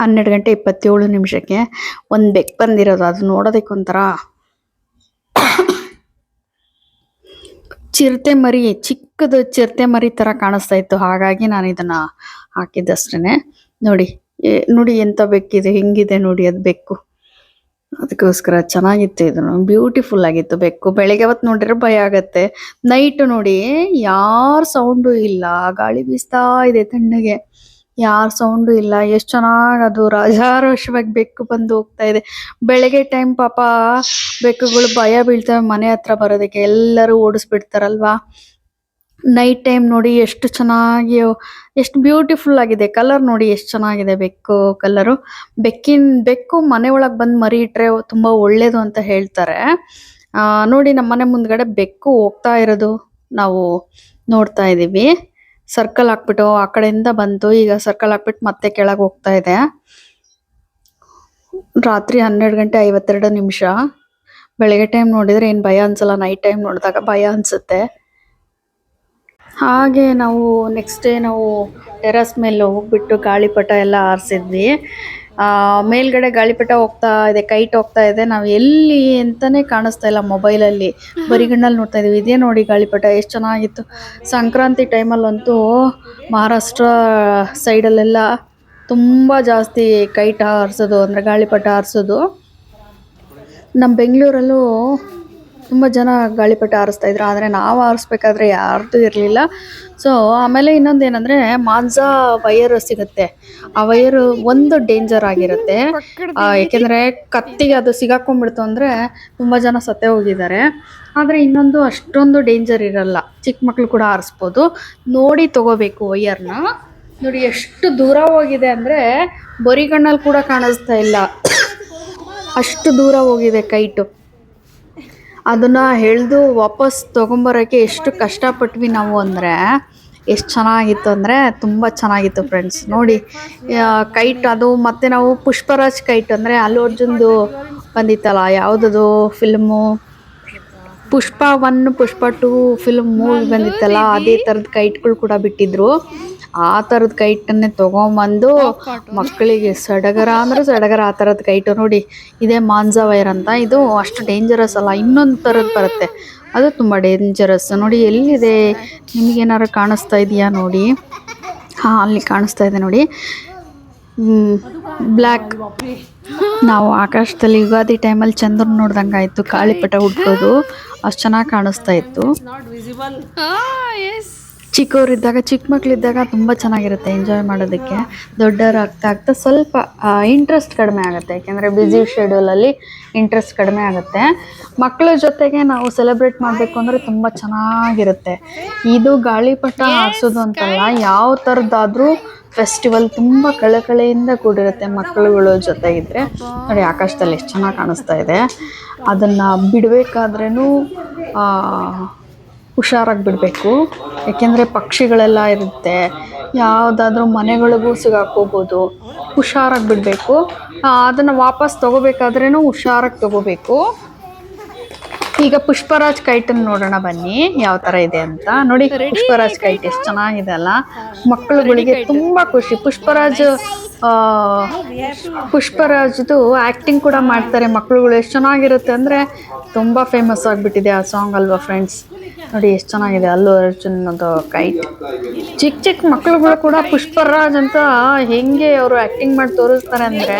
12:27 ಒಂದು ಬೆಕ್ಕು ಬಂದಿರೋದು. ಅದು ನೋಡೋದಕ್ಕೆ ಒಂಥರ ಚಿರತೆ ಮರಿ, ಚಿಕ್ಕದು ಚಿರತೆ ಮರಿ ಥರ ಕಾಣಿಸ್ತಾ ಇತ್ತು. ಹಾಗಾಗಿ ನಾನು ಇದನ್ನು ಹಾಕಿದ್ದಷ್ಟೇ. ನೋಡಿ ನೋಡಿ ಎಂಥ ಬೆಕ್ಕಿದೆ, ಹೆಂಗಿದೆ ನೋಡಿ ಅದು ಬೆಕ್ಕು. ಅದಕ್ಕೋಸ್ಕರ ಚೆನ್ನಾಗಿತ್ತು. ಇದನ್ನು ಬ್ಯೂಟಿಫುಲ್ ಆಗಿತ್ತು ಬೆಕ್ಕು. ಬೆಳಗ್ಗೆ ಹೊತ್ತು ನೋಡಿದ್ರೆ ಭಯ ಆಗತ್ತೆ. ನೈಟ್ ನೋಡಿ ಯಾರ ಸೌಂಡು ಇಲ್ಲ, ಗಾಳಿ ಬೀಸ್ತಾ ಇದೆ ತಣ್ಣಗೆ, ಯಾರ ಸೌಂಡು ಇಲ್ಲ. ಎಷ್ಟು ಚೆನ್ನಾಗಿ ಅದು ರಾಜಾರೋಷವಾಗಿ ಬೆಕ್ಕು ಬಂದು ಹೋಗ್ತಾ ಇದೆ. ಬೆಳಗ್ಗೆ ಟೈಮ್ ಪಾಪ ಬೆಕ್ಕುಗಳು ಭಯ ಬೀಳ್ತವೆ ಮನೆ ಹತ್ರ ಬರೋದಕ್ಕೆ, ಎಲ್ಲರೂ ಓಡಿಸ್ಬಿಡ್ತಾರಲ್ವಾ. ನೈಟ್ ಟೈಮ್ ನೋಡಿ ಎಷ್ಟು ಚೆನ್ನಾಗಿ, ಎಷ್ಟು ಬ್ಯೂಟಿಫುಲ್ ಆಗಿದೆ. ಕಲರ್ ನೋಡಿ ಎಷ್ಟು ಚೆನ್ನಾಗಿದೆ ಬೆಕ್ಕು ಕಲರು. ಬೆಕ್ಕು ಮನೆ ಒಳಗೆ ಬಂದು ಮರಿ ಇಟ್ಟರೆ ತುಂಬ ಒಳ್ಳೇದು ಅಂತ ಹೇಳ್ತಾರೆ. ನೋಡಿ ನಮ್ಮ ಮನೆ ಮುಂದ್ಗಡೆ ಬೆಕ್ಕು ಹೋಗ್ತಾ ಇರೋದು ನಾವು ನೋಡ್ತಾ ಇದ್ದೀವಿ. ಸರ್ಕಲ್ ಹಾಕ್ಬಿಟ್ಟು ಆ ಕಡೆಯಿಂದ ಬಂತು, ಈಗ ಸರ್ಕಲ್ ಹಾಕ್ಬಿಟ್ಟು ಮತ್ತೆ ಕೆಳಗೆ ಹೋಗ್ತಾ ಇದೆ. ರಾತ್ರಿ 12:52. ಬೆಳಗ್ಗೆ ಟೈಮ್ ನೋಡಿದರೆ ಏನು ಭಯ ಅನ್ಸಲ್ಲ, ನೈಟ್ ಟೈಮ್ ನೋಡಿದಾಗ ಭಯ ಅನ್ಸುತ್ತೆ. ಹಾಗೆ ನಾವು ನೆಕ್ಸ್ಟ್ ಡೇ ನಾವು ಟೆರಸ್ ಮೇಲೆ ಹೋಗ್ಬಿಟ್ಟು ಗಾಳಿಪಟ ಎಲ್ಲ ಹಾರಿಸಿದ್ವಿ. ಮೇಲ್ಗಡೆ ಗಾಳಿಪಟ ಹೋಗ್ತಾ ಇದೆ, ಕೈಟ್ ಹೋಗ್ತಾ ಇದೆ. ನಾವು ಎಲ್ಲಿ ಅಂತಲೇ ಕಾಣಿಸ್ತಾ ಇಲ್ಲ ಮೊಬೈಲಲ್ಲಿ, ಬರಿಗಣ್ಣಲ್ಲಿ ನೋಡ್ತಾ ಇದೀವಿ. ಇದೇ ನೋಡಿ ಗಾಳಿಪಟ ಎಷ್ಟು ಚೆನ್ನಾಗಿತ್ತು. ಸಂಕ್ರಾಂತಿ ಟೈಮಲ್ಲಂತೂ ಮಹಾರಾಷ್ಟ್ರ ಸೈಡಲ್ಲೆಲ್ಲ ತುಂಬ ಜಾಸ್ತಿ ಕೈಟ್ ಹಾರಿಸೋದು, ಅಂದರೆ ಗಾಳಿಪಟ ಹಾರಿಸೋದು. ನಮ್ಮ ಬೆಂಗಳೂರಲ್ಲೂ ತುಂಬ ಜನ ಗಾಳಿಪಟ ಹಾರಿಸ್ತಾ ಇದ್ರು, ಆದರೆ ನಾವು ಹಾರಿಸ್ಬೇಕಾದ್ರೆ ಯಾರ್ದು ಇರಲಿಲ್ಲ. ಸೊ ಆಮೇಲೆ ಇನ್ನೊಂದು ಏನಂದರೆ ಮಾನ್ಸಾ ವೈರ್ ಸಿಗುತ್ತೆ. ಆ ವೈರು ಒಂದು ಡೇಂಜರ್ ಆಗಿರುತ್ತೆ. ಏಕೆಂದರೆ ಕತ್ತಿಗೆ ಅದು ಸಿಗಾಕೊಂಡ್ಬಿಡ್ತು ಅಂದರೆ ತುಂಬ ಜನ ಸತ್ತೇ ಹೋಗಿದ್ದಾರೆ. ಆದರೆ ಇನ್ನೊಂದು ಅಷ್ಟೊಂದು ಡೇಂಜರ್ ಇರಲ್ಲ, ಚಿಕ್ಕ ಮಕ್ಕಳು ಕೂಡ ಹಾರಿಸ್ಬೋದು. ನೋಡಿ ತಗೋಬೇಕು ವೈಯರ್ನ. ನೋಡಿ ಎಷ್ಟು ದೂರ ಹೋಗಿದೆ ಅಂದರೆ ಬರಿಗಣ್ಣಲ್ಲಿ ಕೂಡ ಕಾಣಿಸ್ತಾ ಇಲ್ಲ, ಅಷ್ಟು ದೂರ ಹೋಗಿದೆ ಕೈಟು. ಅದನ್ನು ಎಳೆದು ವಾಪಸ್ ತೊಗೊಂಬರೋಕ್ಕೆ ಎಷ್ಟು ಕಷ್ಟಪಟ್ವಿ ನಾವು ಅಂದರೆ, ಎಷ್ಟು ಚೆನ್ನಾಗಿತ್ತು ಅಂದರೆ ತುಂಬ ಚೆನ್ನಾಗಿತ್ತು ಫ್ರೆಂಡ್ಸ್. ನೋಡಿ ಕೈಟ್ ಅದು. ಮತ್ತು ನಾವು ಪುಷ್ಪರಾಜ್ ಕೈಟ್ ಅಂದರೆ ಅಲ್ಲು ಅರ್ಜುನ್ದು ಬಂದಿತ್ತಲ್ಲ, ಯಾವುದದು ಫಿಲ್ಮು, ಪುಷ್ಪ 1 ಪುಷ್ಪ 2 ಫಿಲ್ಮ್ ಮೂವಿ ಬಂದಿತ್ತಲ್ಲ, ಅದೇ ಥರದ ಕೈಟ್ಗಳು ಕೂಡ ಬಿಟ್ಟಿದ್ರು. ಆ ಥರದ ಕೈಟನ್ನೇ ತೊಗೊಂಬಂದು ಮಕ್ಕಳಿಗೆ ಸಡಗರ ಅಂದರೆ ಸಡಗರ ಆ ಥರದ ಕೈಟು. ನೋಡಿ ಇದೇ ಮಾನ್ಸಾ ವೈರ್ ಅಂತ. ಇದು ಅಷ್ಟು ಡೇಂಜರಸ್ ಅಲ್ಲ, ಇನ್ನೊಂದು ಥರದ್ದು ಬರುತ್ತೆ, ಅದು ತುಂಬ ಡೇಂಜರಸ್. ನೋಡಿ ಎಲ್ಲಿದೆ, ನಿಮಗೇನಾರು ಕಾಣಿಸ್ತಾ ಇದೆಯಾ ನೋಡಿ? ಹಾಂ, ಅಲ್ಲಿ ಕಾಣಿಸ್ತಾ ಇದೆ ನೋಡಿ, ಬ್ಲ್ಯಾಕ್. ನಾವು ಆಕಾಶದಲ್ಲಿ ಯುಗಾದಿ ಟೈಮಲ್ಲಿ ಚಂದ್ರನ ನೋಡ್ದಂಗೆ ಆಯಿತು. ಗಾಳಿಪಟ ಹುಟ್ಟೋದು ಅಷ್ಟು ಚೆನ್ನಾಗಿ ಕಾಣಿಸ್ತಾ ಇತ್ತು. ಚಿಕ್ಕವರಿದ್ದಾಗ, ಚಿಕ್ಕ ಮಕ್ಕಳಿದ್ದಾಗ ತುಂಬ ಚೆನ್ನಾಗಿರುತ್ತೆ ಎಂಜಾಯ್ ಮಾಡೋದಕ್ಕೆ. ದೊಡ್ಡವರಾಗ್ತಾ ಆಗ್ತಾ ಸ್ವಲ್ಪ ಇಂಟ್ರೆಸ್ಟ್ ಕಡಿಮೆ ಆಗುತ್ತೆ, ಯಾಕೆಂದರೆ ಬ್ಯುಸಿ ಶೆಡ್ಯೂಲಲ್ಲಿ ಇಂಟ್ರೆಸ್ಟ್ ಕಡಿಮೆ ಆಗುತ್ತೆ. ಮಕ್ಕಳ ಜೊತೆಗೆ ನಾವು ಸೆಲೆಬ್ರೇಟ್ ಮಾಡಬೇಕು ಅಂದರೆ ತುಂಬ ಚೆನ್ನಾಗಿರುತ್ತೆ. ಇದು ಗಾಳಿಪಟ ಹಾರಿಸೋದು ಅಂತಲ್ಲ, ಯಾವ ಥರದ್ದಾದರೂ ಫೆಸ್ಟಿವಲ್ ತುಂಬ ಕಳಕಳಿಯಿಂದ ಕೂಡಿರುತ್ತೆ ಮಕ್ಕಳುಗಳ ಜೊತೆಗಿದ್ರೆ. ನೋಡಿ ಆಕಾಶದಲ್ಲಿ ಎಷ್ಟು ಚೆನ್ನಾಗಿ ಕಾಣಿಸ್ತಾ ಇದೆ. ಅದನ್ನು ಬಿಡಬೇಕಾದ್ರೂ ಹುಷಾರಾಗಿ ಬಿಡಬೇಕು, ಏಕೆಂದರೆ ಪಕ್ಷಿಗಳೆಲ್ಲ ಇರುತ್ತೆ, ಯಾವುದಾದ್ರೂ ಮನೆಗಳಿಗೂ ಸಿಗಾಕೋಬೋದು. ಹುಷಾರಾಗಿ ಬಿಡಬೇಕು. ಅದನ್ನು ವಾಪಸ್ ತೊಗೋಬೇಕಾದ್ರೂ ಹುಷಾರಾಗಿ ತೊಗೋಬೇಕು. ಈಗ ಪುಷ್ಪರಾಜ್ ಕೈಟನ್ನು ನೋಡೋಣ ಬನ್ನಿ ಯಾವ ಥರ ಇದೆ ಅಂತ. ನೋಡಿ ಪುಷ್ಪರಾಜ್ ಕೈಟ್ ಎಷ್ಟು ಚೆನ್ನಾಗಿದೆ ಅಲ್ಲ, ಮಕ್ಕಳುಗಳಿಗೆ ತುಂಬ ಖುಷಿ. ಪುಷ್ಪರಾಜ್ದು ಆ್ಯಕ್ಟಿಂಗ್ ಕೂಡ ಮಾಡ್ತಾರೆ ಮಕ್ಕಳುಗಳು. ಎಷ್ಟು ಚೆನ್ನಾಗಿರುತ್ತೆ ಅಂದರೆ ತುಂಬ ಫೇಮಸ್ ಆಗಿಬಿಟ್ಟಿದೆ ಆ ಸಾಂಗ್ ಅಲ್ವಾ ಫ್ರೆಂಡ್ಸ್. ನೋಡಿ ಎಷ್ಟು ಚೆನ್ನಾಗಿದೆ ಅಲ್ಲು ಅರ್ಜುನ್ದು ಕೈಟ್. ಚಿಕ್ಕ ಚಿಕ್ಕ ಮಕ್ಕಳುಗಳು ಕೂಡ ಪುಷ್ಪರಾಜ್ ಅಂತ ಹೆಂಗೆ ಅವರು ಆ್ಯಕ್ಟಿಂಗ್ ಮಾಡಿ ತೋರಿಸ್ತಾರೆ ಅಂದರೆ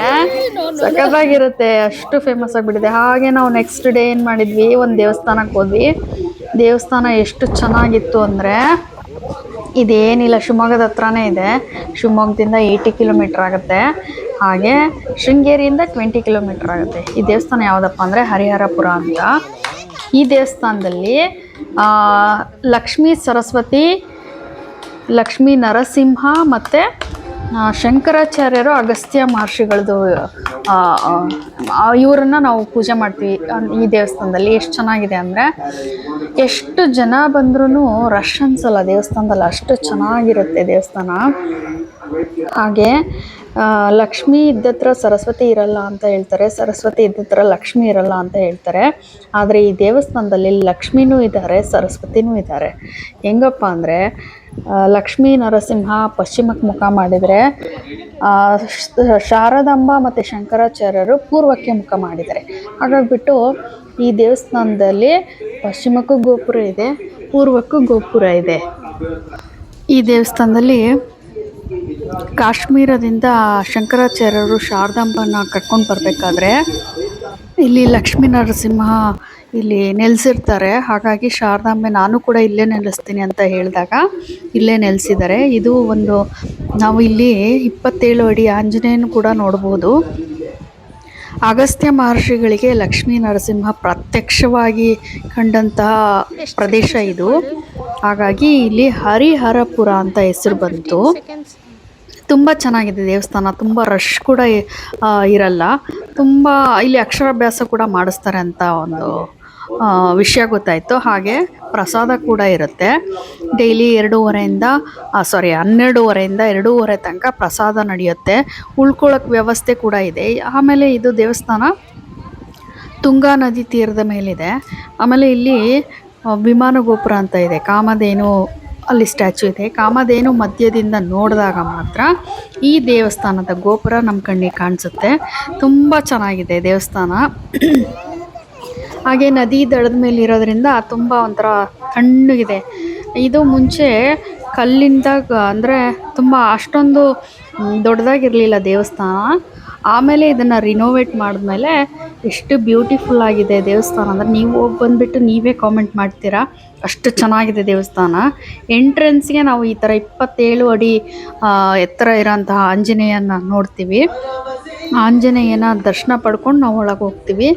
ಸಖತ್ತಾಗಿರುತ್ತೆ, ಅಷ್ಟು ಫೇಮಸ್ ಆಗಿಬಿಟ್ಟಿದೆ. ಹಾಗೆ ನಾವು ನೆಕ್ಸ್ಟ್ ಡೇ ಏನು ಮಾಡಿದ್ವಿ, ಒಂದು ದೇವಸ್ಥಾನಕ್ಕೆ ಹೋದ್ವಿ. ದೇವಸ್ಥಾನ ಎಷ್ಟು ಚೆನ್ನಾಗಿತ್ತು ಅಂದರೆ, ಇದೇನಿಲ್ಲ ಶಿವಮೊಗ್ಗದ ಹತ್ರನೇ ಇದೆ. ಶಿವಮೊಗ್ಗದಿಂದ 80 ಕಿಲೋಮೀಟ್ರ್ ಆಗುತ್ತೆ. ಹಾಗೆ ಶೃಂಗೇರಿಯಿಂದ 20 ಕಿಲೋಮೀಟ್ರ್ ಆಗುತ್ತೆ. ಈ ದೇವಸ್ಥಾನ ಯಾವುದಪ್ಪ ಅಂದರೆ ಹರಿಹರಪುರ ಅಂತ. ಈ ದೇವಸ್ಥಾನದಲ್ಲಿ ಲಕ್ಷ್ಮೀ ಸರಸ್ವತಿ ಲಕ್ಷ್ಮೀ ನರಸಿಂಹ ಮತ್ತು ಶಂಕರಾಚಾರ್ಯರು ಅಗಸ್ತ್ಯ ಮಹರ್ಷಿಗಳದ್ದು ಇವರನ್ನು ನಾವು ಪೂಜೆ ಮಾಡ್ತೀವಿ ಈ ದೇವಸ್ಥಾನದಲ್ಲಿ. ಎಷ್ಟು ಚೆನ್ನಾಗಿದೆ ಅಂದರೆ ಎಷ್ಟು ಜನ ಬಂದ್ರೂ ರಶ್ ಅನ್ಸಲ್ಲ ದೇವಸ್ಥಾನದಲ್ಲಿ, ಅಷ್ಟು ಚೆನ್ನಾಗಿರುತ್ತೆ ದೇವಸ್ಥಾನ. ಹಾಗೆ ಲಕ್ಷ್ಮಿ ಇದ್ದತ್ರ ಸರಸ್ವತಿ ಇರಲ್ಲ ಅಂತ ಹೇಳ್ತಾರೆ, ಸರಸ್ವತಿ ಇದ್ದತ್ರ ಲಕ್ಷ್ಮಿ ಇರಲ್ಲ ಅಂತ ಹೇಳ್ತಾರೆ. ಆದರೆ ಈ ದೇವಸ್ಥಾನದಲ್ಲಿ ಲಕ್ಷ್ಮಿನೂ ಇದ್ದಾರೆ, ಸರಸ್ವತಿನೂ ಇದ್ದಾರೆ. ಹೆಂಗಪ್ಪ ಅಂದರೆ ಲಕ್ಷ್ಮೀ ನರಸಿಂಹ ಪಶ್ಚಿಮಕ್ಕೆ ಮುಖ ಮಾಡಿದರೆ, ಶಾರದಾಂಬ ಮತ್ತು ಶಂಕರಾಚಾರ್ಯರು ಪೂರ್ವಕ್ಕೆ ಮುಖ ಮಾಡಿದ್ದಾರೆ. ಹಾಗಾಗಿಬಿಟ್ಟು ಈ ದೇವಸ್ಥಾನದಲ್ಲಿ ಪಶ್ಚಿಮಕ್ಕೂ ಗೋಪುರ ಇದೆ, ಪೂರ್ವಕ್ಕೂ ಗೋಪುರ ಇದೆ. ಈ ದೇವಸ್ಥಾನದಲ್ಲಿ ಕಾಶ್ಮೀರದಿಂದ ಶಂಕರಾಚಾರ್ಯರು ಶಾರದಾಂಬನ ಕರ್ಕೊಂಡು ಬರಬೇಕಾದ್ರೆ ಇಲ್ಲಿ ಲಕ್ಷ್ಮೀ ನರಸಿಂಹ ಇಲ್ಲಿ ನೆಲೆಸಿರ್ತಾರೆ. ಹಾಗಾಗಿ ಶಾರದಾಂಬೆ ನಾನು ಕೂಡ ಇಲ್ಲೇ ನೆಲೆಸ್ತೀನಿ ಅಂತ ಹೇಳಿದಾಗ ಇಲ್ಲೇ ನೆಲೆಸಿದ್ದಾರೆ. ಇದು ಒಂದು ನಾವು ಇಲ್ಲಿ 27 ಅಡಿ ಆಂಜನೇಯನ ಕೂಡ ನೋಡ್ಬೋದು. ಅಗಸ್ತ್ಯ ಮಹರ್ಷಿಗಳಿಗೆ ಲಕ್ಷ್ಮೀ ನರಸಿಂಹ ಪ್ರತ್ಯಕ್ಷವಾಗಿ ಕಂಡಂತಹ ಪ್ರದೇಶ ಇದು. ಹಾಗಾಗಿ ಇಲ್ಲಿ ಹರಿಹರಪುರ ಅಂತ ಹೆಸರು ಬಂತು. ತುಂಬ ಚೆನ್ನಾಗಿದೆ ದೇವಸ್ಥಾನ, ತುಂಬ ರಶ್ ಕೂಡ ಇರಲ್ಲ. ತುಂಬ ಇಲ್ಲಿ ಅಕ್ಷರಾಭ್ಯಾಸ ಕೂಡ ಮಾಡಿಸ್ತಾರೆ ಅಂತ ಒಂದು ವಿಷಯ ಗೊತ್ತಾಯಿತು. ಹಾಗೆ ಪ್ರಸಾದ ಕೂಡ ಇರುತ್ತೆ. ಡೈಲಿ 12:30ಇಂದ 2:30 ತನಕ ಪ್ರಸಾದ ನಡೆಯುತ್ತೆ. ಉಳ್ಕೊಳ್ಳೋಕೆ ವ್ಯವಸ್ಥೆ ಕೂಡ ಇದೆ. ಆಮೇಲೆ ಇದು ದೇವಸ್ಥಾನ ತುಂಗಾ ನದಿ ತೀರದ ಮೇಲಿದೆ. ಆಮೇಲೆ ಇಲ್ಲಿ ವಿಮಾನ ಗೋಪುರ ಅಂತ ಇದೆ, ಕಾಮಧೇನು ಅಲ್ಲಿ ಸ್ಟ್ಯಾಚು ಇದೆ. ಕಾಮಧೇನು ಮಧ್ಯದಿಂದ ನೋಡಿದಾಗ ಮಾತ್ರ ಈ ದೇವಸ್ಥಾನದ ಗೋಪುರ ನಮ್ಮ ಕಣ್ಣಿಗೆ ಕಾಣಿಸುತ್ತೆ. ತುಂಬ ಚೆನ್ನಾಗಿದೆ ದೇವಸ್ಥಾನ. ಹಾಗೆ ನದಿ ದಡದ ಮೇಲೆ ಇರೋದ್ರಿಂದ ತುಂಬ ಒಂಥರ ತಣ್ಣಗಿದೆ. ಇದು ಮುಂಚೆ ಕಲ್ಲಿಂದ ಅಂದರೆ ತುಂಬ ಅಷ್ಟೊಂದು ದೊಡ್ಡದಾಗಿರಲಿಲ್ಲ ದೇವಸ್ಥಾನ. ಆಮೇಲೆ ಇದನ್ನು ರಿನೋವೇಟ್ ಮಾಡಿದ್ಮೇಲೆ ಎಷ್ಟು ಬ್ಯೂಟಿಫುಲ್ ಆಗಿದೆ ದೇವಸ್ಥಾನ ಅಂದರೆ ನೀವು ಹೋಗಿ ಬಂದುಬಿಟ್ಟು ನೀವೇ ಕಾಮೆಂಟ್ ಮಾಡ್ತೀರಾ, ಅಷ್ಟು ಚೆನ್ನಾಗಿದೆ ದೇವಸ್ಥಾನ. ಎಂಟ್ರೆನ್ಸ್ಗೆ ನಾವು ಈ ಥರ 27 ಅಡಿ ಎತ್ತರ ಇರೋಂತಹ ಆಂಜನೇಯನ ನೋಡ್ತೀವಿ. ಆಂಜನೇಯನ ದರ್ಶನ ಪಡ್ಕೊಂಡು ನಾವು ಒಳಗೆ ಹೋಗ್ತೀವಿ.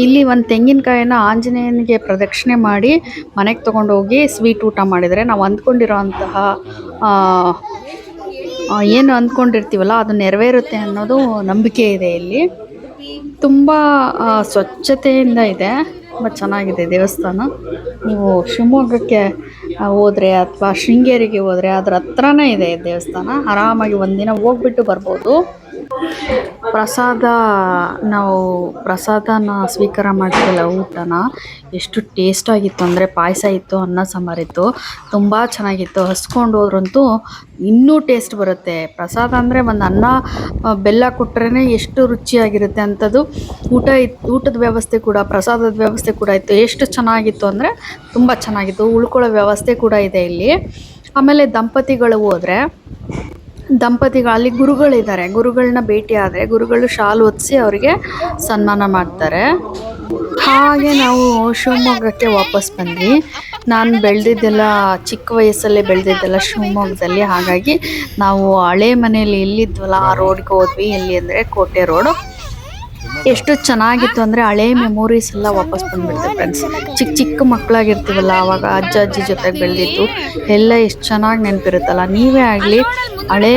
ಇಲ್ಲಿ ಒಂದು ತೆಂಗಿನಕಾಯಿನ ಆಂಜನೇಯನಿಗೆ ಪ್ರದಕ್ಷಿಣೆ ಮಾಡಿ ಮನೆಗೆ ತೊಗೊಂಡೋಗಿ ಸ್ವೀಟ್ ಊಟ ಮಾಡಿದರೆ ನಾವು ಅಂದ್ಕೊಂಡಿರೋ ಅಂತಹ ಏನು ಅಂದ್ಕೊಂಡಿರ್ತೀವಲ್ಲ ಅದು ನೆರವೇರುತ್ತೆ ಅನ್ನೋದು ನಂಬಿಕೆ ಇದೆ. ಇಲ್ಲಿ ತುಂಬ ಸ್ವಚ್ಛತೆಯಿಂದ ಇದೆ, ತುಂಬ ಚೆನ್ನಾಗಿದೆ ದೇವಸ್ಥಾನ. ನೀವು ಶಿವಮೊಗ್ಗಕ್ಕೆ ಹೋದರೆ ಅಥವಾ ಶೃಂಗೇರಿಗೆ ಹೋದರೆ ಅದ್ರ ಹತ್ರನೇ ಇದೆ ದೇವಸ್ಥಾನ. ಆರಾಮಾಗಿ ಒಂದಿನ ಹೋಗ್ಬಿಟ್ಟು ಬರ್ಬೋದು. ನಾವು ಪ್ರಸಾದನ ಸ್ವೀಕಾರ ಮಾಡ್ತಿಲ್ಲ, ಊಟನ ಎಷ್ಟು ಟೇಸ್ಟಾಗಿತ್ತು ಅಂದರೆ ಪಾಯಸ ಇತ್ತು, ಅನ್ನ ಸಾಂಬಾರಿತ್ತು, ತುಂಬ ಚೆನ್ನಾಗಿತ್ತು. ಹಸ್ಕೊಂಡು ಹೋದ್ರಂತೂ ಇನ್ನೂ ಟೇಸ್ಟ್ ಬರುತ್ತೆ. ಪ್ರಸಾದ ಅಂದರೆ ಒಂದು ಅನ್ನ ಬೆಲ್ಲ ಕೊಟ್ರೇ ಎಷ್ಟು ರುಚಿಯಾಗಿರುತ್ತೆ ಅಂಥದ್ದು. ಊಟದ ವ್ಯವಸ್ಥೆ ಕೂಡ, ಪ್ರಸಾದದ ವ್ಯವಸ್ಥೆ ಕೂಡ ಇತ್ತು. ಎಷ್ಟು ಚೆನ್ನಾಗಿತ್ತು ಅಂದರೆ ತುಂಬ ಚೆನ್ನಾಗಿತ್ತು. ಉಳ್ಕೊಳ್ಳೋ ವ್ಯವಸ್ಥೆ ಕೂಡ ಇದೆ ಇಲ್ಲಿ. ಆಮೇಲೆ ದಂಪತಿಗಳು ಹೋದರೆ ಅಲ್ಲಿ ಗುರುಗಳಿದ್ದಾರೆ, ಗುರುಗಳನ್ನ ಭೇಟಿ ಆದರೆ ಗುರುಗಳು ಶಾಲು ಹೊದಿಸಿ ಅವರಿಗೆ ಸನ್ಮಾನ ಮಾಡ್ತಾರೆ. ಹಾಗೆ ನಾವು ಶಿವಮೊಗ್ಗಕ್ಕೆ ವಾಪಸ್ ಬಂದ್ವಿ. ನಾನು ಬೆಳೆದಿದ್ದೆಲ್ಲ ಚಿಕ್ಕ ವಯಸ್ಸಲ್ಲೇ ಬೆಳೆದಿದ್ದೆಲ್ಲ ಶಿವಮೊಗ್ಗದಲ್ಲಿ. ಹಾಗಾಗಿ ನಾವು ಹಳೆ ಮನೇಲಿ ಎಲ್ಲಿದ್ವಲ್ಲ ಆ ರೋಡ್ಗೆ ಹೋದ್ವಿ. ಎಲ್ಲಿ ಅಂದರೆ ಕೋಟೆ ರೋಡು. ಎಷ್ಟು ಚೆನ್ನಾಗಿತ್ತು ಅಂದರೆ ಹಳೆ ಮೆಮೊರೀಸ್ ಎಲ್ಲ ವಾಪಸ್ ಬಂದುಬಿಡುತ್ತೆ ಫ್ರೆಂಡ್ಸ್. ಚಿಕ್ಕ ಮಕ್ಕಳಾಗಿರ್ತೀವಲ್ಲ ಆವಾಗ ಅಜ್ಜ ಅಜ್ಜಿ ಜೊತೆಗೆ ಬೆಳೆದಿದ್ದು ಎಲ್ಲ ಎಷ್ಟು ಚೆನ್ನಾಗಿ ನೆನಪಿರುತ್ತಲ್ಲ. ನೀವೇ ಆಗಲಿ ಹಳೇ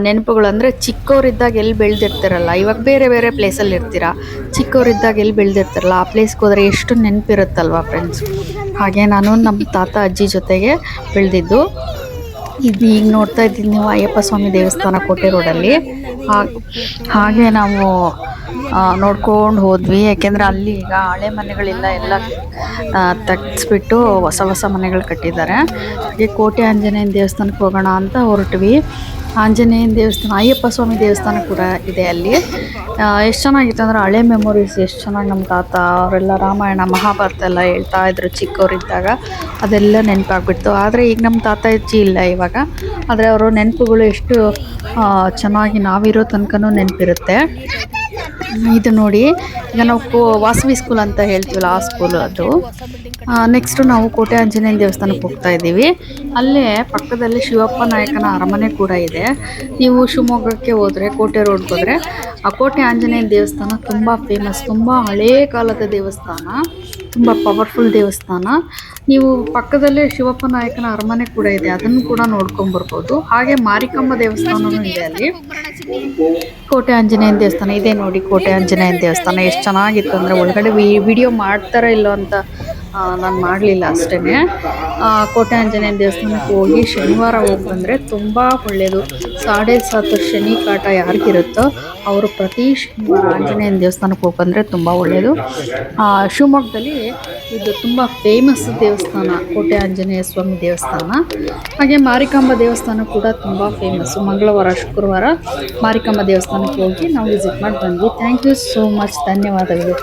ನೆನಪುಗಳು ಅಂದರೆ ಚಿಕ್ಕವರಿದ್ದಾಗ ಎಲ್ಲಿ ಬೆಳೆದಿರ್ತೀರಲ್ಲ, ಇವಾಗ ಬೇರೆ ಬೇರೆ ಪ್ಲೇಸಲ್ಲಿ ಇರ್ತೀರ, ಚಿಕ್ಕವರಿದ್ದಾಗ ಎಲ್ಲಿ ಬೆಳೆದಿರ್ತೀರಲ್ಲ ಆ ಪ್ಲೇಸ್ಗೆ ಹೋದರೆ ಎಷ್ಟು ನೆನಪಿರುತ್ತಲ್ವ ಫ್ರೆಂಡ್ಸ್. ಹಾಗೆ ನಾನು ನಮ್ಮ ತಾತ ಅಜ್ಜಿ ಜೊತೆಗೆ ಬೆಳೆದಿದ್ದು. ಇದು ಈಗ ನೋಡ್ತಾ ಇದ್ದೀನಿ ನೀವು ಅಯ್ಯಪ್ಪ ಸ್ವಾಮಿ ದೇವಸ್ಥಾನ ಕೋಟೆ ರೋಡಲ್ಲಿ. ಹಾಗೆ ನಾವು ನೋಡ್ಕೊಂಡು ಹೋದ್ವಿ. ಯಾಕೆಂದರೆ ಅಲ್ಲಿ ಈಗ ಹಳೆ ಮನೆಗಳಿಲ್ಲ, ಎಲ್ಲ ತೆಗೆಸ್ಬಿಟ್ಟು ಹೊಸ ಮನೆಗಳು ಕಟ್ಟಿದ್ದಾರೆ. ಹಾಗೆ ಕೋಟೆ ಆಂಜನೇಯನ ದೇವಸ್ಥಾನಕ್ಕೆ ಹೋಗೋಣ ಅಂತ ಹೊರಟ್ವಿ. ಆಂಜನೇಯನ ದೇವಸ್ಥಾನ, ಅಯ್ಯಪ್ಪ ಸ್ವಾಮಿ ದೇವಸ್ಥಾನ ಕೂಡ ಇದೆ ಅಲ್ಲಿ. ಎಷ್ಟು ಚೆನ್ನಾಗಿತ್ತು ಅಂದರೆ ಹಳೆ ಮೆಮೊರೀಸ್ ಎಷ್ಟು ಚೆನ್ನಾಗಿ ನಮ್ಮ ತಾತ ಅವರೆಲ್ಲ ರಾಮಾಯಣ ಮಹಾಭಾರತ ಎಲ್ಲ ಹೇಳ್ತಾ ಇದ್ರು ಚಿಕ್ಕವರಿದ್ದಾಗ. ಅದೆಲ್ಲ ನೆನಪಾಗ್ಬಿಡ್ತು. ಆದರೆ ಈಗ ನಮ್ಮ ತಾತ ಅಜ್ಜಿ ಇಲ್ಲ ಇವಾಗ, ಆದರೆ ಅವರು ನೆನಪುಗಳು ಎಷ್ಟು ಚೆನ್ನಾಗಿ ನಾವಿರೋ ತನಕನೂ ನೆನಪಿರುತ್ತೆ. ಇದು ನೋಡಿ, ಈಗ ನಾವು ವಾಸವಿ ಸ್ಕೂಲ್ ಅಂತ ಹೇಳ್ತೀವಲ್ಲ ಆ ಸ್ಕೂಲ್ ಅದು. ನೆಕ್ಸ್ಟು ನಾವು ಕೋಟೆ ಆಂಜನೇಯನ ದೇವಸ್ಥಾನಕ್ಕೆ ಹೋಗ್ತಾ ಇದ್ದೀವಿ. ಅಲ್ಲೇ ಪಕ್ಕದಲ್ಲಿ ಶಿವಪ್ಪ ನಾಯಕನ ಅರಮನೆ ಕೂಡ ಇದೆ. ನೀವು ಶಿವಮೊಗ್ಗಕ್ಕೆ ಹೋದರೆ ಕೋಟೆ ರೋಡ್ಗೆ ಹೋದರೆ ಆ ಕೋಟೆ ಆಂಜನೇಯನ ದೇವಸ್ಥಾನ ತುಂಬ ಫೇಮಸ್, ತುಂಬ ಹಳೇ ಕಾಲದ ದೇವಸ್ಥಾನ. ತುಂಬ ಪವರ್ಫುಲ್ ದೇವಸ್ಥಾನ. ನೀವು ಪಕ್ಕದಲ್ಲೇ ಶಿವಪ್ಪ ನಾಯಕನ ಅರಮನೆ ಕೂಡ ಇದೆ, ಅದನ್ನು ಕೂಡ ನೋಡ್ಕೊಂಬರ್ಬೋದು. ಹಾಗೆ ಮಾರಿಕಮ್ಮ ದೇವಸ್ಥಾನನೂ ಇದೆ ಅಲ್ಲಿ. ಕೋಟೆ ಆಂಜನೇಯನ ದೇವಸ್ಥಾನ ಇದೆ ನೋಡಿ. ಕೋಟೆ ಆಂಜನೇಯನ ದೇವಸ್ಥಾನ ಎಷ್ಟು ಚೆನ್ನಾಗಿತ್ತು ಅಂದರೆ, ಒಳಗಡೆ ವಿಡಿಯೋ ಮಾಡ್ತಾರೋ ಇಲ್ಲೋ ಅಂತ ನಾನು ಮಾಡಲಿಲ್ಲ ಅಷ್ಟೇ. ಕೋಟೆ ಆಂಜನೇಯನ ದೇವಸ್ಥಾನಕ್ಕೆ ಹೋಗಿ ಶನಿವಾರ ಹೋಗಿ ಬಂದರೆ ತುಂಬ ಒಳ್ಳೆಯದು. 7.5 ಶನಿ ಕಾಟ ಯಾರಿಗಿರುತ್ತೋ ಅವರು ಪ್ರತಿ ಶನಿವಾರ ಆಂಜನೇಯನ ದೇವಸ್ಥಾನಕ್ಕೆ ಹೋಗಿ ಬಂದರೆ ತುಂಬ ಒಳ್ಳೆಯದು. ಶಿವಮೊಗ್ಗದಲ್ಲಿ ಇದು ತುಂಬ ಫೇಮಸ್ ದೇವಸ್ಥಾನ ಕೋಟೆ ಆಂಜನೇಯ ಸ್ವಾಮಿ ದೇವಸ್ಥಾನ. ಹಾಗೆ ಮಾರಿಕಾಂಬ ದೇವಸ್ಥಾನ ಕೂಡ ತುಂಬ ಫೇಮಸ್ಸು. ಮಂಗಳವಾರ ಶುಕ್ರವಾರ ಮಾರಿಕಾಂಬ ದೇವಸ್ಥಾನಕ್ಕೆ ಹೋಗಿ ನಾವು ವಿಸಿಟ್ ಮಾಡಿ ಬಂದ್ವಿ. Thank you so much. ಧನ್ಯವಾದಗಳು.